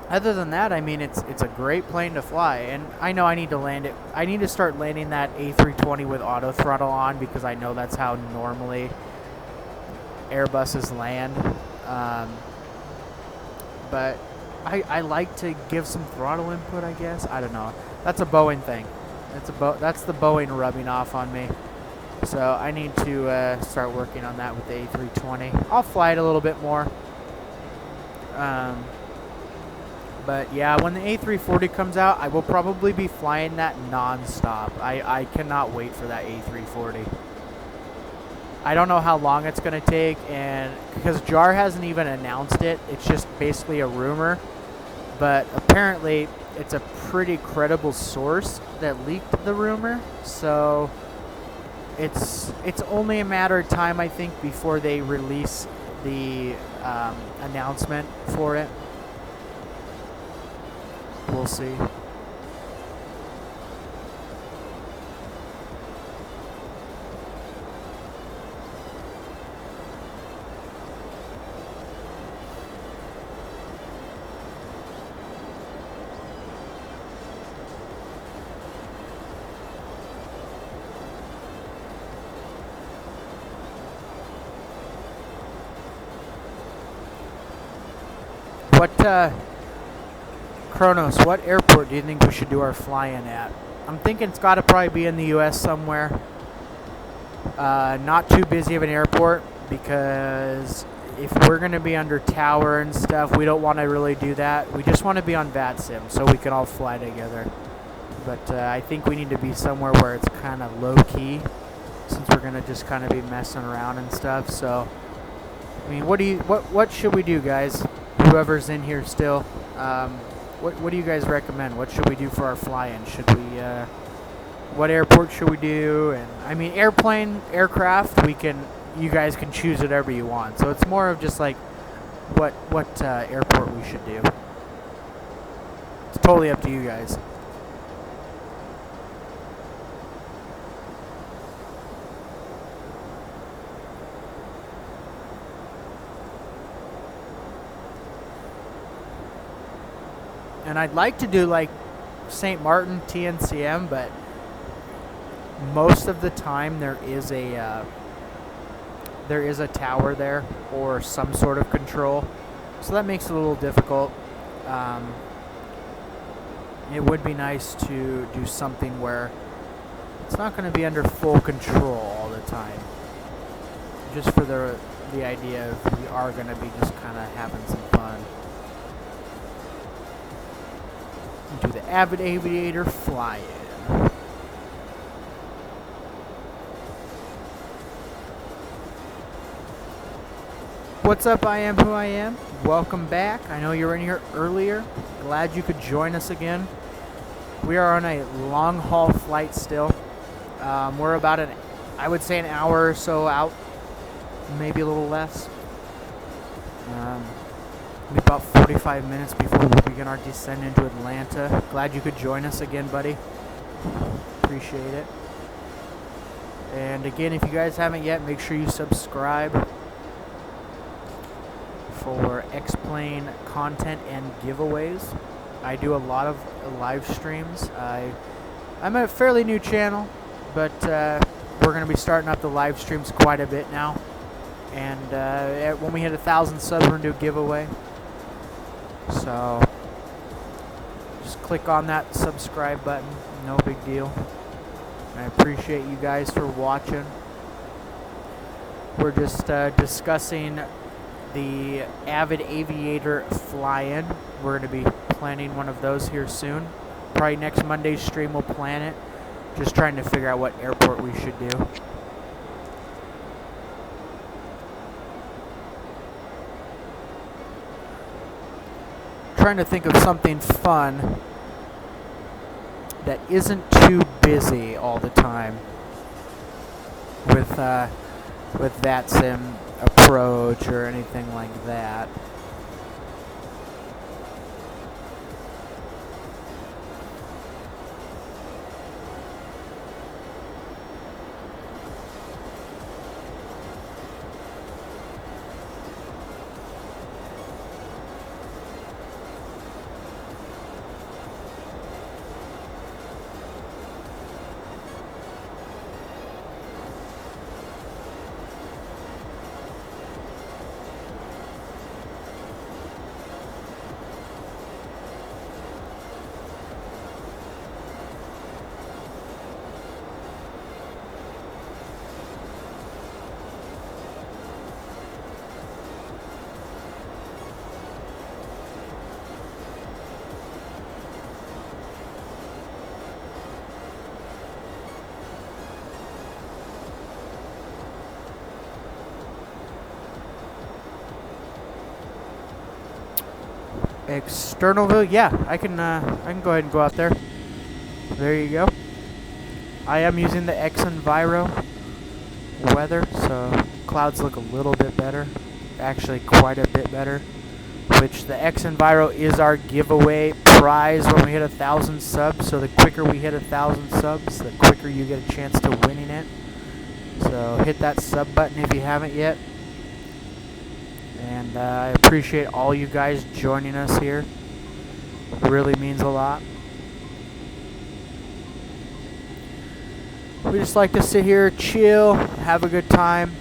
other than that, I mean, it's a great plane to fly. And I know I need to land it. I need to start landing that A320 with auto throttle on, because I know that's how normally Airbuses land. But I like to give some throttle input, I guess. I don't know. That's a Boeing thing. That's the Boeing rubbing off on me. So I need to start working on that with the A320. I'll fly it a little bit more. But yeah, when the A340 comes out, I will probably be flying that non-stop. I cannot wait for that A340. I don't know how long it's going to take, and because JAR hasn't even announced it, it's just basically a rumor. But apparently, it's a pretty credible source that leaked the rumor, so it's only a matter of time, I think, before they release the announcement for it. We'll see. Kronos, what airport do you think we should do our fly-in at? I'm thinking it's got to probably be in the U.S. somewhere. Not too busy of an airport, because if we're going to be under tower and stuff, we don't want to really do that. We just want to be on VATSIM so we can all fly together. But I think we need to be somewhere where it's kind of low-key, since we're going to just kind of be messing around and stuff. So, I mean, what should we do, guys? Whoever's in here still, what do you guys recommend? What should we do for our fly-in? Should we, what airport should we do? And I mean, aircraft, you guys can choose whatever you want. So it's more of just like what airport we should do. It's totally up to you guys. And I'd like to do like St. Martin, TNCM, but most of the time there is a tower there or some sort of control, so that makes it a little difficult. It would be nice to do something where it's not going to be under full control all the time, just for the idea of we are going to be just kind of having some fun. Do the Avid Aviator fly-in. What's up, I am who I am. Welcome back. I know you were in here earlier. Glad you could join us again. We are on a long haul flight still. We're about I would say an hour or so out, maybe a little less. About 45 minutes before we begin our descent into Atlanta. Glad you could join us again, buddy. Appreciate it. And again, if you guys haven't yet, make sure you subscribe. for X-Plane content and giveaways. I do a lot of live streams. I'm a fairly new channel, but we're going to be starting up the live streams quite a bit now. And when we hit 1,000 subs, we're going to do a giveaway. So just click on that subscribe button. No big deal. I appreciate you guys for watching. We're just discussing the Avid Aviator fly-in. We're going to be planning one of those here soon. Probably next Monday's stream we'll plan it. Just trying to figure out what airport we should do. Trying to think of something fun that isn't too busy all the time with VATSIM approach or anything like that. External view, yeah, I can go ahead and go out there. There you go. I am using the X Enviro weather, so clouds look a little bit better, actually quite a bit better. Which the X Enviro is our giveaway prize when we hit 1,000 subs. So the quicker we hit 1,000 subs, the quicker you get a chance to winning it. So hit that sub button if you haven't yet. And I appreciate all you guys joining us here. It really means a lot. We just like to sit here, chill, have a good time.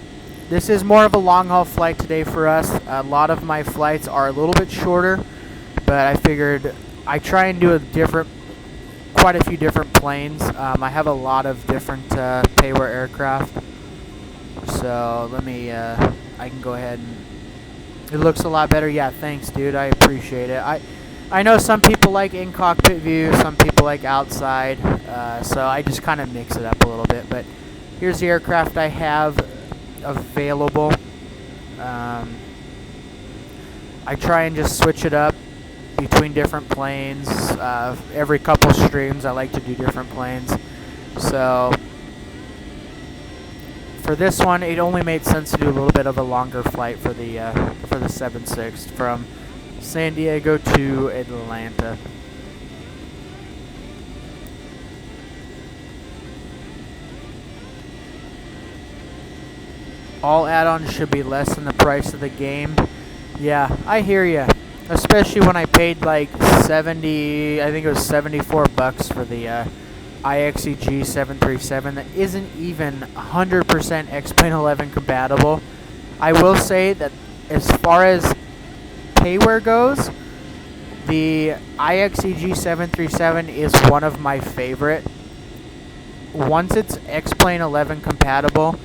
This is more of a long haul flight today for us. A lot of my flights are a little bit shorter, but I figured I try and do quite a few different planes. I have a lot of different payware aircraft. So let me, I can go ahead and, it looks a lot better. Yeah, thanks, dude. I appreciate it. I know some people like in-cockpit view, some people like outside, so I just kind of mix it up a little bit. But here's the aircraft I have available. I try and just switch it up between different planes. Every couple streams, I like to do different planes. So for this one, it only made sense to do a little bit of a longer flight for the 7.6 from San Diego to Atlanta. All add-ons should be less than the price of the game. Yeah, I hear ya. Especially when I paid like 70, I think it was 74 bucks for the IXEG 737 that isn't even 100% X-Plane 11 compatible. I will say that as far as payware goes, the IXEG 737 is one of my favorite. Once it's X-Plane 11 compatible,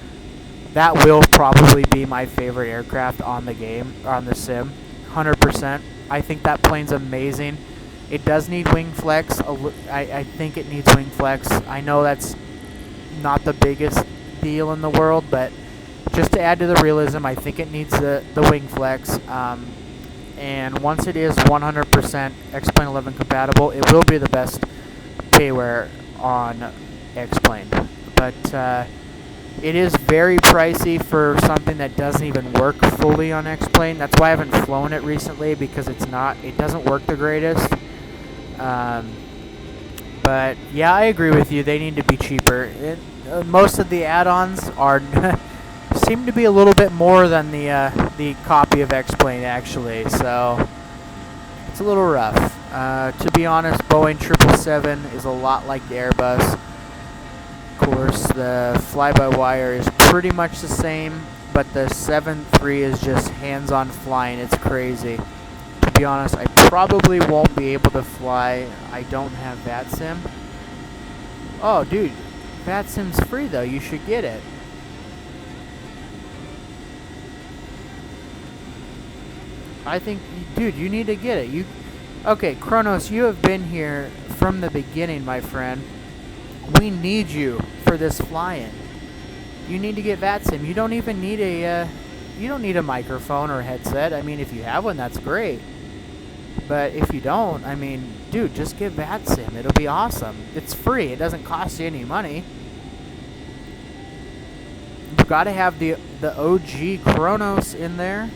that will probably be my favorite aircraft on the game, or on the sim, 100%. I think that plane's amazing. It does need wing flex. I think it needs wing flex. I know that's not the biggest deal in the world, but just to add to the realism, I think it needs the wing flex. And once it is 100% X-Plane 11 compatible, it will be the best payware on X-Plane. But it is very pricey for something that doesn't even work fully on X-Plane. That's why I haven't flown it recently, because it doesn't work the greatest. But yeah, I agree with you. They need to be cheaper. Most of the add-ons are seem to be a little bit more than the copy of X-Plane actually, so it's a little rough. To be honest, Boeing 777 is a lot like the Airbus. Of course, the fly-by-wire is pretty much the same, but the 7.3 is just hands-on flying. It's crazy. To be honest, I probably won't be able to fly. I don't have VATSIM. Oh, dude, VATSIM's free though. You should get it. I think, dude, you need to get it. Okay, Kronos, you have been here from the beginning, my friend. We need you for this fly-in. You need to get VATSIM. You don't even need a microphone or headset. I mean, if you have one, that's great. But if you don't, I mean, dude, just get VATSIM. It'll be awesome. It's free. It doesn't cost you any money. You gotta have the OG Kronos in there.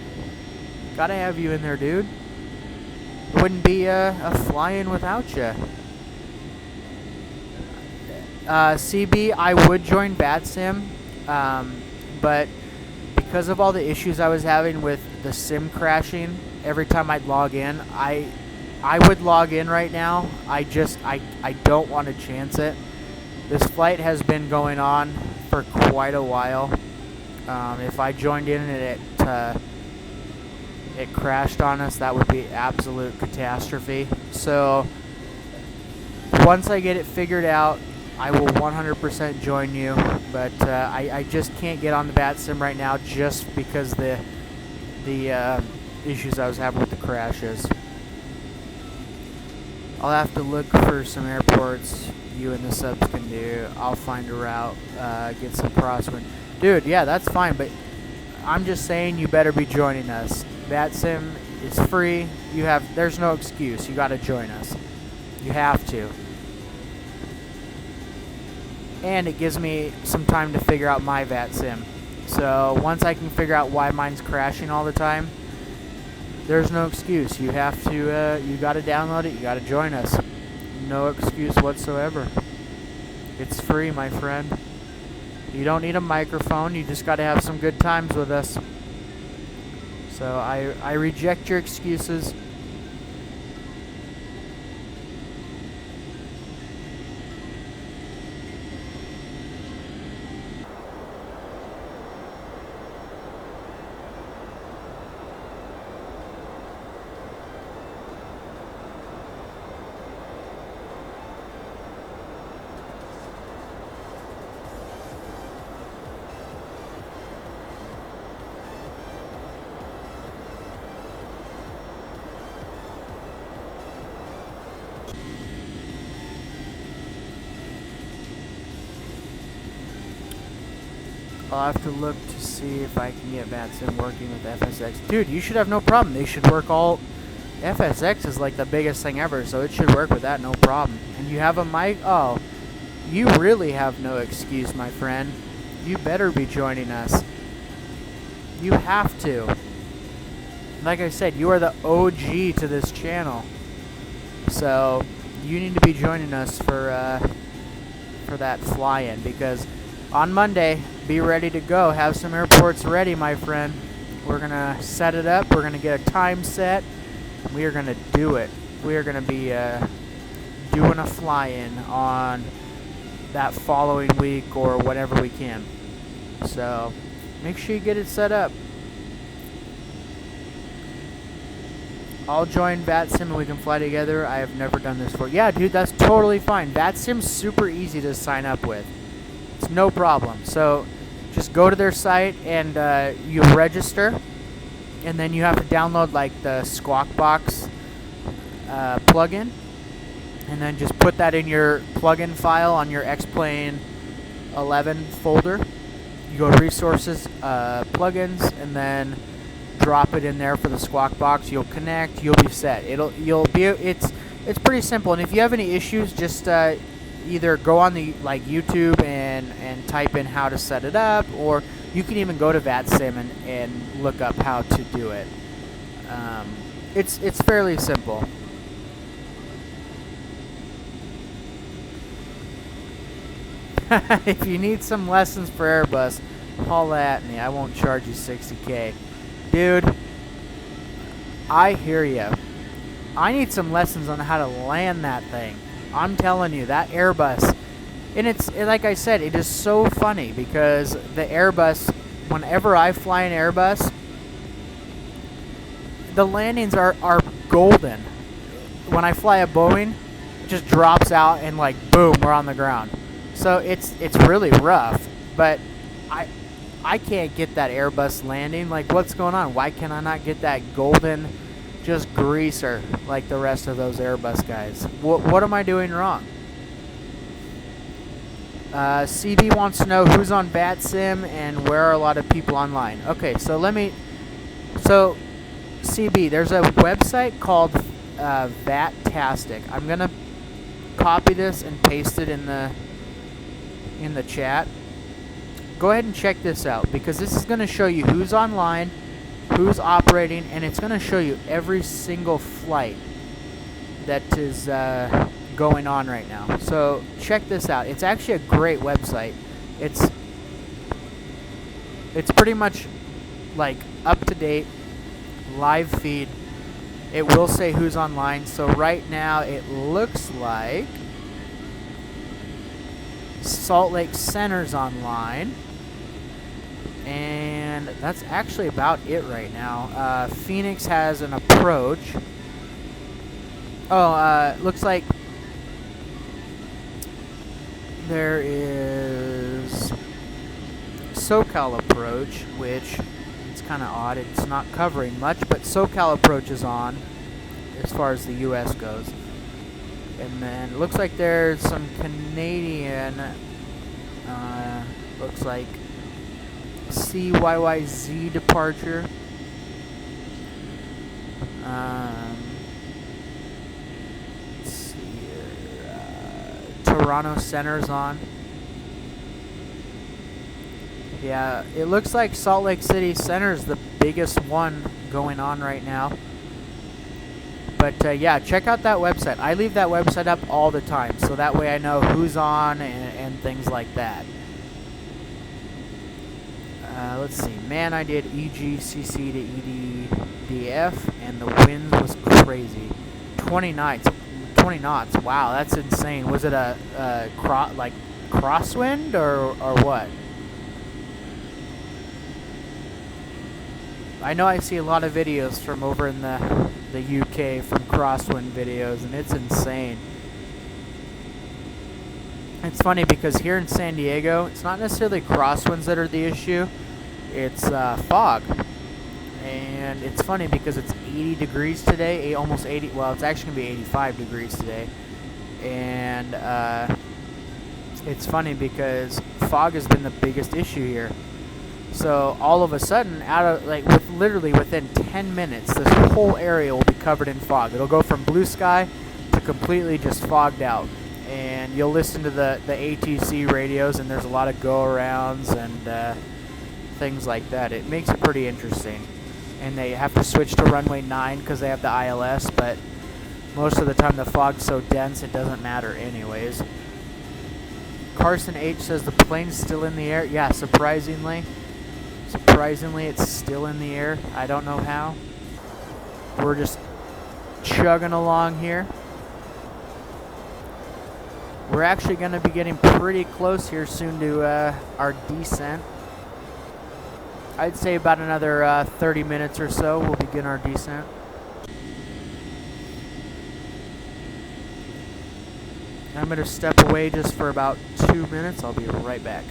Gotta have you in there, dude. It wouldn't be a fly-in without you. CB, I would join VATSIM, but because of all the issues I was having with the sim crashing every time I'd log in, I would log in right now. I don't want to chance it. This flight has been going on for quite a while. If I joined in and it crashed on us, that would be absolute catastrophe. So once I get it figured out, I will 100% join you, but I just can't get on the VATSIM right now just because the issues I was having with the crashes. I'll have to look for some airports you and the subs can do. I'll find a route, get some crosswind. Dude, yeah, that's fine, but I'm just saying you better be joining us. VATSIM is free. There's no excuse. You got to join us. You have to. And it gives me some time to figure out my VATSIM. So once I can figure out why mine's crashing all the time, there's no excuse. You have to, you got to download it. You got to join us. No excuse whatsoever. It's free, my friend. You don't need a microphone. You just got to have some good times with us. So I reject your excuses. I'll have to look to see if I can get VATSIM working with FSX. Dude, you should have no problem. They should work all... FSX is like the biggest thing ever, so it should work with that, no problem. And you have a mic? Oh, you really have no excuse, my friend. You better be joining us. You have to. Like I said, you are the OG to this channel. So, you need to be joining us for that fly-in, because on Monday, be ready to go. Have some airports ready, my friend. We're going to set it up. We're going to get a time set. We are going to do it. We are going to be doing a fly-in on that following week or whatever we can. So, make sure you get it set up. I'll join VATSIM and we can fly together. I have never done this before. Yeah, dude, that's totally fine. VATSIM's super easy to sign up with. It's no problem. So just go to their site and you register, and then you have to download like the Squawk Box plugin, and then just put that in your plugin file on your X-Plane 11 folder. You go to resources, plugins, and then drop it in there for the Squawk Box. You'll connect. You'll be set. It's pretty simple. And if you have any issues, just either go on the YouTube and type in how to set it up, or you can even go to VATSIM and look up how to do it. It's fairly simple. If you need some lessons for Airbus, Holla at me. I won't charge you 60K. Dude, I hear you. I need some lessons on how to land that thing. I'm telling you, that Airbus. And like I said, it is so funny because the Airbus, whenever I fly an Airbus, the landings are golden. When I fly a Boeing, it just drops out and like boom, we're on the ground. So it's really rough, but I can't get that Airbus landing. Like, what's going on? Why can I not get that golden, just greaser like the rest of those Airbus guys? What am I doing wrong? CB wants to know who's on VATSIM and where are a lot of people online. Okay, so CB, there's a website called VATtastic. I'm gonna copy this and paste it in the chat. Go ahead and check this out because this is gonna show you who's online, who's operating, and it's gonna show you every single flight that is going on right now. So check this out. It's actually a great website. It's pretty much like up to date, live feed. It will say who's online. So right now it looks like Salt Lake Center's online, and that's actually about it right now. Phoenix has an approach. Oh, looks like there is SoCal approach, which it's kind of odd. It's not covering much, but SoCal approach is on as far as the U.S. goes. And then it looks like there's some Canadian, looks like CYYZ departure. Let's see here. Toronto Center's on. Yeah, it looks like Salt Lake City Center is the biggest one going on right now. But yeah, check out that website. I leave that website up all the time, so that way I know who's on and things like that. Let's see. Man, I did EGCC to EDDF, and the wind was crazy. 20 knots. Wow, that's insane. Was it a crosswind or what? I know I see a lot of videos from over in the UK from crosswind videos, and it's insane. It's funny because here in San Diego, it's not necessarily crosswinds that are the issue. It's fog. And it's funny because it's 80 degrees today, almost 80. Well, it's actually going to be 85 degrees today. And it's funny because fog has been the biggest issue here. So all of a sudden, literally within 10 minutes, this whole area will be covered in fog. It'll go from blue sky to completely just fogged out. And you'll listen to the ATC radios, and there's a lot of go-arounds and things like that. It makes it pretty interesting. And they have to switch to runway 9 because they have the ILS, but most of the time the fog's so dense it doesn't matter anyways. Carson H says the plane's still in the air. Yeah, surprisingly, it's still in the air. I don't know how. We're just chugging along here. We're actually going to be getting pretty close here soon to our descent. I'd say about another 30 minutes or so we'll begin our descent. I'm going to step away just for about 2 minutes. I'll be right back.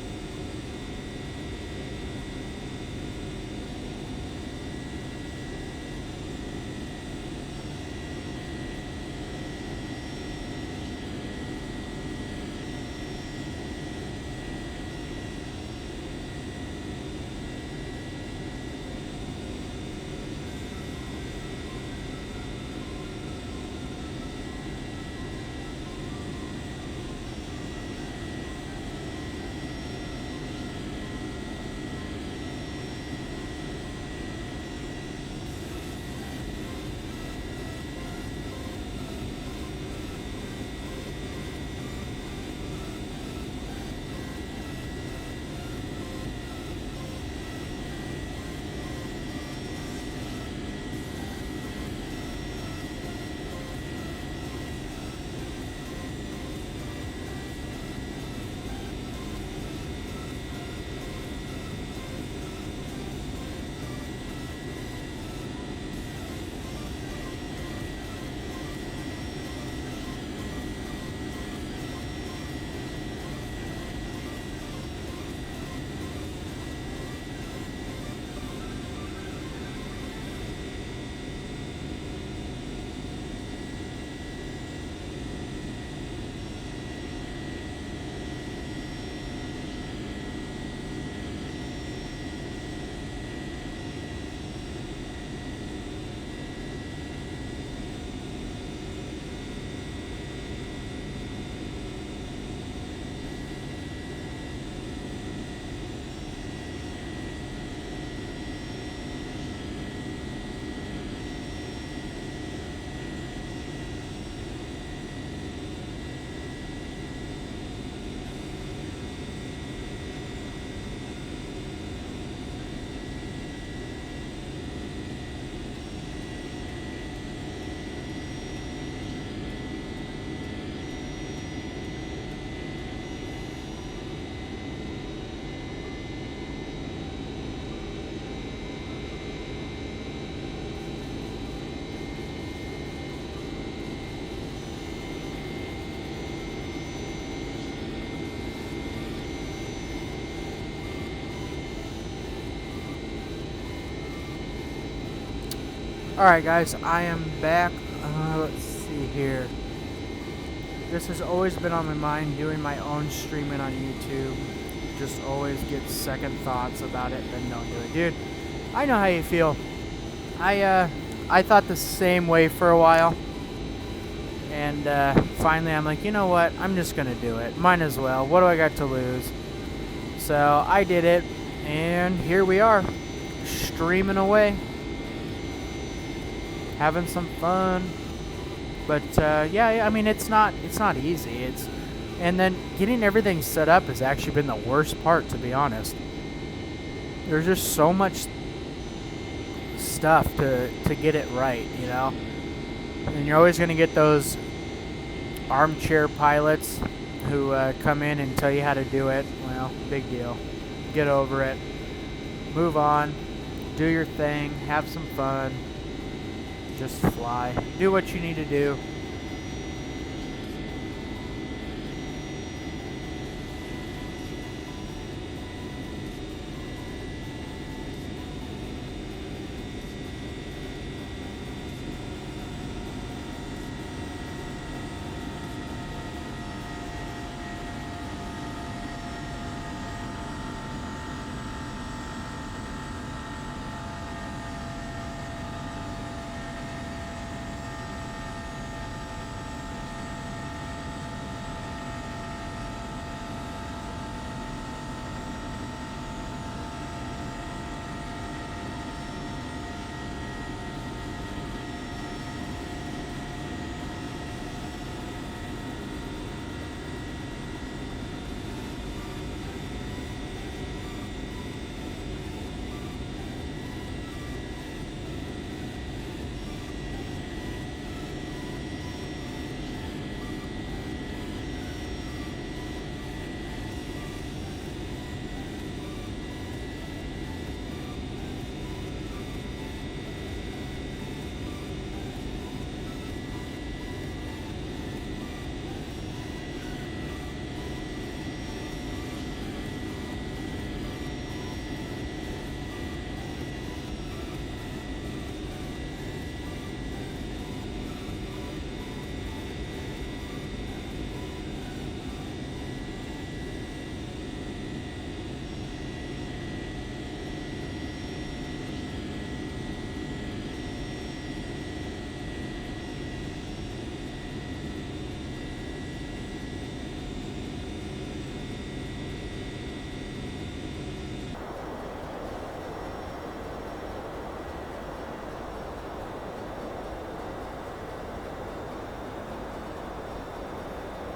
Alright guys, I am back. Let's see here. This has always been on my mind, doing my own streaming on YouTube. Just always get second thoughts about it, then don't do it. Dude, I know how you feel. I thought the same way for a while. And finally I'm like, you know what? I'm just going to do it. Might as well. What do I got to lose? So I did it. And here we are. Streaming away. Having some fun. But yeah, I mean it's not easy. And then getting everything set up has actually been the worst part, to be honest. There's just so much stuff to get it right, you know. And you're always going to get those armchair pilots who come in and tell you how to do it. Well, big deal. Get over it. Move on. Do your thing. Have some fun. Just fly. Do what you need to do.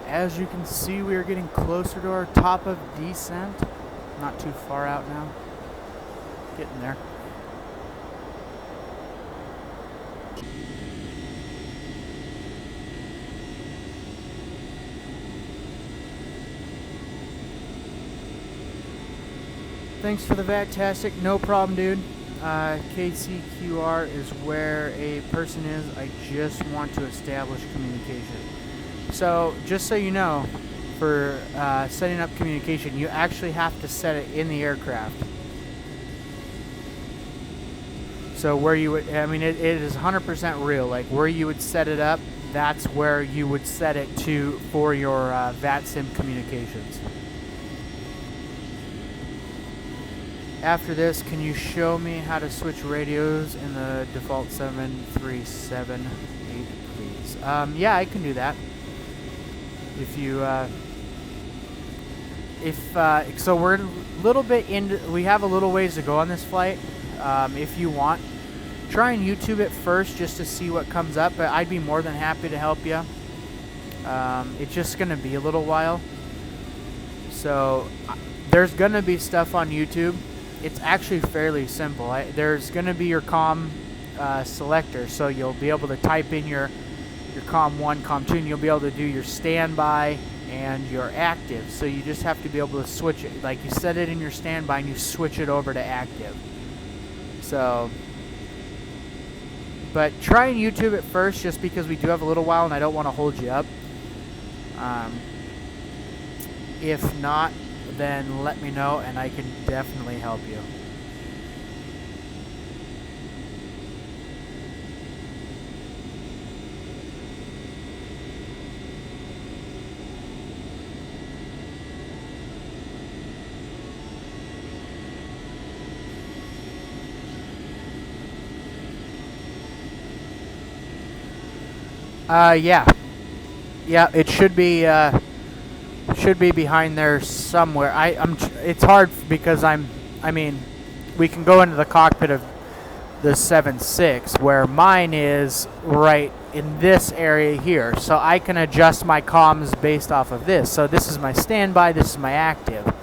As you can see, we are getting closer to our top of descent. Not too far out now. Getting there. Thanks for the VATtastic. No problem, dude. KCQR is where a person is. I just want to establish communication. So, just so you know, for setting up communication, you actually have to set it in the aircraft. So where you would, I mean, it is 100% real. Like where you would set it up, that's where you would set it to for your VATSIM communications. After this, can you show me how to switch radios in the default 7378, please? Yeah, I can do that. If you, so we're a little bit into, we have a little ways to go on this flight. If you want, try and YouTube it first just to see what comes up, but I'd be more than happy to help you. It's just going to be a little while. So there's going to be stuff on YouTube. It's actually fairly simple. There's going to be your COM selector, so you'll be able to type in your COM 1, COM 2, and you'll be able to do your standby and your active. So you just have to be able to switch it. Like you set it in your standby and you switch it over to active. So, but try and YouTube it first just because we do have a little while and I don't want to hold you up. If not, then let me know and I can definitely help you. Yeah. Yeah, it should be behind there somewhere. It's hard because I mean, we can go into the cockpit of the 7.6 where mine is right in this area here. So I can adjust my comms based off of this. So this is my standby, this is my active.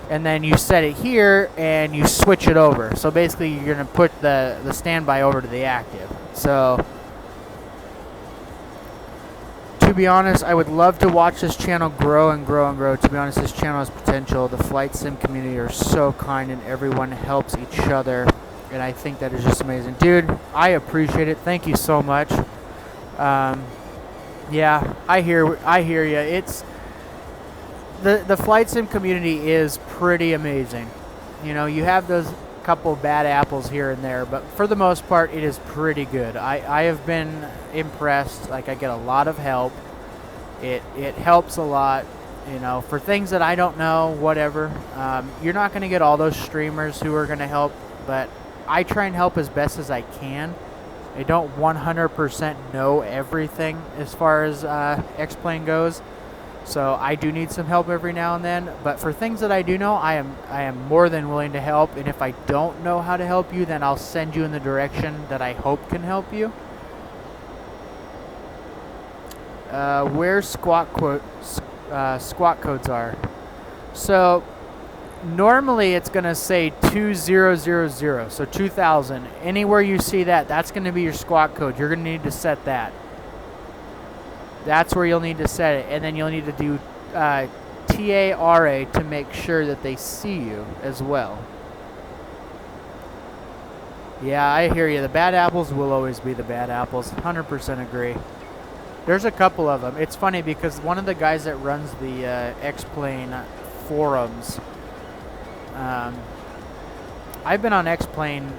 And then you set it here and you switch it over. So basically you're going to put the standby over to the active. So to be honest, I would love to watch this channel grow and grow and grow. To be honest, this channel has potential. The flight sim community are so kind and everyone helps each other. And I think that is just amazing. Dude, I appreciate it. Thank you so much. Yeah, I hear you. It's the flight sim community is pretty amazing. You know, you have those couple bad apples here and there, but for the most part, it is pretty good. I have been impressed. Like, I get a lot of help. It helps a lot. You know, for things that I don't know, whatever. You're not going to get all those streamers who are going to help, but I try and help as best as I can. I don't 100% know everything as far as X-Plane goes, so I do need some help every now and then. But for things that I do know, I am more than willing to help. And if I don't know how to help you, then I'll send you in the direction that I hope can help you. Where squawk codes are. So normally it's going to say 2000, so 2000. Anywhere you see that, that's going to be your squawk code. You're going to need to set that. That's where you'll need to set it. And then you'll need to do TARA to make sure that they see you as well. Yeah, I hear you. The bad apples will always be the bad apples. 100% agree. There's a couple of them. It's funny because one of the guys that runs the X-Plane forums, I've been on X-Plane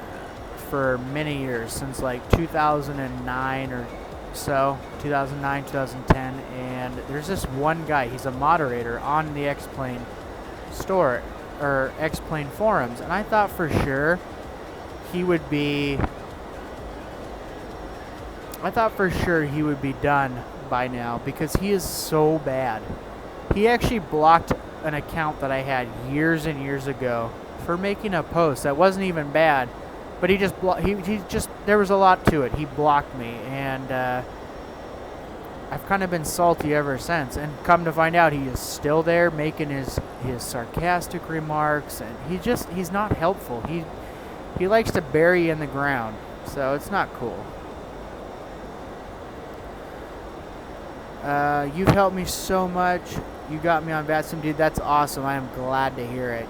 for many years, since like 2009 or so, 2009, 2010, and there's this one guy, he's a moderator on the X-Plane store, or X-Plane forums, and I thought for sure he would be done by now because he is so bad. He actually blocked an account that I had years and years ago for making a post that wasn't even bad, but he just there was a lot to it. He blocked me, and I've kind of been salty ever since. And come to find out, he is still there making his sarcastic remarks, and he's not helpful. He likes to bury you in the ground, so it's not cool. You've helped me so much. You got me on VATSIM, dude. That's awesome. I am glad to hear it.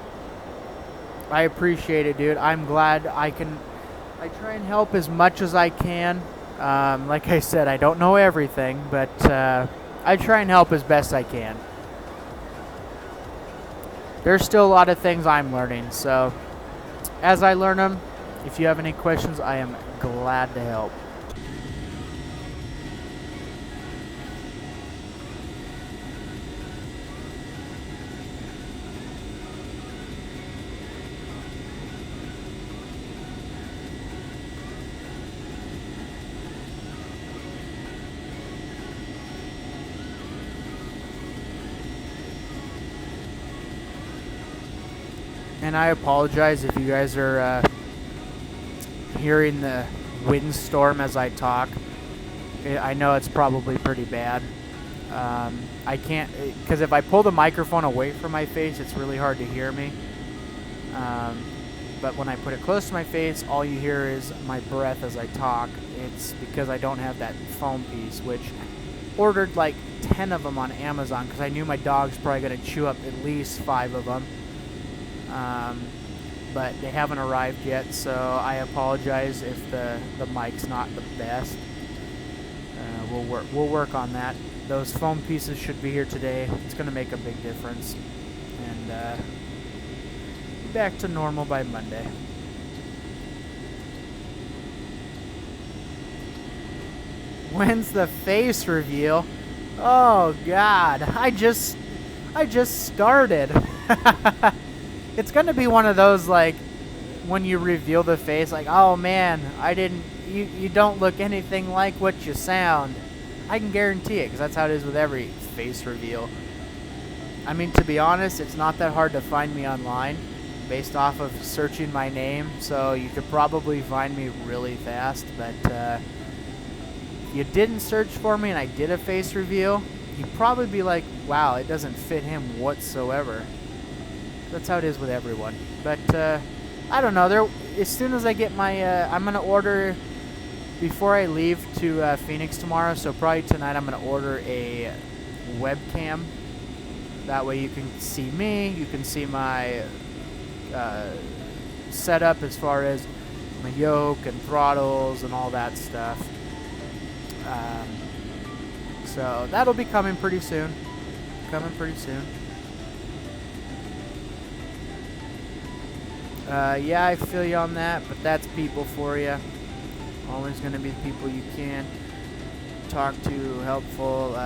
I appreciate it, dude. I'm glad I try and help as much as I can. Like I said, I don't know everything, but I try and help as best I can. There's still a lot of things I'm learning, so as I learn them, if you have any questions, I am glad to help. And I apologize if you guys are hearing the windstorm as I talk. I know it's probably pretty bad. I can't, because if I pull the microphone away from my face, it's really hard to hear me. But when I put it close to my face, all you hear is my breath as I talk. It's because I don't have that foam piece, which ordered like 10 of them on Amazon because I knew my dog's probably going to chew up at least 5 of them. But they haven't arrived yet, so I apologize if the mic's not the best. We'll work on that. Those foam pieces should be here today. It's going to make a big difference, and be back to normal by Monday. When's the face reveal? Oh God, I just started. It's gonna be one of those, like, when you reveal the face, like, oh man, you don't look anything like what you sound. I can guarantee it, because that's how it is with every face reveal. I mean, to be honest, it's not that hard to find me online based off of searching my name, so you could probably find me really fast. But if you didn't search for me and I did a face reveal, you'd probably be like, wow, it doesn't fit him whatsoever. That's how it is with everyone. But I don't know. As soon as I get my, I'm gonna order before I leave to Phoenix tomorrow. So probably tonight I'm gonna order a webcam. That way you can see me. You can see my setup as far as my yoke and throttles and all that stuff. So that'll be coming pretty soon. Yeah, I feel you on that, but that's people for you. Always going to be the people you can talk to, helpful.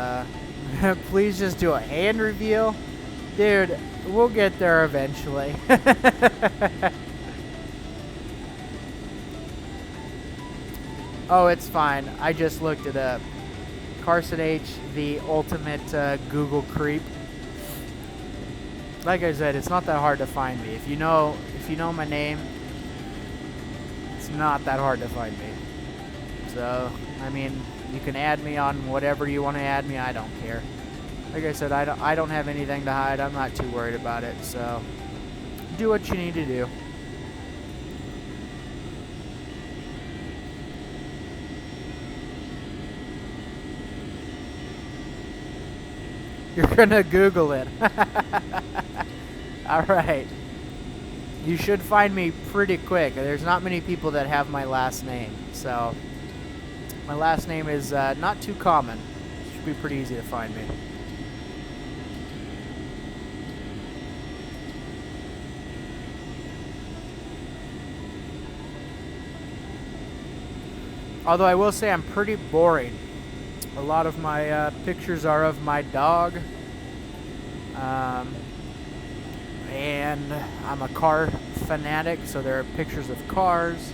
Please just do a hand reveal. Dude, we'll get there eventually. Oh, it's fine. I just looked it up. Karsonh H, the ultimate Google creep. Like I said, it's not that hard to find me. If you know my name, it's not that hard to find me. So, I mean, you can add me on whatever you want to add me. I don't care. Like I said, I don't have anything to hide. I'm not too worried about it. So, do what you need to do. You're gonna Google it. Alright. You should find me pretty quick. There's not many people that have my last name. So, my last name is not too common. It should be pretty easy to find me. Although I will say I'm pretty boring. A lot of my pictures are of my dog. And I'm a car fanatic, so there are pictures of cars,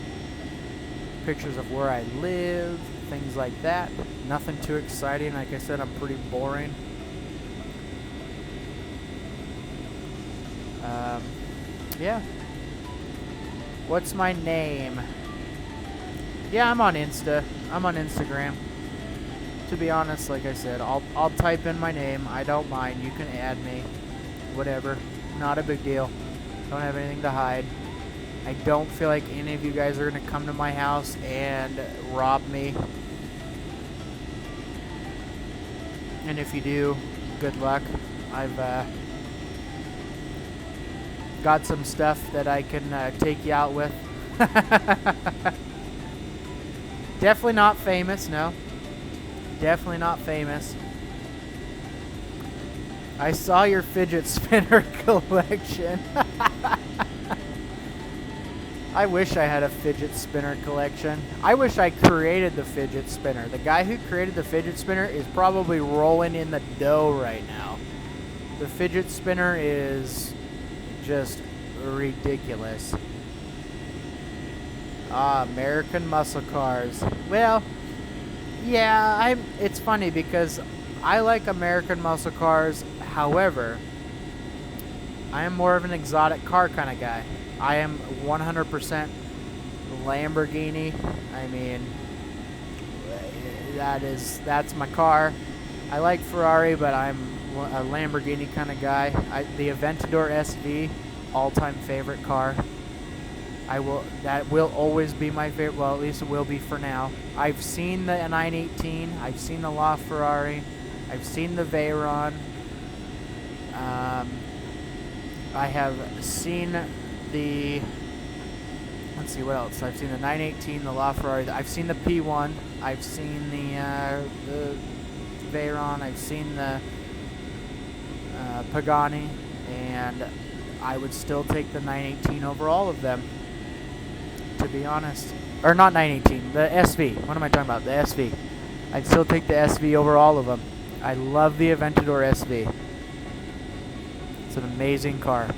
pictures of where I live, things like that. Nothing too exciting. Like I said, I'm pretty boring. Yeah. What's my name? Yeah, I'm on Insta. I'm on Instagram. To be honest, like I said, I'll type in my name. I don't mind. You can add me. Whatever. Not a big deal. Don't have anything to hide. I don't feel like any of you guys are going to come to my house and rob me. And if you do, good luck. I've got some stuff that I can take you out with. Definitely not famous, no. Definitely not famous. I saw your fidget spinner collection. I wish I had a fidget spinner collection. I wish I created the fidget spinner. The guy who created the fidget spinner is probably rolling in the dough right now. The fidget spinner is just ridiculous. Ah, American muscle cars. Well, yeah, it's funny because I like American muscle cars. However, I am more of an exotic car kind of guy. I am 100% Lamborghini. I mean, that's my car. I like Ferrari, but I'm a Lamborghini kind of guy. The Aventador SV, all-time favorite car. That will always be my favorite. Well, at least it will be for now. I've seen the 918. I've seen the LaFerrari. I've seen the Veyron. I have seen the. Let's see what else. I've seen the 918, the LaFerrari. I've seen the P1. I've seen the Veyron. I've seen the Pagani, and I would still take the 918 over all of them. To be honest, or not 918, the SV. What am I talking about? The SV. I'd still take the SV over all of them. I love the Aventador SV. It's an amazing car.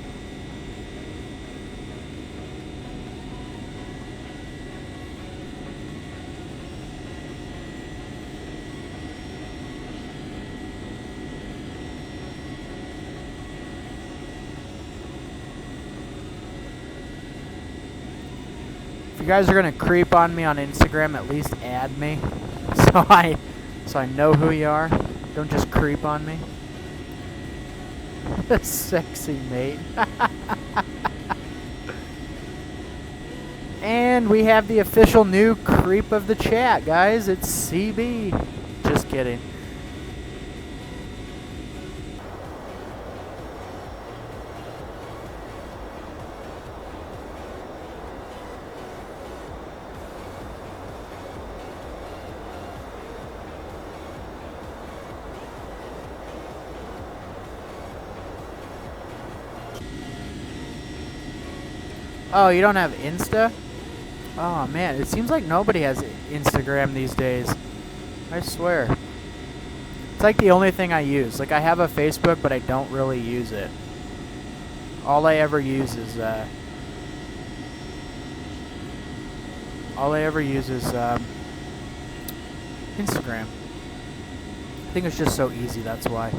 you guys are gonna creep on me on Instagram, at least add me, so I know who you are. Don't just creep on me. Sexy mate. And we have the official new creep of the chat, guys. It's CB. Just kidding. Oh, you don't have Insta? Oh man, it seems like nobody has Instagram these days. I swear. It's like the only thing I use. Like I have a Facebook, but I don't really use it. All I ever use is Instagram. I think it's just so easy, that's why.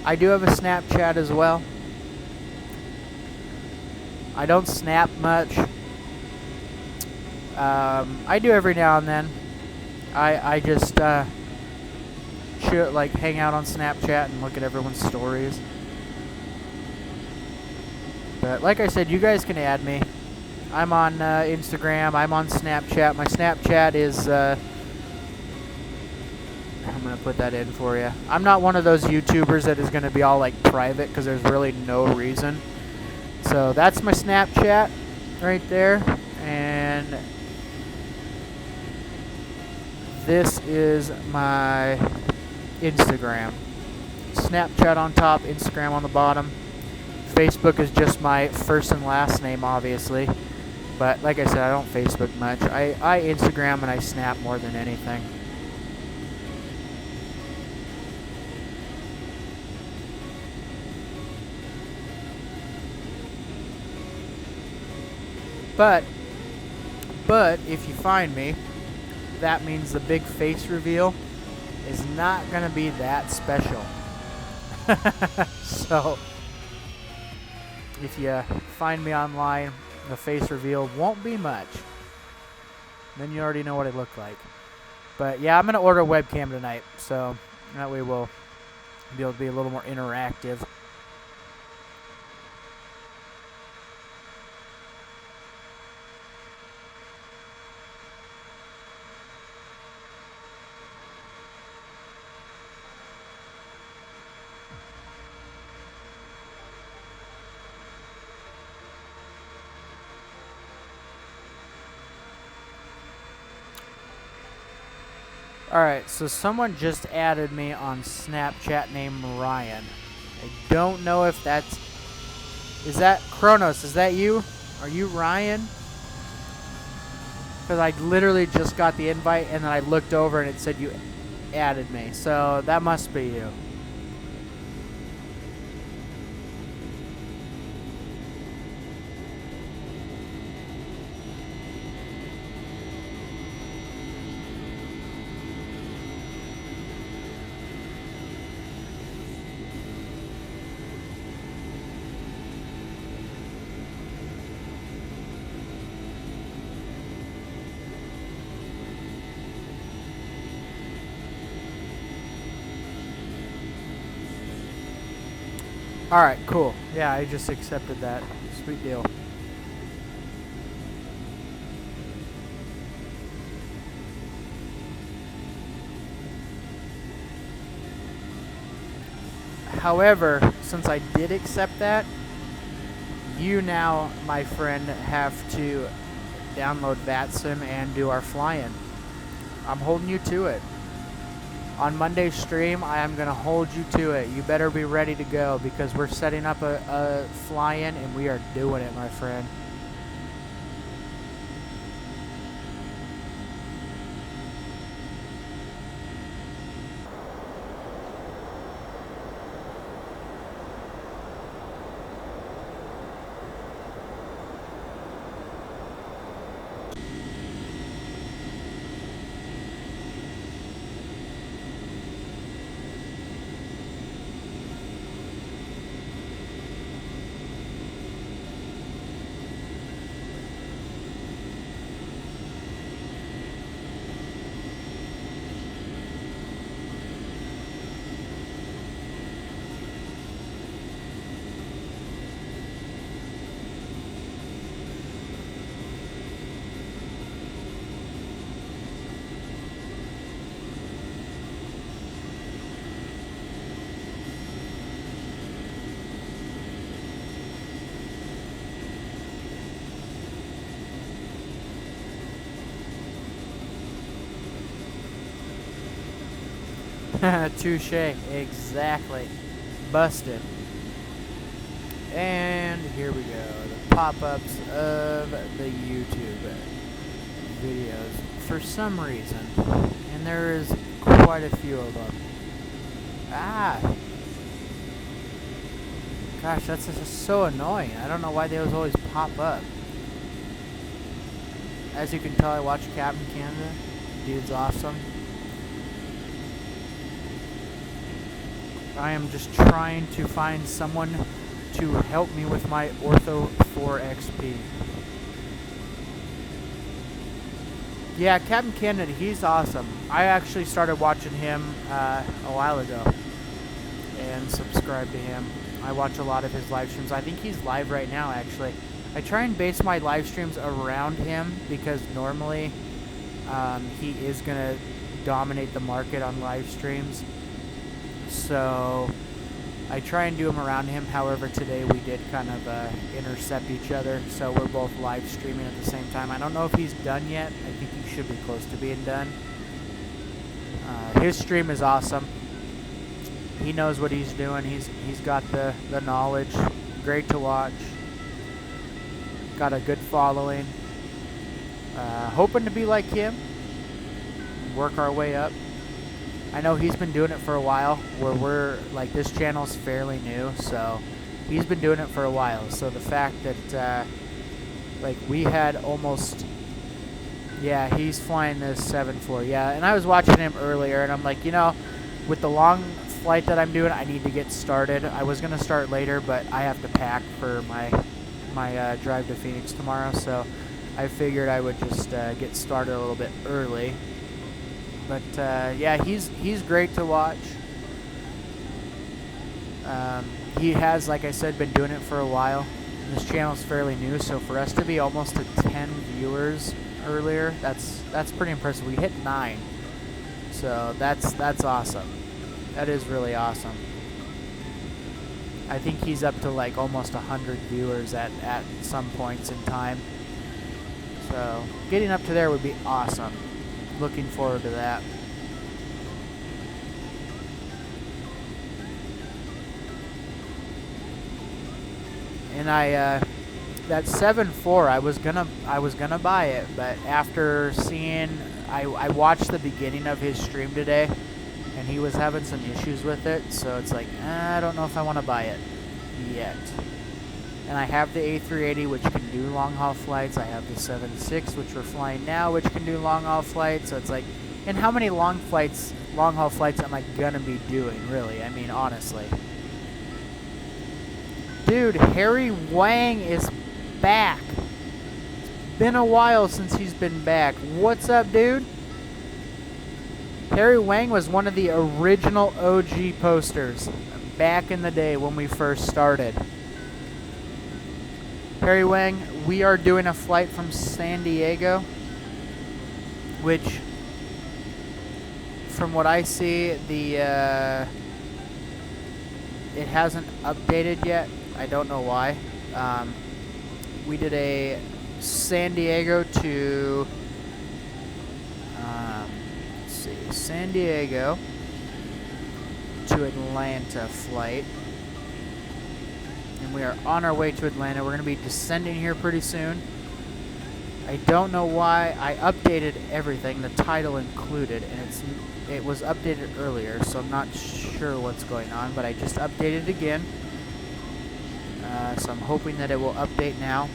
I do have a Snapchat as well. I don't snap much. I do every now and then. I just like hang out on Snapchat and look at everyone's stories. But like I said, you guys can add me. I'm on Instagram. I'm on Snapchat. My Snapchat is I'm going to put that in for you. I'm not one of those YouTubers that is going to be all like private because there's really no reason. So that's my Snapchat right there. And this is my Instagram. Snapchat on top, Instagram on the bottom. Facebook is just my first and last name, obviously. But like I said, I don't Facebook much. I Instagram and I Snap more than anything. But if you find me, that means the big face reveal is not going to be that special. So, if you find me online, the face reveal won't be much. Then you already know what I look like. But yeah, I'm going to order a webcam tonight, so that way we'll be able to be a little more interactive. Alright, so someone just added me on Snapchat named Ryan. I don't know if that's... Is that... Kronos, is that you? Are you Ryan? Because I literally just got the invite and then I looked over and it said you added me. So that must be you. Alright, cool. Yeah, I just accepted that. Sweet deal. However, since I did accept that, you now, my friend, have to download VATSIM and do our fly-in. I'm holding you to it. On Monday's stream, I am going to hold you to it. You better be ready to go because we're setting up a fly-in and we are doing it, my friend. Touche. Exactly. Busted. And here we go. The pop-ups of the YouTube videos for some reason. And there is quite a few of them. Ah! Gosh, that's just so annoying. I don't know why they always pop up. As you can tell, I watch Captain Canada. Dude's awesome. I am just trying to find someone to help me with my Ortho 4 XP. Yeah, Captain Canada, he's awesome. I actually started watching him a while ago and subscribed to him. I watch a lot of his live streams. I think he's live right now, actually. I try and base my live streams around him because normally he is going to dominate the market on live streams. So I try and do them around him. However, today we did kind of intercept each other, so we're both live streaming at the same time. I don't know if he's done yet. I think he should be close to being done. His stream is awesome. He knows what he's doing. He's got the knowledge. Great to watch. Got a good following. Hoping to be like him. Work our way up. I know he's been doing it for a while, where we're, like, this channel's fairly new, so he's been doing it for a while. So the fact that, like, we had almost, yeah, he's flying this 7-4, yeah. And I was watching him earlier, and I'm like, you know, with the long flight that I'm doing, I need to get started. I was going to start later, but I have to pack for my drive to Phoenix tomorrow, so I figured I would just get started a little bit early. But yeah, he's great to watch. He has, like I said, been doing it for a while. This channel's fairly new, so for us to be almost at 10 viewers earlier, that's pretty impressive. We hit 9, so that's awesome. That is really awesome. I think he's up to like almost 100 viewers at some points in time. So getting up to there would be awesome. Looking forward to that. And that 7-4, I was gonna buy it, but after seeing, I watched the beginning of his stream today, and he was having some issues with it, so it's like, I don't know if I want to buy it yet. And I have the A380, which can do long-haul flights. I have the 76, which we're flying now, which can do long-haul flights. So it's like, and how many long-haul flights am I gonna be doing, really? I mean, honestly. Dude, Harry Wang is back. It's been a while since he's been back. What's up, dude? Harry Wang was one of the original OG posters back in the day when we first started. Harry Wang, we are doing a flight from San Diego, which, from what I see, it hasn't updated yet. I don't know why. We did a San Diego to, let's see, San Diego to Atlanta flight. And we are on our way to Atlanta. We're going to be descending here pretty soon. I don't know why. I updated everything, the title included, and it was updated earlier, so I'm not sure what's going on, but I just updated it again. So I'm hoping that it will update now.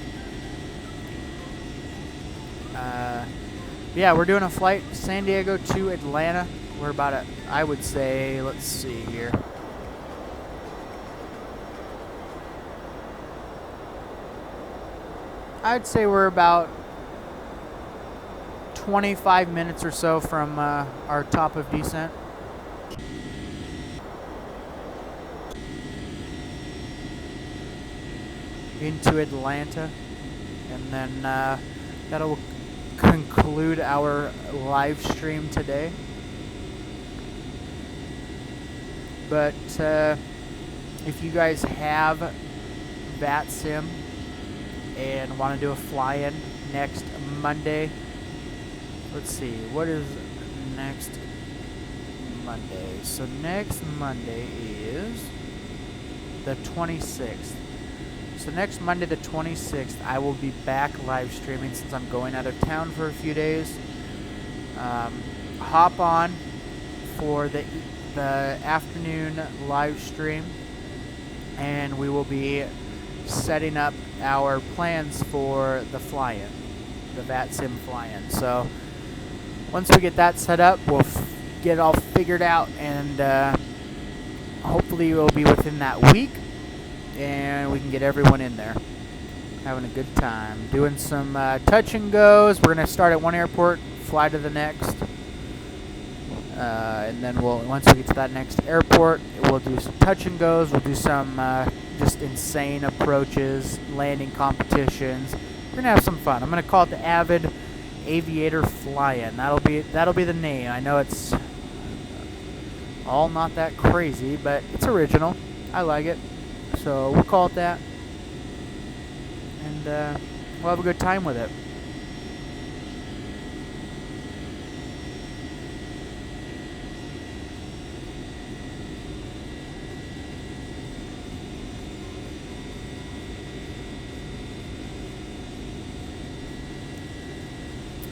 Yeah, we're doing a flight San Diego to Atlanta. We're about at, I would say, let's see here. I'd say we're about 25 minutes or so from our top of descent. Into Atlanta. And then that'll conclude our live stream today. But if you guys have VATSIM and want to do a fly-in next Monday, let's see, what is next Monday? So next Monday is the 26th. So next Monday the 26th, I will be back live streaming since I'm going out of town for a few days. Hop on for the afternoon live stream, and we will be setting up our plans for the fly-in, the VATSIM fly-in. So once we get that set up, we'll get it all figured out, and hopefully it will be within that week, and we can get everyone in there having a good time, doing some touch and goes. We're going to start at one airport, fly to the next, and then once we get to that next airport, we'll do some touch and goes. We'll do some just insane approaches, landing competitions. We're gonna have some fun. I'm gonna call it the Avid Aviator Fly-In. That'll be the name. I know it's all not that crazy, but it's original. I like it, so we'll call it that, and we'll have a good time with it.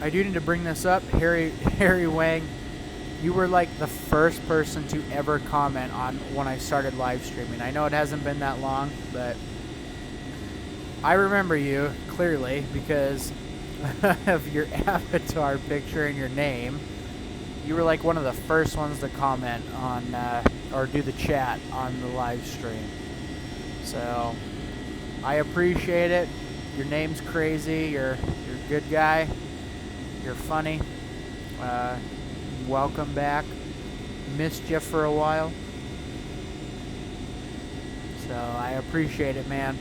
I do need to bring this up. Harry Wang, you were like the first person to ever comment on when I started live streaming. I know it hasn't been that long, but I remember you clearly because of your avatar picture and your name. You were like one of the first ones to comment on or do the chat on the live stream. So I appreciate it. Your name's crazy. You're a good guy. You're funny. Welcome back. Missed you for a while. So I appreciate it, man.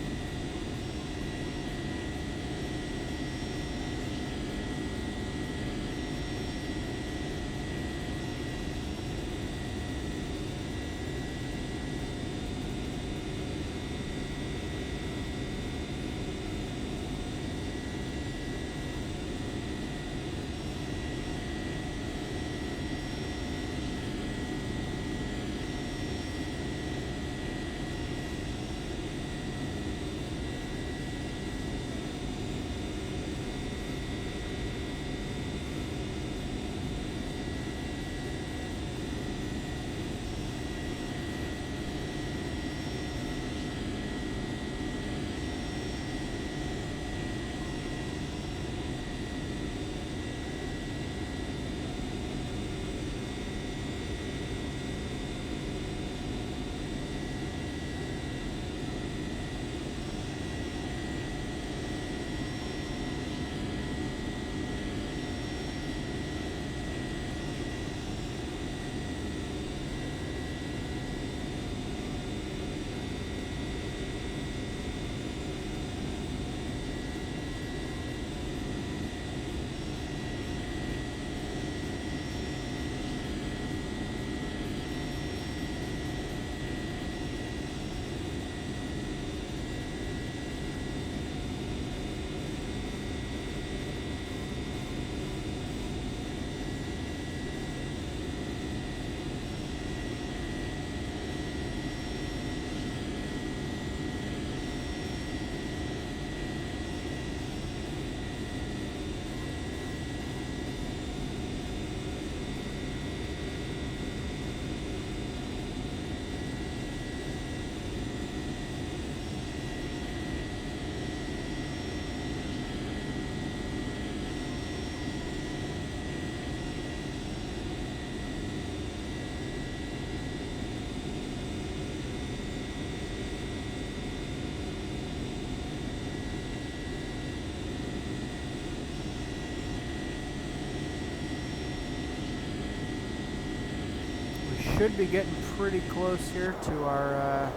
Should be getting pretty close here to our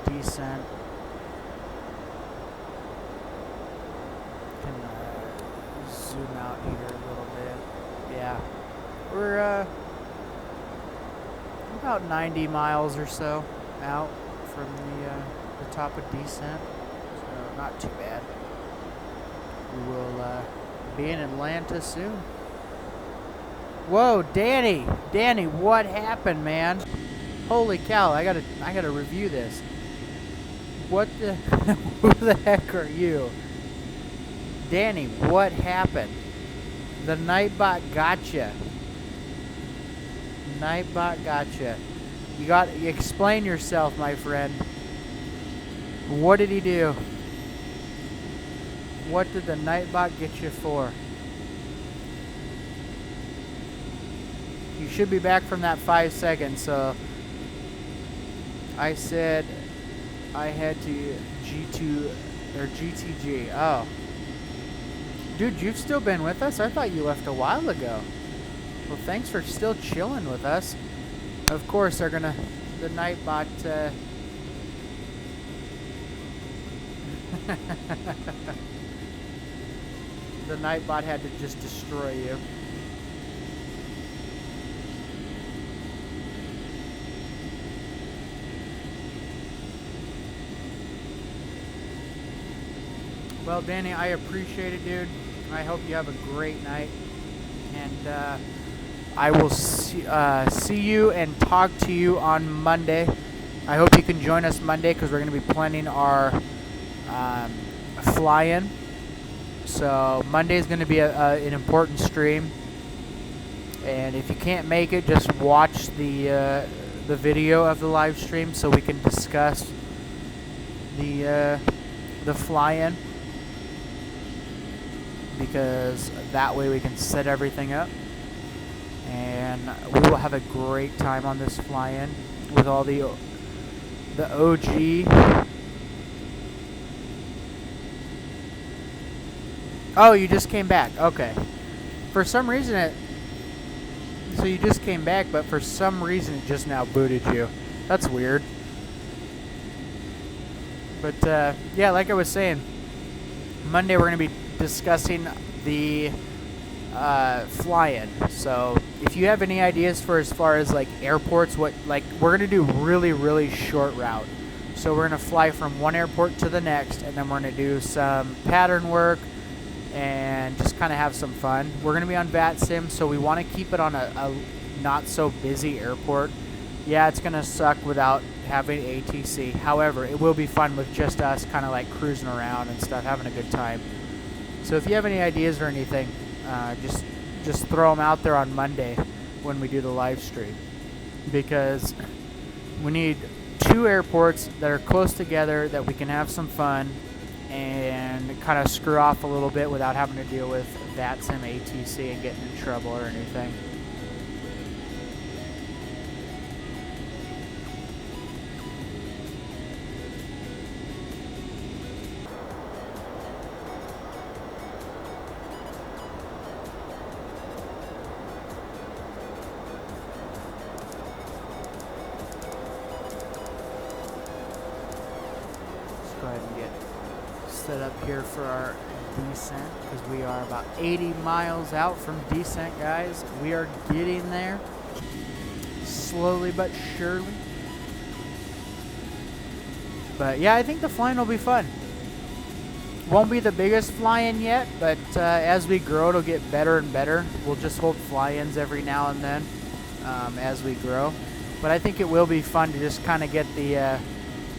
descent. Can zoom out here a little bit. Yeah, we're about 90 miles or so out from the top of descent, so not too bad. We will be in Atlanta soon. Whoa, Danny! Danny, what happened, man? Holy cow, I gotta review this. What the... Who the heck are you? Danny, what happened? The Nightbot gotcha. Nightbot gotcha. You explain yourself, my friend. What did he do? What did the Nightbot get you for? You should be back from that 5 seconds, so I said I had to G2 or GTG. Oh. Dude, you've still been with us? I thought you left a while ago. Well, thanks for still chilling with us. Of course, they're gonna... The Nightbot, the Nightbot had to just destroy you. Well, Danny, I appreciate it, dude. I hope you have a great night. And I will see you and talk to you on Monday. I hope you can join us Monday because we're going to be planning our fly-in. So Monday is going to be an important stream. And if you can't make it, just watch the video of the live stream so we can discuss the fly-in. Because that way we can set everything up. And we will have a great time on this fly-in with all the OG. Oh, you just came back. Okay. For some reason so you just came back, but for some reason it just now booted you. That's weird. But yeah, like I was saying, Monday we're going to be discussing the fly-in. So if you have any ideas for as far as like airports, we're gonna do really short route. So we're gonna fly from one airport to the next, and then we're gonna do some pattern work and just kind of have some fun. We're gonna be on VATSIM, so we want to keep it on a not so busy airport. Yeah, it's gonna suck without having ATC. However, it will be fun with just us kind of like cruising around and stuff, having a good time. So if you have any ideas or anything, just throw them out there on Monday when we do the live stream, because we need 2 airports that are close together that we can have some fun and kind of screw off a little bit without having to deal with VATSIM, ATC, and getting in trouble or anything. Go ahead and get set up here for our descent, because we are about 80 miles out from descent, guys. We are getting there slowly but surely. But yeah, I think the flying will be fun. Won't be the biggest fly-in yet, but as we grow, it'll get better and better. We'll just hold fly-ins every now and then as we grow. But I think it will be fun to just kind of get the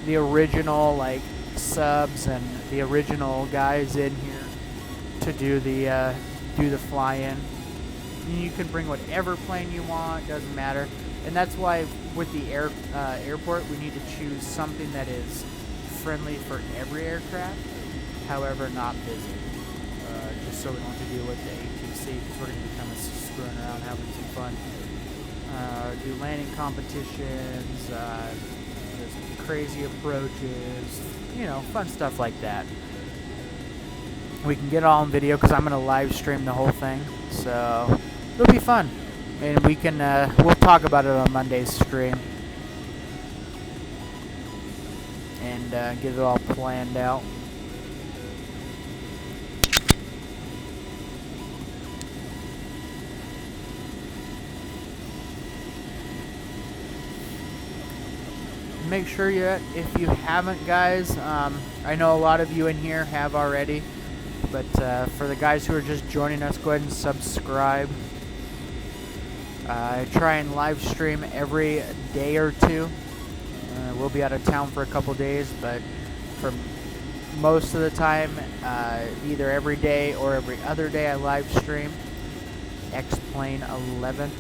original like subs and the original guys in here to do the fly-in. You can bring whatever plane you want, doesn't matter. And that's why with the airport we need to choose something that is friendly for every aircraft, however not busy, just so we don't have to deal with the ATC, because we're going to be kind of screwing around having some fun. Do landing competitions, there's crazy approaches, you know, fun stuff like that. We can get it all on video because I'm going to live stream the whole thing, so it'll be fun. And we can, we'll talk about it on Monday's stream and get it all planned out. Make sure if you haven't, guys, I know a lot of you in here have already, but for the guys who are just joining us, go ahead and subscribe. I try and live stream every day or two. We'll be out of town for a couple days, but for most of the time, either every day or every other day, I live stream. X-Plane 11.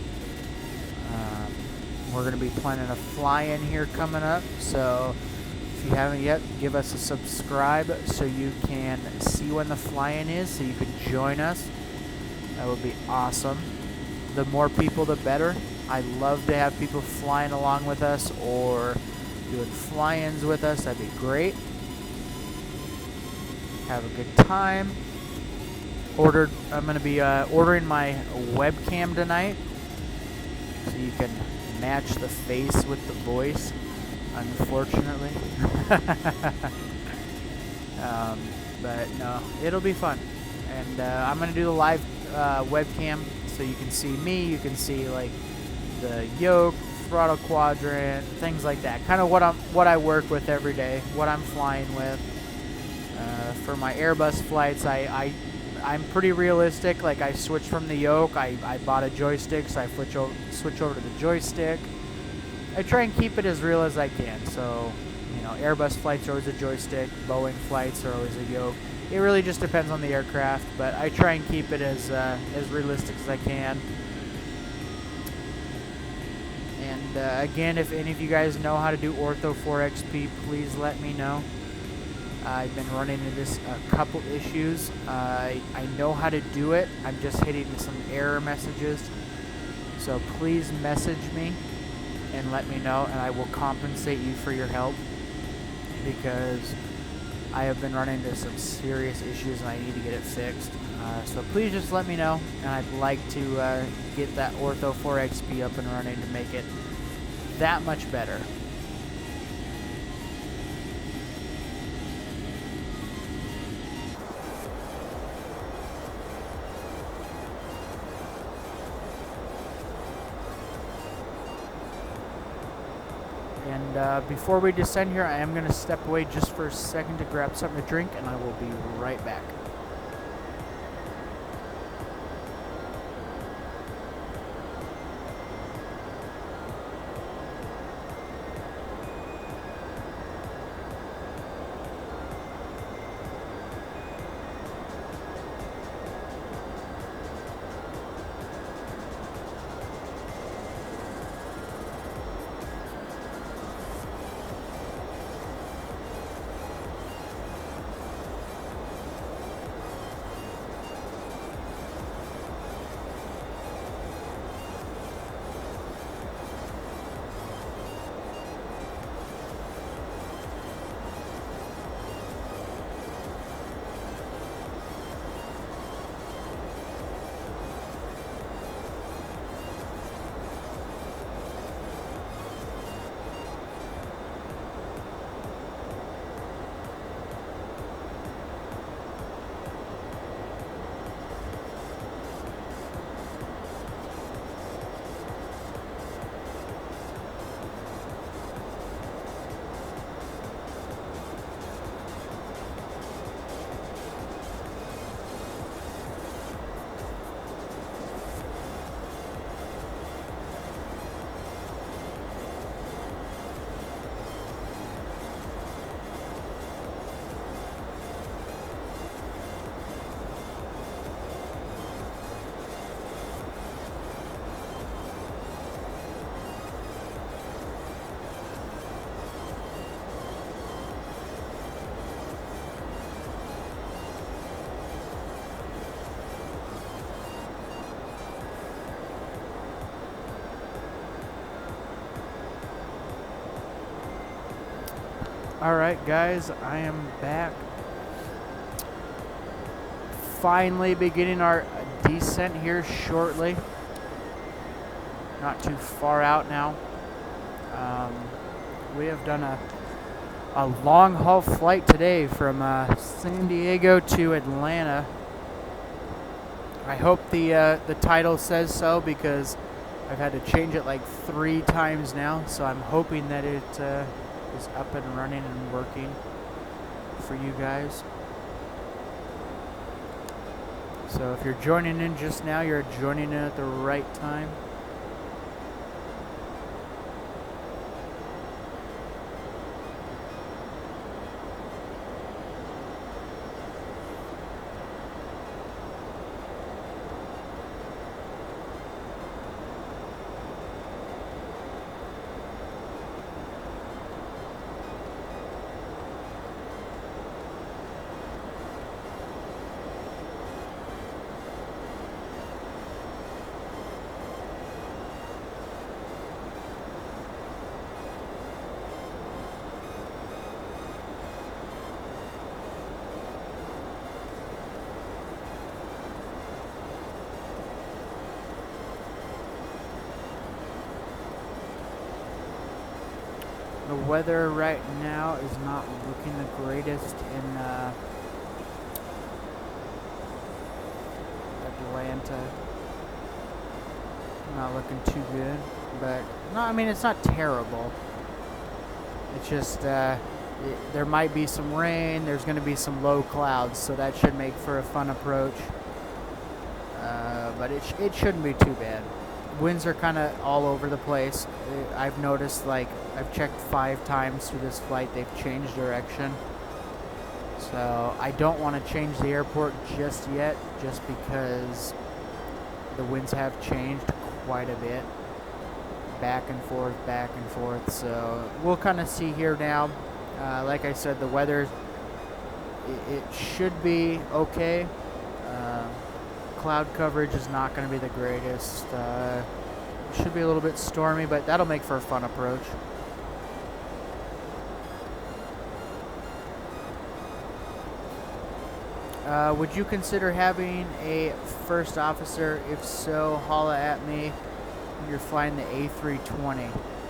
We're going to be planning a fly-in here coming up, so if you haven't yet, give us a subscribe so you can see when the fly-in is, so you can join us. That would be awesome. The more people, the better. I'd love to have people flying along with us or doing fly-ins with us. That'd be great. Have a good time. I'm going to be ordering my webcam tonight, so you can match the face with the voice, unfortunately. But no, it'll be fun. And I'm going to do the live webcam, so you can see me, you can see like the yoke, throttle quadrant, things like that. Kind of what I work with every day, what I'm flying with. For my Airbus flights, I'm pretty realistic. Like, I switched from the yoke. I bought a joystick, so I switch over to the joystick. I try and keep it as real as I can. So, you know, Airbus flights are always a joystick. Boeing flights are always a yoke. It really just depends on the aircraft, but I try and keep it as realistic as I can. And again, if any of you guys know how to do Ortho 4XP, please let me know. I've been running into this a couple issues. I know how to do it. I'm just hitting some error messages. So please message me and let me know, and I will compensate you for your help, because I have been running into some serious issues and I need to get it fixed. So please just let me know, and I'd like to get that Ortho 4XP up and running to make it that much better. And before we descend here, I am going to step away just for a second to grab something to drink, and I will be right back. Alright guys, I am back. Finally beginning our descent here shortly. Not too far out now. We have done a long haul flight today from San Diego to Atlanta. I hope the title says so, because I've had to change it like 3 times now, so I'm hoping that it is up and running and working for you guys. So if you're joining in just now, you're joining in at the right time. The weather right now is not looking the greatest in Atlanta. Not looking too good, but no, I mean it's not terrible. It's just there might be some rain. There's going to be some low clouds, so that should make for a fun approach. But it shouldn't be too bad. Winds are kind of all over the place. I've noticed, like, I've checked 5 times through this flight. They've changed direction. So I don't want to change the airport just yet, just because the winds have changed quite a bit. Back and forth, back and forth. So we'll kind of see here now. Like I said, the weather, it should be okay. Cloud coverage is not going to be the greatest. It should be a little bit stormy, but that'll make for a fun approach. Would you consider having a first officer? If so, holla at me. You're flying the A320.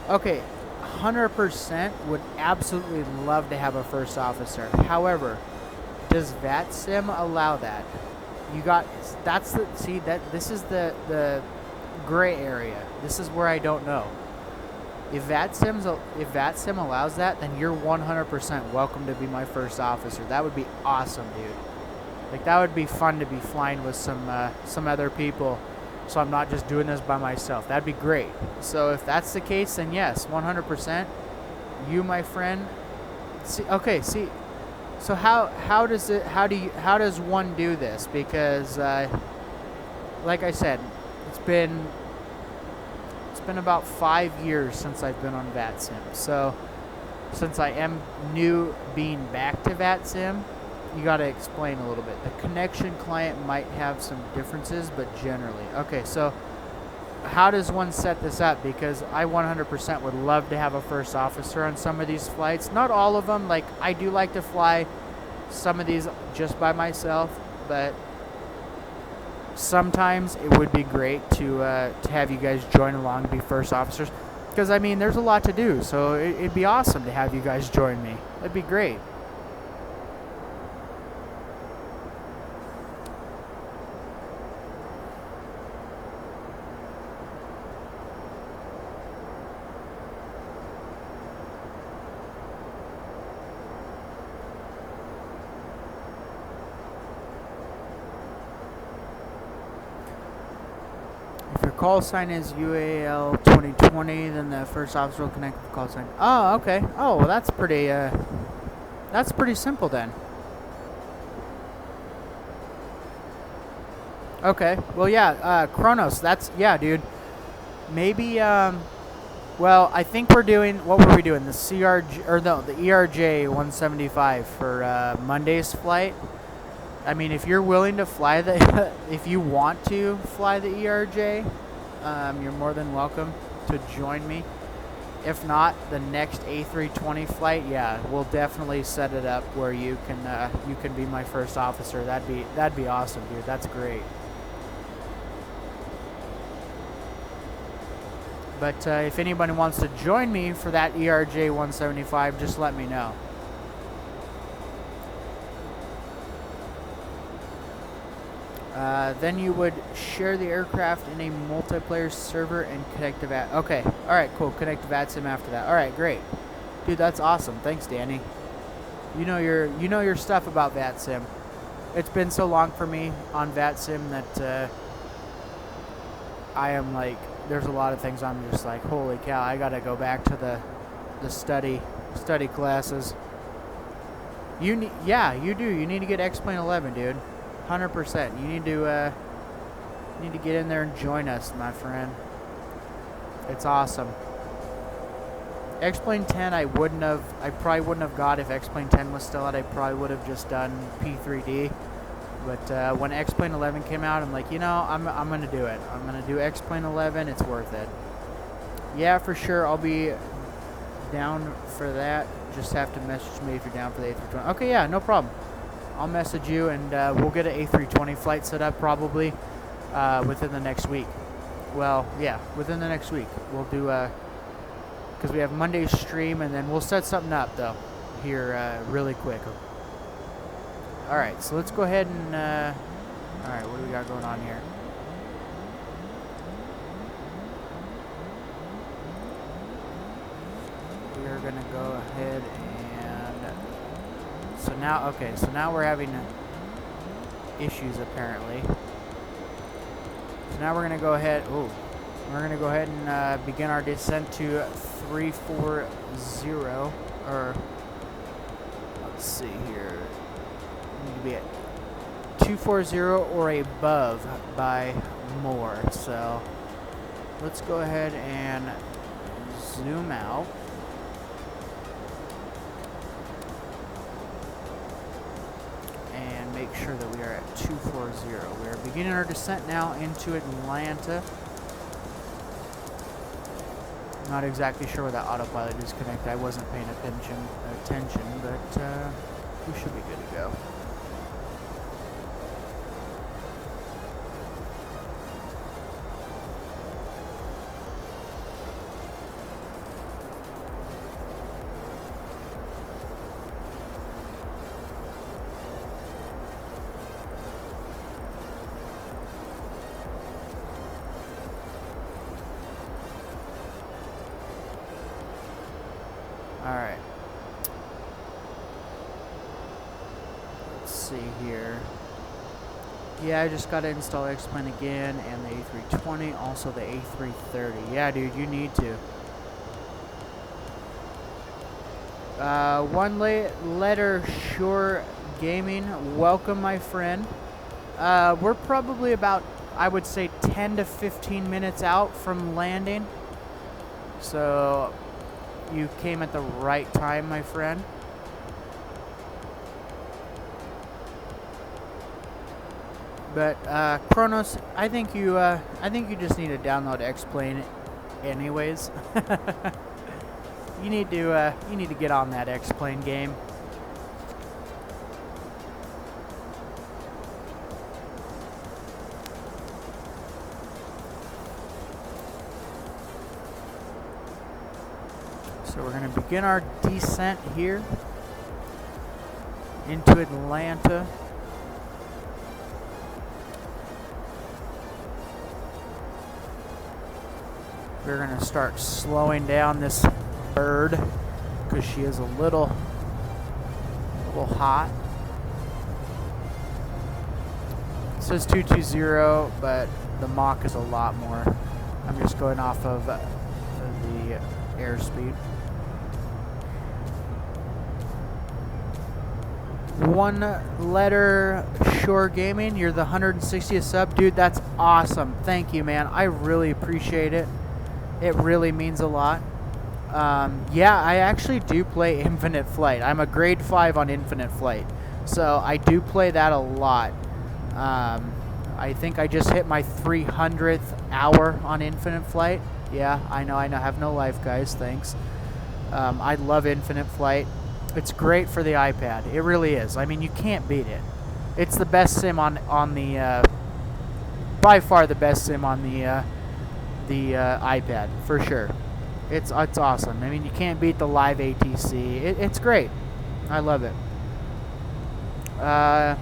Okay, 100% would absolutely love to have a first officer. However, does VATSIM allow that? This is the gray area. This is where I don't know. If VATSIM allows that, then you're 100% welcome to be my first officer. That would be awesome, dude. Like, that would be fun to be flying with some other people, so I'm not just doing this by myself. That'd be great. So if that's the case, then yes, 100%. You, my friend. See. So how does one do this? Because like I said, it's been about 5 years since I've been on VATSIM. So since I am new being back to VATSIM, you got to explain a little bit. The connection client might have some differences, but generally. Okay, so how does one set this up? Because I 100% would love to have a first officer on some of these flights. Not all of them. Like, I do like to fly some of these just by myself, but sometimes it would be great to have you guys join along, be first officers. Because, I mean, there's a lot to do, so it'd be awesome to have you guys join me. That'd be great. If your call sign is UAL 2020, then the first officer will connect with the call sign. Oh, okay. Oh, well, that's pretty simple then. Okay. Well, yeah. Kronos. Yeah, dude. Maybe. Well, I think we're doing. What were we doing? The CRJ or no, the ERJ 175 for Monday's flight. I mean, if you're willing to fly if you want to fly the ERJ, you're more than welcome to join me. If not, the next A320 flight, yeah, we'll definitely set it up where you can be my first officer. That'd be awesome, dude. That's great. But if anybody wants to join me for that ERJ 175, just let me know. Then you would share the aircraft in a multiplayer server and connect to VATSIM. Okay, all right, cool. Connect to VATSIM after that. All right, great, dude. That's awesome. Thanks, Danny. You know your stuff about VATSIM. It's been so long for me on VATSIM that I am like, there's a lot of things I'm just like, holy cow! I gotta go back to the study classes. You do. You need to get X-Plane 11, dude. 100%. You need to get in there and join us, my friend. It's awesome. X-Plane 10 I probably wouldn't have got if X-Plane 10 was still out. I probably would have just done P3D. But when X-Plane 11 came out, I'm like, I'm going to do it. I'm going to do X-Plane 11. It's worth it. Yeah, for sure. I'll be down for that. Just have to message me if you're down for the A320. Okay, yeah, no problem. I'll message you, and we'll get an A320 flight set up probably within the next week. Well, yeah, within the next week. We'll do because we have Monday's stream, and then we'll set something up though here really quick. All right, so let's go ahead and all right, what do we got going on here? We are gonna go ahead and so now, okay, so now we're having issues apparently. So now we're gonna go ahead. Ooh, we're gonna go ahead and begin our descent to 340, or let's see here. We need to be at 240 or above by more. So let's go ahead and zoom out. And make sure that we are at 240. We are beginning our descent now into Atlanta. Not exactly sure where that autopilot is connected. I wasn't paying attention, but we should be good to go. Alright. Let's see here. Yeah, I just got to install X-Plane again, and the A320, also the A330. Yeah, dude, you need to. One letter Shore Gaming, welcome, my friend. We're probably about, I would say, 10 to 15 minutes out from landing. So you came at the right time, my friend. But Kronos, I think you just need to download X-Plane, anyways. you need to get on that X-Plane game. So we're going to begin our descent here into Atlanta. We're going to start slowing down this bird because she is a little hot. It says 220, but the Mach is a lot more. I'm just going off of the airspeed. One letter Shore Gaming, you're the 160th sub. Dude, that's awesome. Thank you, man. I really appreciate it. It really means a lot. Yeah, I actually do play Infinite Flight. I'm a grade 5 on Infinite Flight. So I do play that a lot. I think I just hit my 300th hour on Infinite Flight. Yeah, I know. Have no life, guys. Thanks. I love Infinite Flight. It's great for the iPad. It really is. I mean, you can't beat it. It's the best sim on the, by far the best sim on the iPad, for sure. It's awesome. I mean, you can't beat the live ATC. It's great. I love it. Well,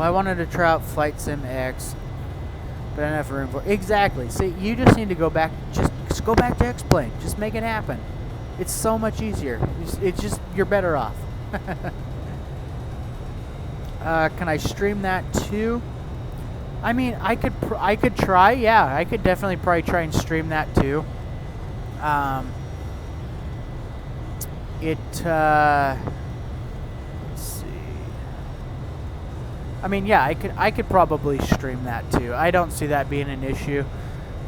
I wanted to try out Flight Sim X, but I don't have room for it. Exactly. See, you just need to go back. Just go back to X-Plane. Just make it happen. It's so much easier. It's just, you're better off. Can I stream that too? I mean, I could try. Yeah, I could definitely probably try and stream that too. Let's see. I mean, yeah, I could probably stream that too. I don't see that being an issue.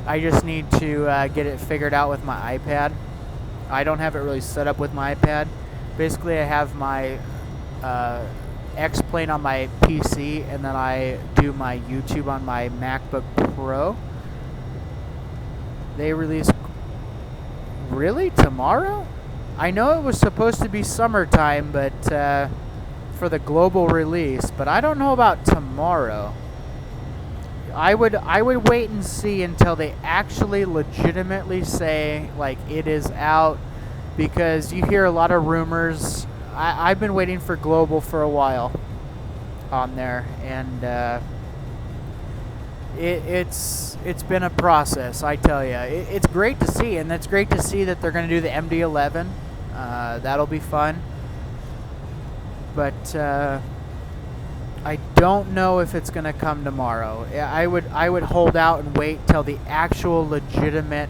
I just need to get it figured out with my iPad. I don't have it really set up with my iPad. Basically, I have my X-Plane on my PC, and then I do my YouTube on my MacBook Pro. They release... Really? Tomorrow? I know it was supposed to be summertime, but for the global release, but I don't know about tomorrow. I would wait and see until they actually legitimately say like it is out, because you hear a lot of rumors. I've been waiting for global for a while on there, and it's been a process. I tell you, it's great to see, and it's great to see that they're going to do the MD11. That'll be fun, but I don't know if it's going to come tomorrow. I would hold out and wait till the actual legitimate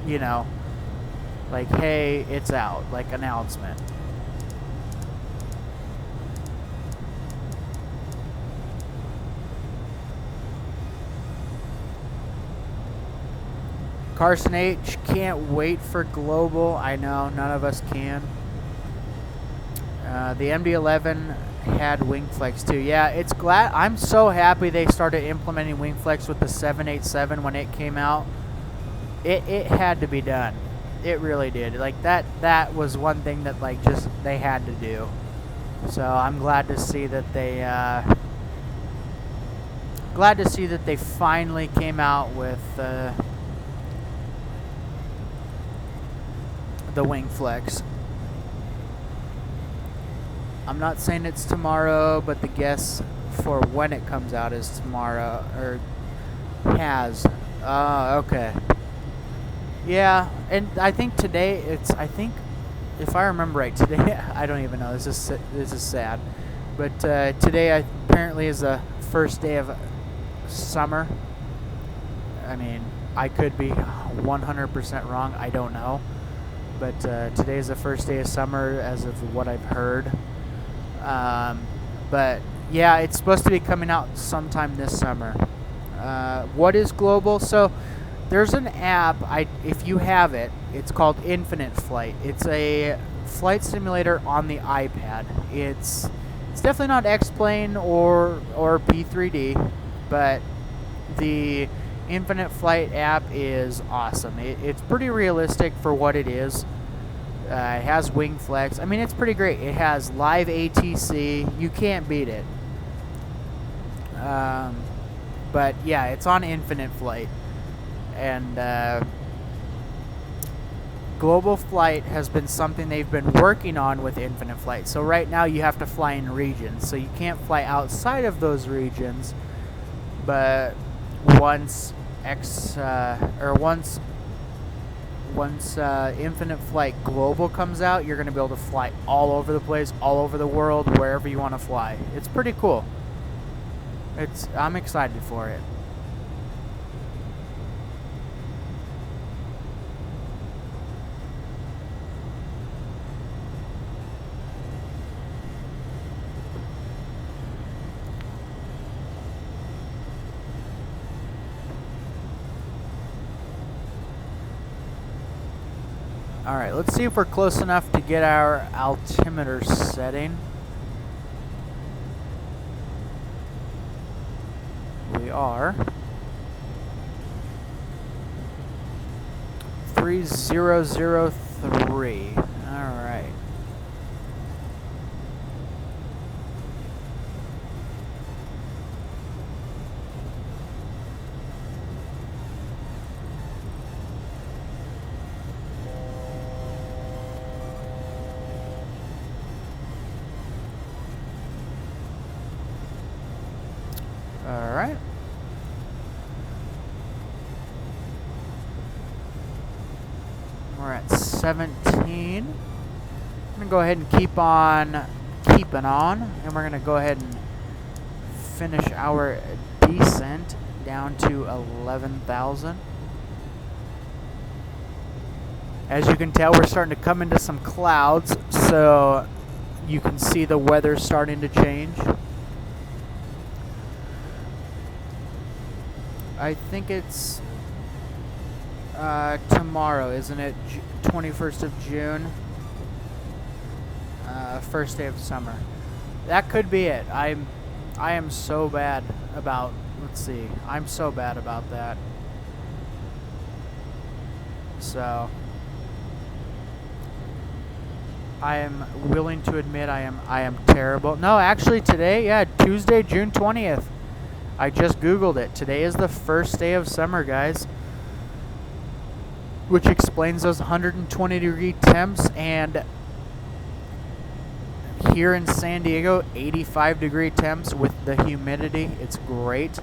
you know, like, hey, it's out, like, announcement. Carson H, can't wait for global. I know, none of us can. The MD11 had wing flex too. Yeah, I'm so happy they started implementing wing flex with the 787 when it came out. It had to be done. It really did. Like that was one thing that like just they had to do. So I'm glad to see that they finally came out with the wing flex. I'm not saying it's tomorrow, but the guess for when it comes out is tomorrow, or has. Okay. Yeah, and I think today I think, if I remember right, today, I don't even know, this is sad, but today apparently is the first day of summer. I mean, I could be 100% wrong, I don't know, but today is the first day of summer as of what I've heard. But yeah, it's supposed to be coming out sometime this summer. What is global? So there's an app, if you have it, it's called Infinite Flight. It's a flight simulator on the iPad. It's definitely not X-Plane or P3D, but the Infinite Flight app is awesome. It's pretty realistic for what it is. It has wing flex. I mean, it's pretty great. It has live ATC. You can't beat it. But yeah, it's on Infinite Flight. And Global Flight has been something they've been working on with Infinite Flight. So right now you have to fly in regions. So you can't fly outside of those regions. But once Infinite Flight Global comes out, you're going to be able to fly all over the place, all over the world, wherever you want to fly. It's pretty cool. I'm excited for it. Alright, let's see if we're close enough to get our altimeter setting. We are. 3003. Alright. Alright. We're at 17. I'm going to go ahead and keep on keeping on. And we're going to go ahead and finish our descent down to 11,000. As you can tell, we're starting to come into some clouds. So you can see the weather starting to change. I think it's tomorrow, isn't it? 21st of June. First day of summer. That could be it. I am so bad about, let's see. I'm so bad about that. So I am willing to admit I am terrible. No, actually today, yeah, Tuesday, June 20th. I just Googled it. Today is the first day of summer, guys. Which explains those 120-degree temps, and here in San Diego, 85-degree temps with the humidity. It's great.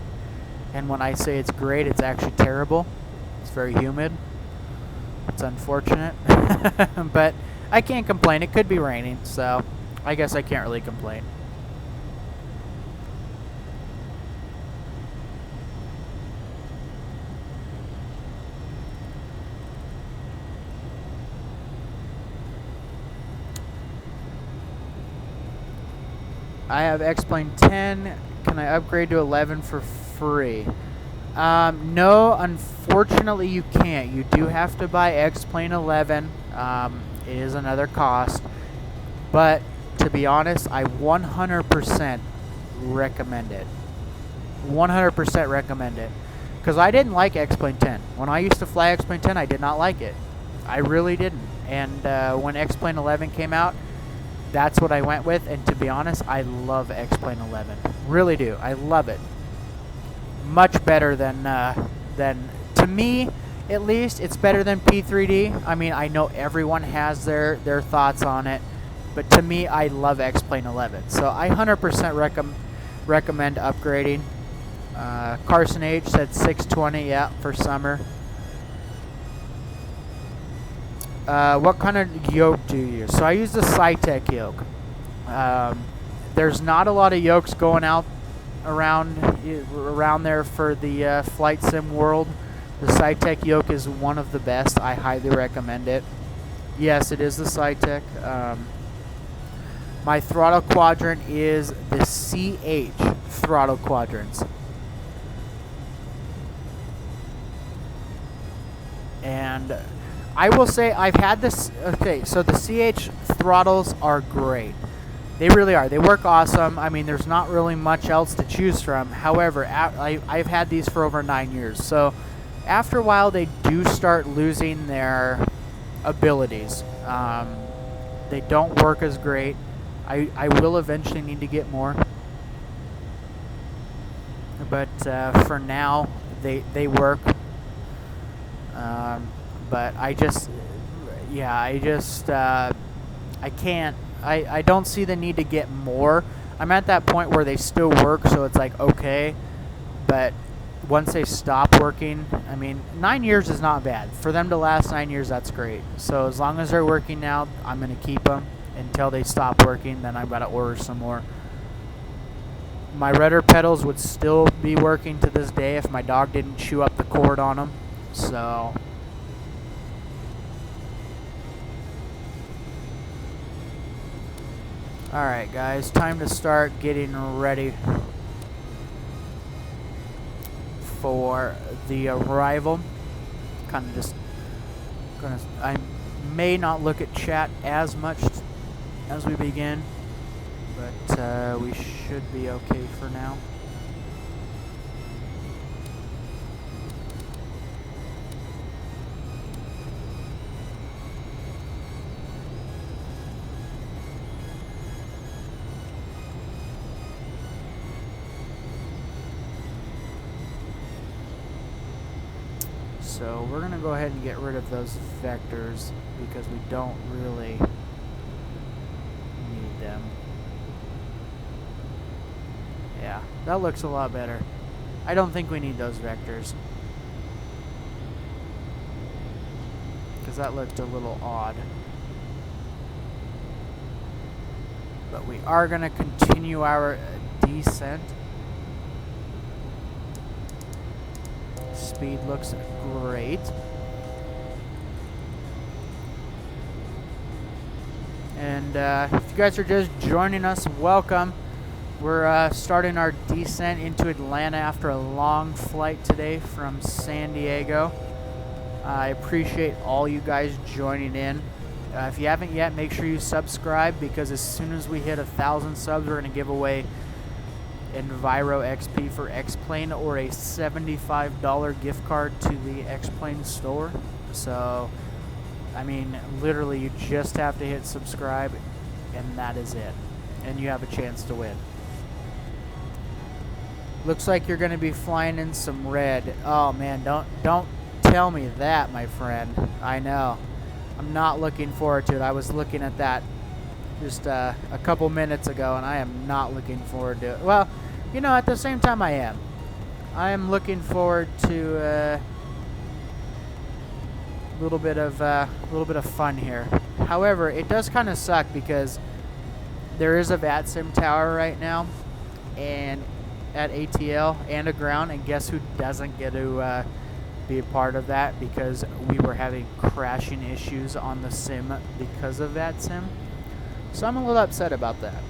And when I say it's great, it's actually terrible. It's very humid. It's unfortunate. But I can't complain. It could be raining, so I guess I can't really complain. I have X-Plane 10. Can I upgrade to 11 for free? No, unfortunately you can't. You do have to buy X-Plane 11. It is another cost. But to be honest, I 100% recommend it. 100% recommend it. Because I didn't like X-Plane 10. When I used to fly X-Plane 10, I did not like it. I really didn't. And when X-Plane 11 came out, that's what I went with, and to be honest, I love X-Plane 11. Really do. I love it. Much better than to me, at least, it's better than P3D. I mean, I know everyone has their thoughts on it, but to me, I love X-Plane 11. So I 100% recommend upgrading. Karsonh H said 620, yeah, for summer. What kind of yoke do you use? So I use the SciTech yoke. There's not a lot of yokes going out around there for the flight sim world. The SciTech yoke is one of the best. I highly recommend it. Yes, it is the SciTech. My throttle quadrant is the CH throttle quadrants. And I will say I've had this. Okay, so the CH throttles are great. They really are. They work awesome. I mean, there's not really much else to choose from. However, I've had these for over 9 years. So after a while, they do start losing their abilities. They don't work as great. I will eventually need to get more. But for now, they work. But I can't. I don't see the need to get more. I'm at that point where they still work, so it's like, okay. But once they stop working, I mean, 9 years is not bad. For them to last 9 years, that's great. So as long as they're working now, I'm going to keep them until they stop working. Then I've got to order some more. My rudder pedals would still be working to this day if my dog didn't chew up the cord on them. So alright guys, time to start getting ready for the arrival. Kind of just I may not look at chat as much as we begin, but we should be okay for now. So we're going to go ahead and get rid of those vectors because we don't really need them. Yeah, that looks a lot better. I don't think we need those vectors because that looked a little odd. But we are going to continue our descent. Speed looks great. And if you guys are just joining us, welcome. We're starting our descent into Atlanta after a long flight today from San Diego. I appreciate all you guys joining in. If you haven't yet, make sure you subscribe, because as soon as we hit 1,000 subs, we're going to give away Enviro XP for X-Plane or a $75 gift card to the X-Plane store. So I mean, literally, you just have to hit subscribe, and that is it. And you have a chance to win. Looks like you're going to be flying in some red. Oh, man, don't tell me that, my friend. I know. I'm not looking forward to it. I was looking at that just a couple minutes ago, and I am not looking forward to it. Well, you know, at the same time, I am. I am looking forward to a little bit of fun here. However, it does kind of suck because there is a VATSIM tower right now, and at ATL and a ground, and guess who doesn't get to be a part of that because we were having crashing issues on the sim because of VATSIM. So I'm a little upset about that.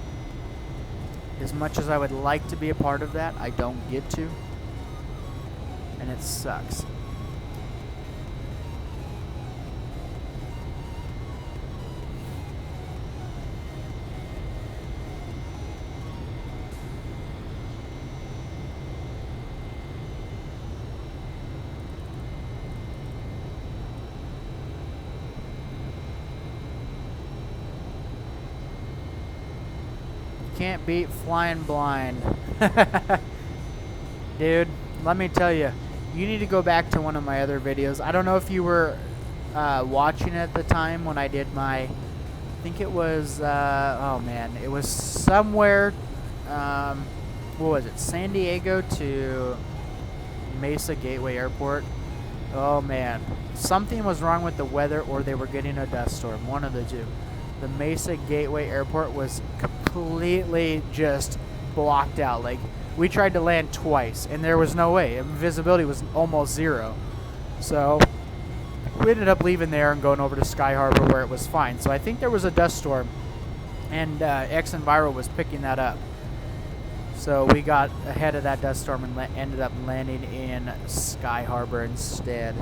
As much as I would like to be a part of that, I don't get to, and it sucks. Can't beat flying blind. Dude, let me tell you, you need to go back to one of my other videos. I don't know if you were watching at the time when I did my, I think it was, oh man, it was somewhere, what was it, San Diego to Mesa Gateway Airport. Oh man, something was wrong with the weather, or they were getting a dust storm, one of the two. The Mesa Gateway Airport was completely just blocked out. Like, we tried to land twice, and there was no way. Visibility was almost zero. So we ended up leaving there and going over to Sky Harbor where it was fine. So I think there was a dust storm, and X-Enviro was picking that up. So we got ahead of that dust storm and ended up landing in Sky Harbor instead.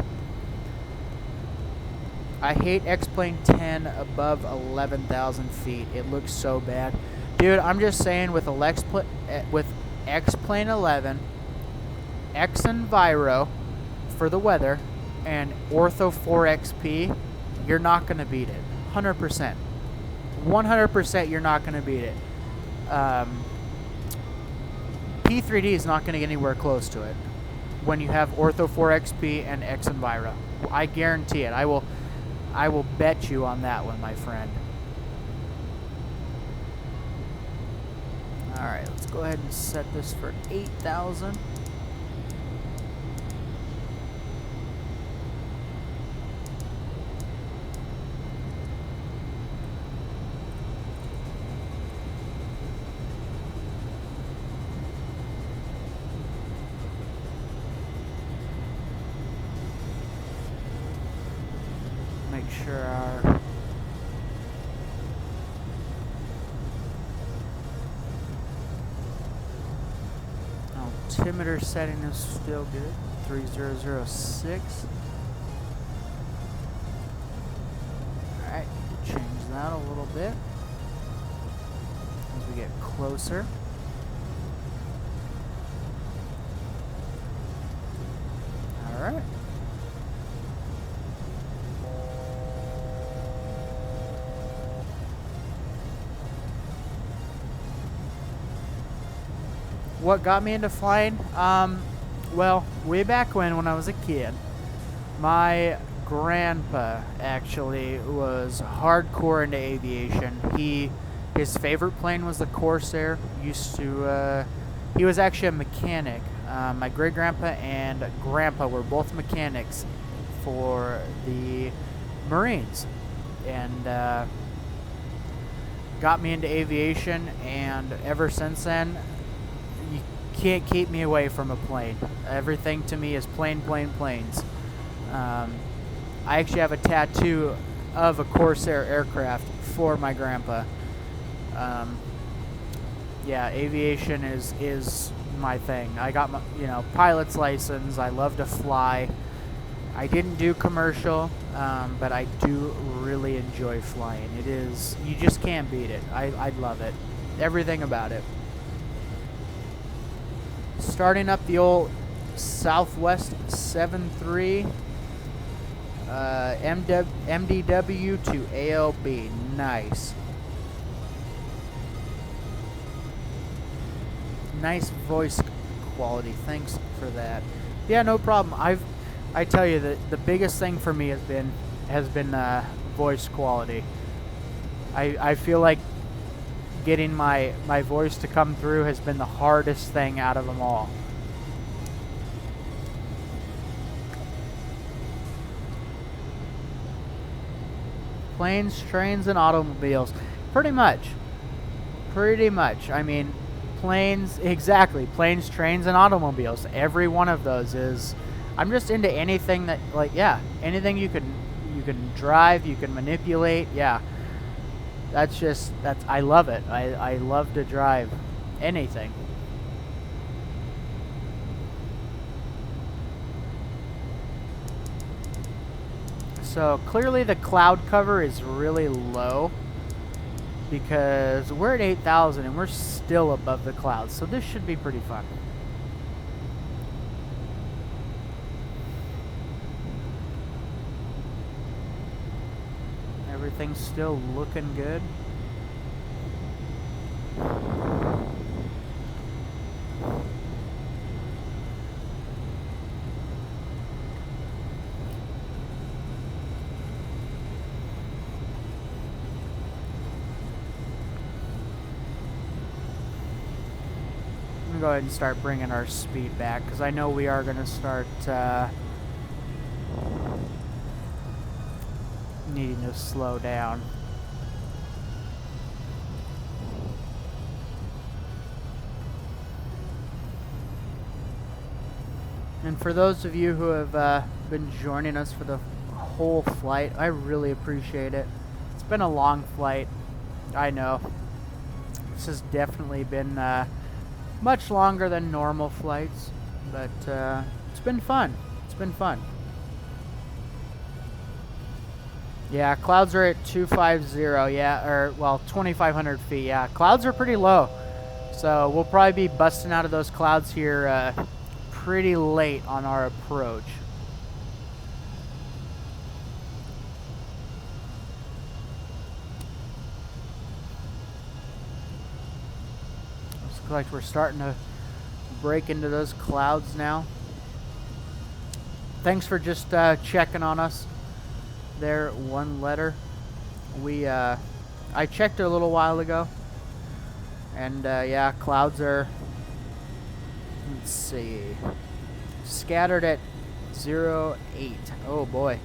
I hate X-Plane 10 above 11,000 feet. It looks so bad. Dude, I'm just saying, with X-Plane 11, X-Enviro for the weather, and Ortho 4XP, you're not going to beat it. 100%. 100% you're not going to beat it. P3D is not going to get anywhere close to it when you have Ortho 4XP and X-Enviro. I guarantee it. I will bet you on that one, my friend. Alright, let's go ahead and set this for 8,000. Make sure our altimeter setting is still good. 3006. Alright, change that a little bit as we get closer. Alright. What got me into flying? Well, way back when I was a kid, my grandpa actually was hardcore into aviation. His favorite plane was the Corsair. He was actually a mechanic. My great grandpa and grandpa were both mechanics for the Marines, and got me into aviation. And ever since then, you can't keep me away from a plane. Everything to me is planes. I actually have a tattoo of a Corsair aircraft for my grandpa. Yeah, aviation is my thing. I got my pilot's license. I love to fly. I didn't do commercial, but I do really enjoy flying. You just can't beat it. I love it. Everything about it. Starting up the old Southwest 7.3. MDW to ALB. Nice. Nice voice quality. Thanks for that. Yeah, no problem. I tell you that the biggest thing for me has been voice quality. I feel like getting my voice to come through has been the hardest thing out of them all. Planes, trains, and automobiles. Pretty much. I mean, planes, exactly. Planes, trains, and automobiles. Every one of those is... I'm just into anything that, like, yeah, anything you can drive, you can manipulate, yeah. I love it. I love to drive anything. So clearly the cloud cover is really low because we're at 8,000 and we're still above the clouds. So this should be pretty fun. Everything's still looking good. Go ahead and start bringing our speed back because I know we are going to start needing to slow down. And for those of you who have been joining us for the whole flight, I really appreciate it. It's been a long flight, I know. This has definitely been much longer than normal flights, but it's been fun. It's been fun. Yeah, clouds are at 250, yeah, or, well, 2,500 feet, yeah. Clouds are pretty low, so we'll probably be busting out of those clouds here pretty late on our approach. Looks like we're starting to break into those clouds now. Thanks for just checking on us there, one letter. I checked it a little while ago, and yeah, clouds are, let's see, scattered at 0.8. Oh boy,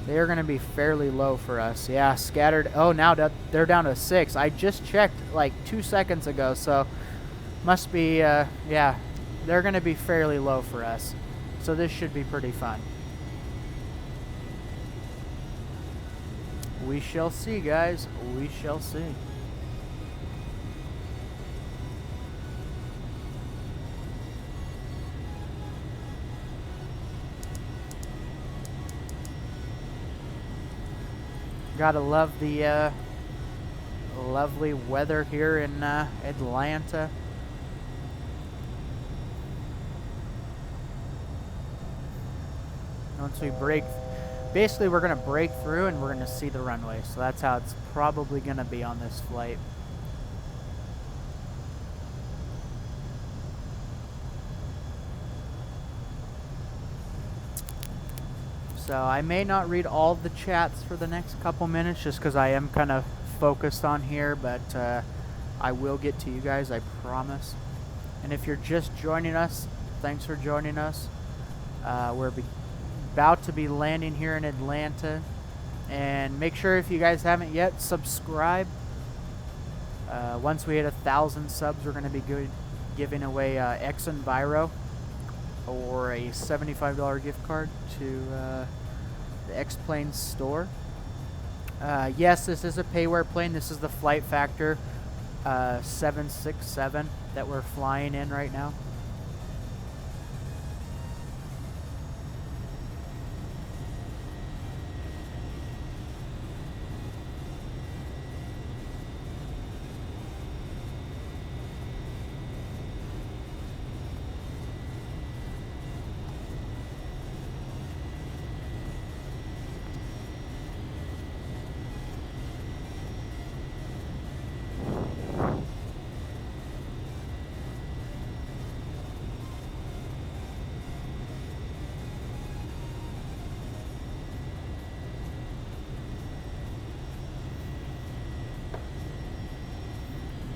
they are going to be fairly low for us. Yeah, scattered. Oh, now they're down to 6. I just checked like 2 seconds ago, so must be yeah, they're going to be fairly low for us, so this should be pretty fun. We shall see, guys. We shall see. Gotta love the lovely weather here in Atlanta. Once we break, basically we're going to break through and we're going to see the runway. So that's how it's probably going to be on this flight. So I may not read all the chats for the next couple minutes just because I am kind of focused on here, but I will get to you guys, I promise. And if you're just joining us, thanks for joining us. We're about to be landing here in Atlanta, and make sure, if you guys haven't yet, subscribe. Once we hit 1,000 subs, we're going to be giving away X-Enviro or a $75 gift card to the X-Plane store. Yes, this is a payware plane. This is the Flight Factor 767 that we're flying in right now.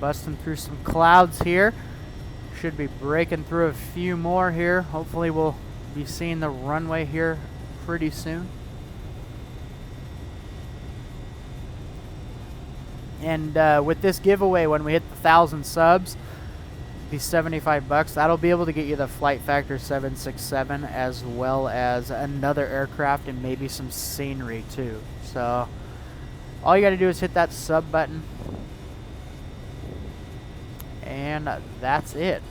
busting through some clouds here. Should be breaking through a few more here. Hopefully we'll be seeing the runway here pretty soon. And with this giveaway, when we hit the 1,000 subs, be $75. That'll be able to get you the Flight Factor 767 as well as another aircraft and maybe some scenery too. So all you got to do is hit that sub button, and that's it.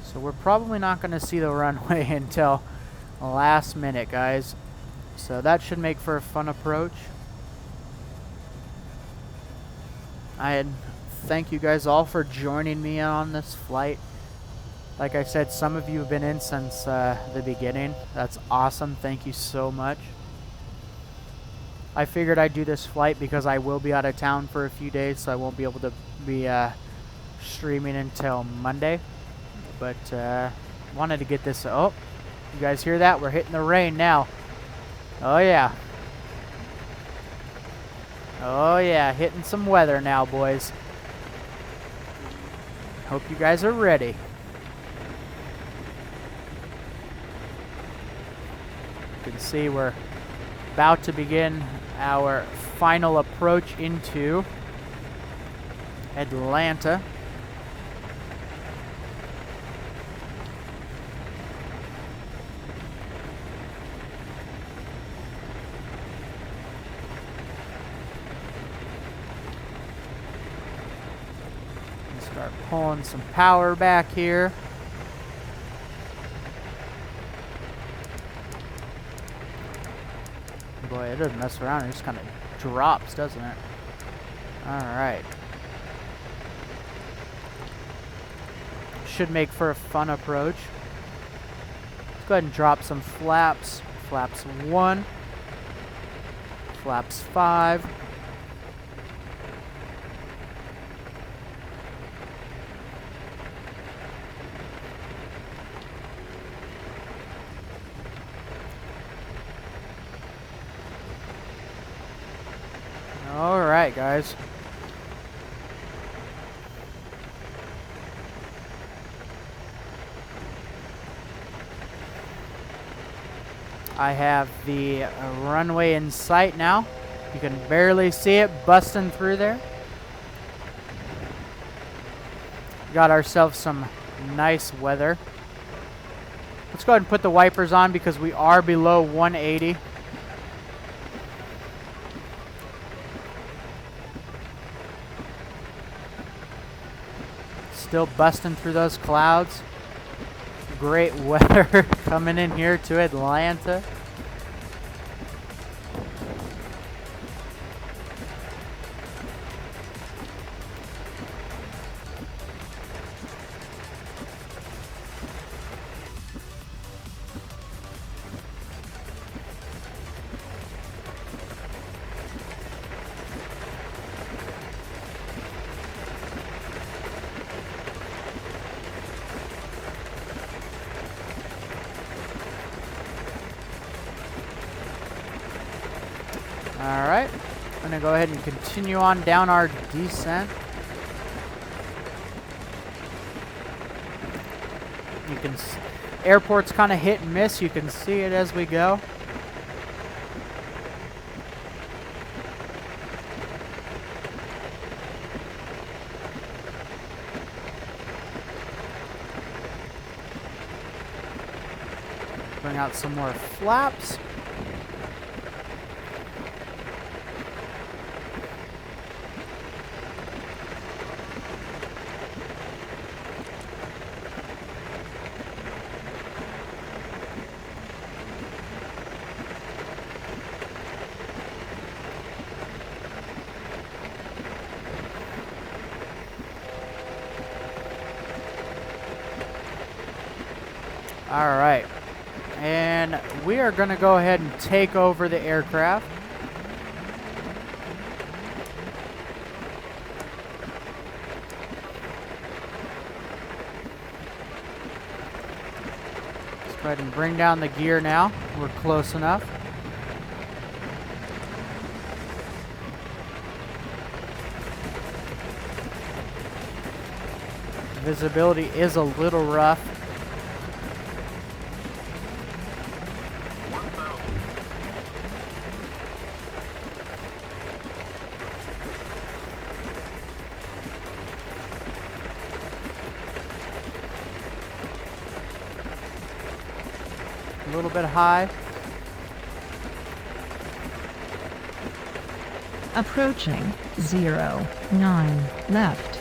So we're probably not going to see the runway until the last minute, guys. So that should make for a fun approach. I thank you guys all for joining me on this flight. Like I said, some of you have been in since the beginning. That's awesome. Thank you so much. I figured I'd do this flight because I will be out of town for a few days, so I won't be able to be streaming until Monday. But wanted to get this. Oh, you guys hear that? We're hitting the rain now. Oh yeah. Oh yeah, hitting some weather now, boys. Hope you guys are ready. You can see we're about to begin our final approach into Atlanta. Start pulling some power back here. Boy, it doesn't mess around. It just kind of drops, doesn't it? All right. Should make for a fun approach. Let's go ahead and drop some flaps. Flaps 1. Flaps 5. All right, guys. I have the runway in sight now. You can barely see it busting through there. Got ourselves some nice weather. Let's go ahead and put the wipers on because we are below 180. Still busting through those clouds. Great weather coming in here to Atlanta. Alright, I'm going to go ahead and continue on down our descent. You can airport's kind of hit and miss. You can see it as we go. Bring out some more flaps. All right, and we are going to go ahead and take over the aircraft. Let's Go ahead and bring down the gear now. We're close enough. Visibility is a little rough. A little bit high. Approaching 09 left.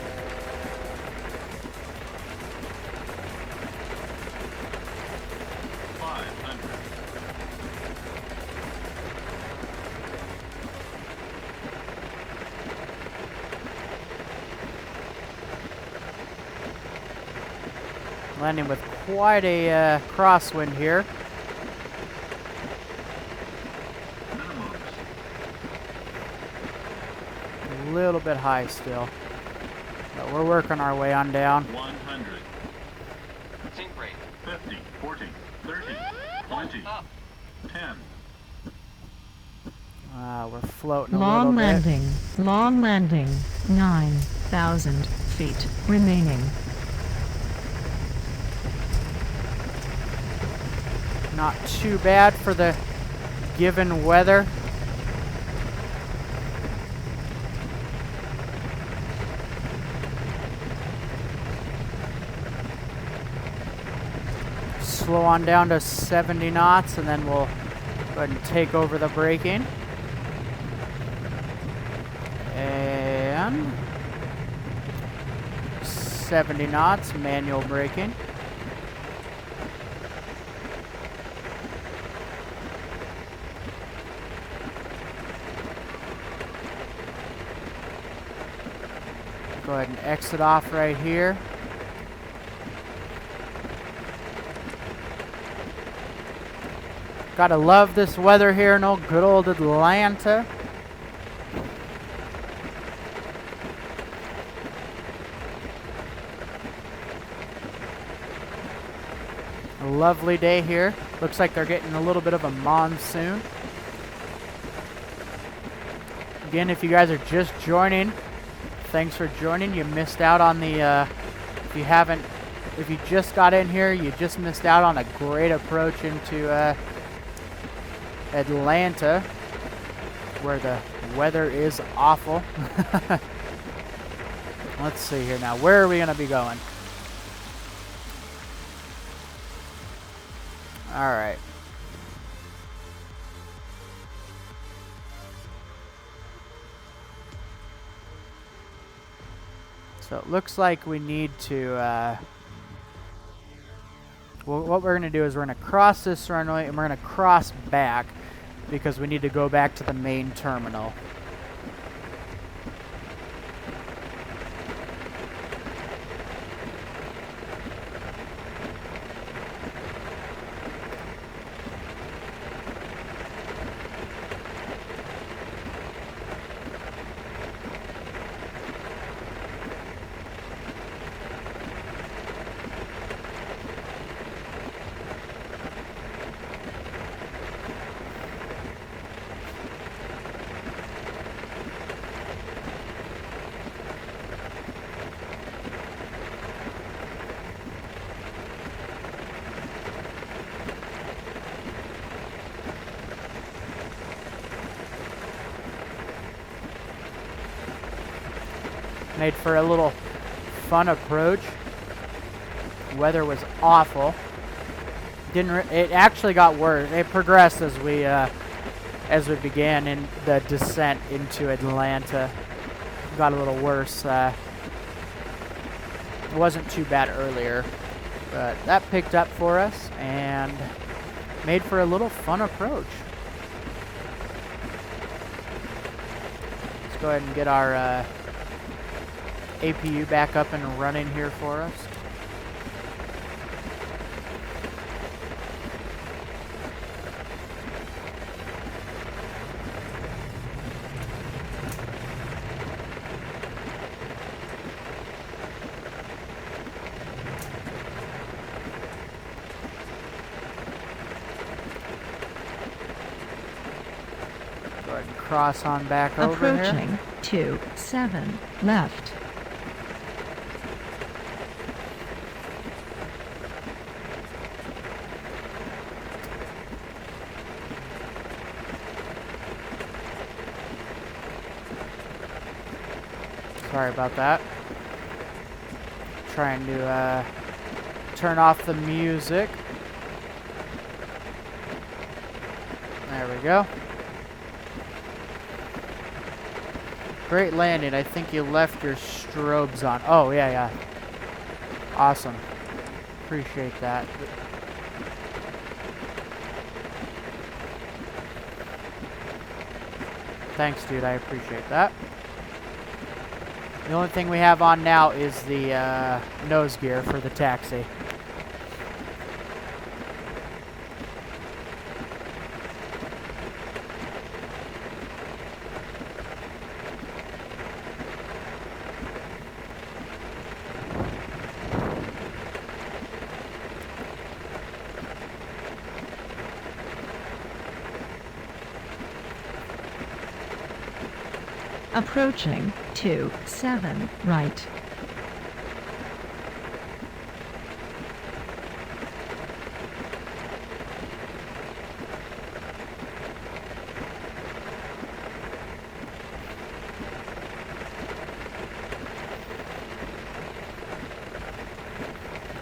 Landing with quite a crosswind here. A little bit high still, but we're working our way on down. 100. Sink rate. 50, 40, 30, 20, 10. We're floating a Long little landing. Long landing. 9,000 feet remaining. bit. Not too bad for the given weather. Slow on down to 70 knots and then we'll go ahead and take over the braking. And 70 knots, manual braking. Go ahead and exit off right here. Gotta love this weather here in old good old Atlanta. A lovely day here. Looks like they're getting a little bit of a monsoon. Again, if you guys are just joining, thanks for joining. You missed out on the, if you just got in here, you just missed out on a great approach into Atlanta, where the weather is awful. Let's see here now. Where are we going to be going? All right. So it looks like we need to, well, what we're going to do is we're going to cross this runway and we're going to cross back because we need to go back to the main terminal. Made for a little fun approach. Weather was awful. It actually got worse. It progressed as we began in the descent into Atlanta. Got a little worse. It wasn't too bad earlier, but that picked up for us and made for a little fun approach. Let's go ahead and get our APU back up and running here for us. ahead and cross on back over here. Approaching 27 left. Sorry about that. Trying to turn off the music. There we go. Great landing. I think you left your strobes on. Oh, yeah, yeah. Awesome. Appreciate that. Thanks, dude. I appreciate that. The only thing we have on now is the nose gear for the taxi. Approaching 27 right.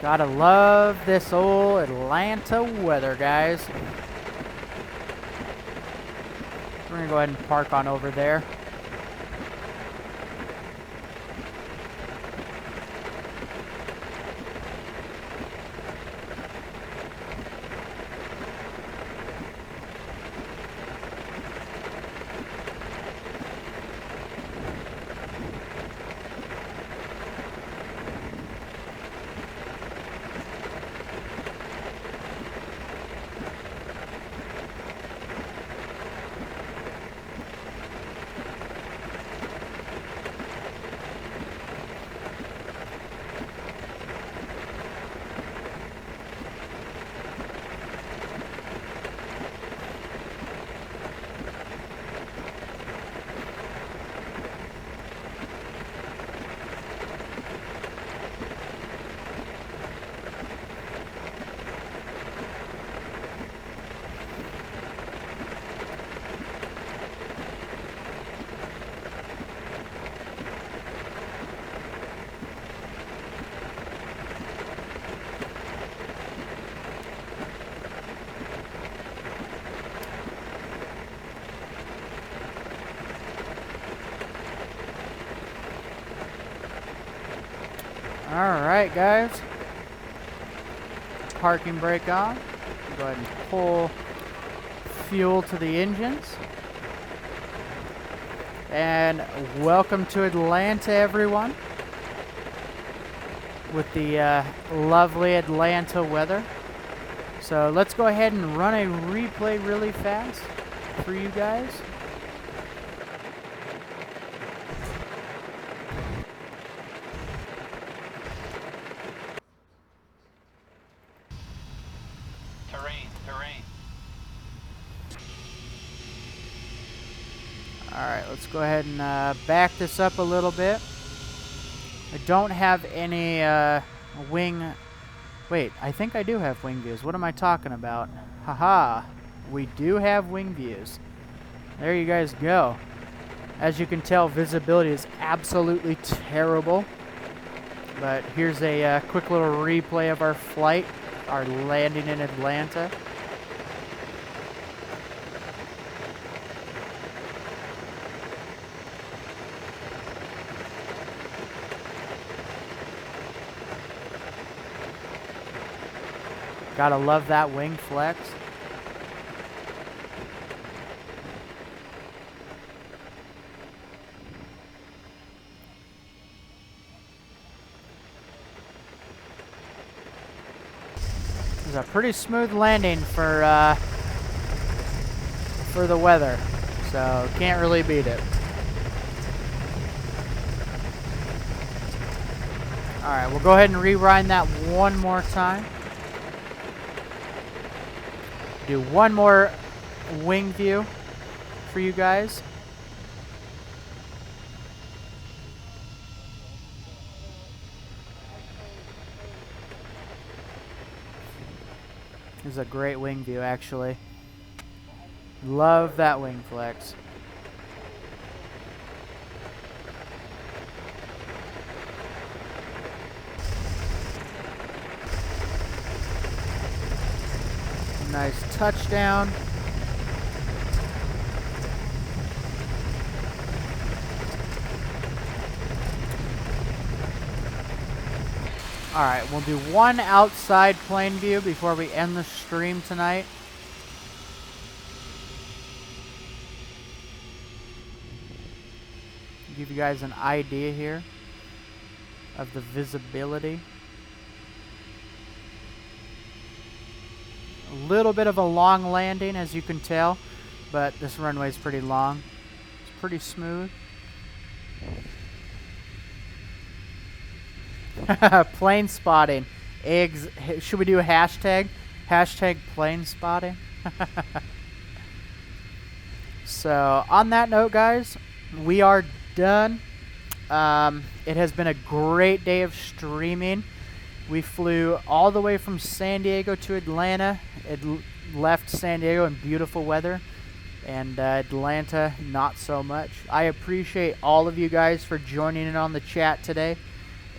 Gotta love this old Atlanta weather, guys. We're gonna go ahead and park on over there. Alright, guys. Parking brake on. Go ahead and pull fuel to the engines. And welcome to Atlanta, everyone. With the lovely Atlanta weather. So let's go ahead and run a replay really fast for you guys. Terrain. Alright, let's go ahead and back this up a little bit. I don't have any wing... Wait, I think I do have wing views. What am I talking about? Haha, we do have wing views. There you guys go. As you can tell, visibility is absolutely terrible. But here's a quick little replay of our flight, our landing in Atlanta. Gotta love that wing flex. It was a pretty smooth landing for the weather, so can't really beat it. All right, we'll go ahead and rewind that one more time. Do one more wing view for you guys. This is a great wing view, actually. Love that wing flex. Nice touchdown. Alright, we'll do one outside plane view before we end the stream tonight. Give you guys an idea here of the visibility. A little bit of a long landing, as you can tell, but this runway is pretty long. It's pretty smooth. Plane spotting. Should we do a hashtag? Hashtag plane spotting. So, on that note, guys, we are done. It has been a great day of streaming. We flew all the way from San Diego to Atlanta. It left San Diego in beautiful weather, and Atlanta not so much. I appreciate all of you guys for joining in on the chat today.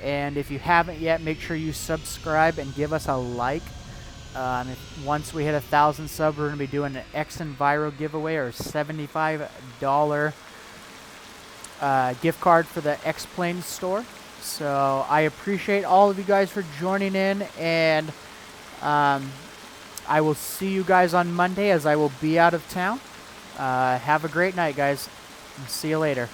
And if you haven't yet, make sure you subscribe and give us a like. Once we hit 1,000 subs, we're going to be doing an X Enviro giveaway, or $75 gift card for the X-Plane store. So I appreciate all of you guys for joining in, and I will see you guys on Monday, as I will be out of town. Have a great night, guys, and see you later.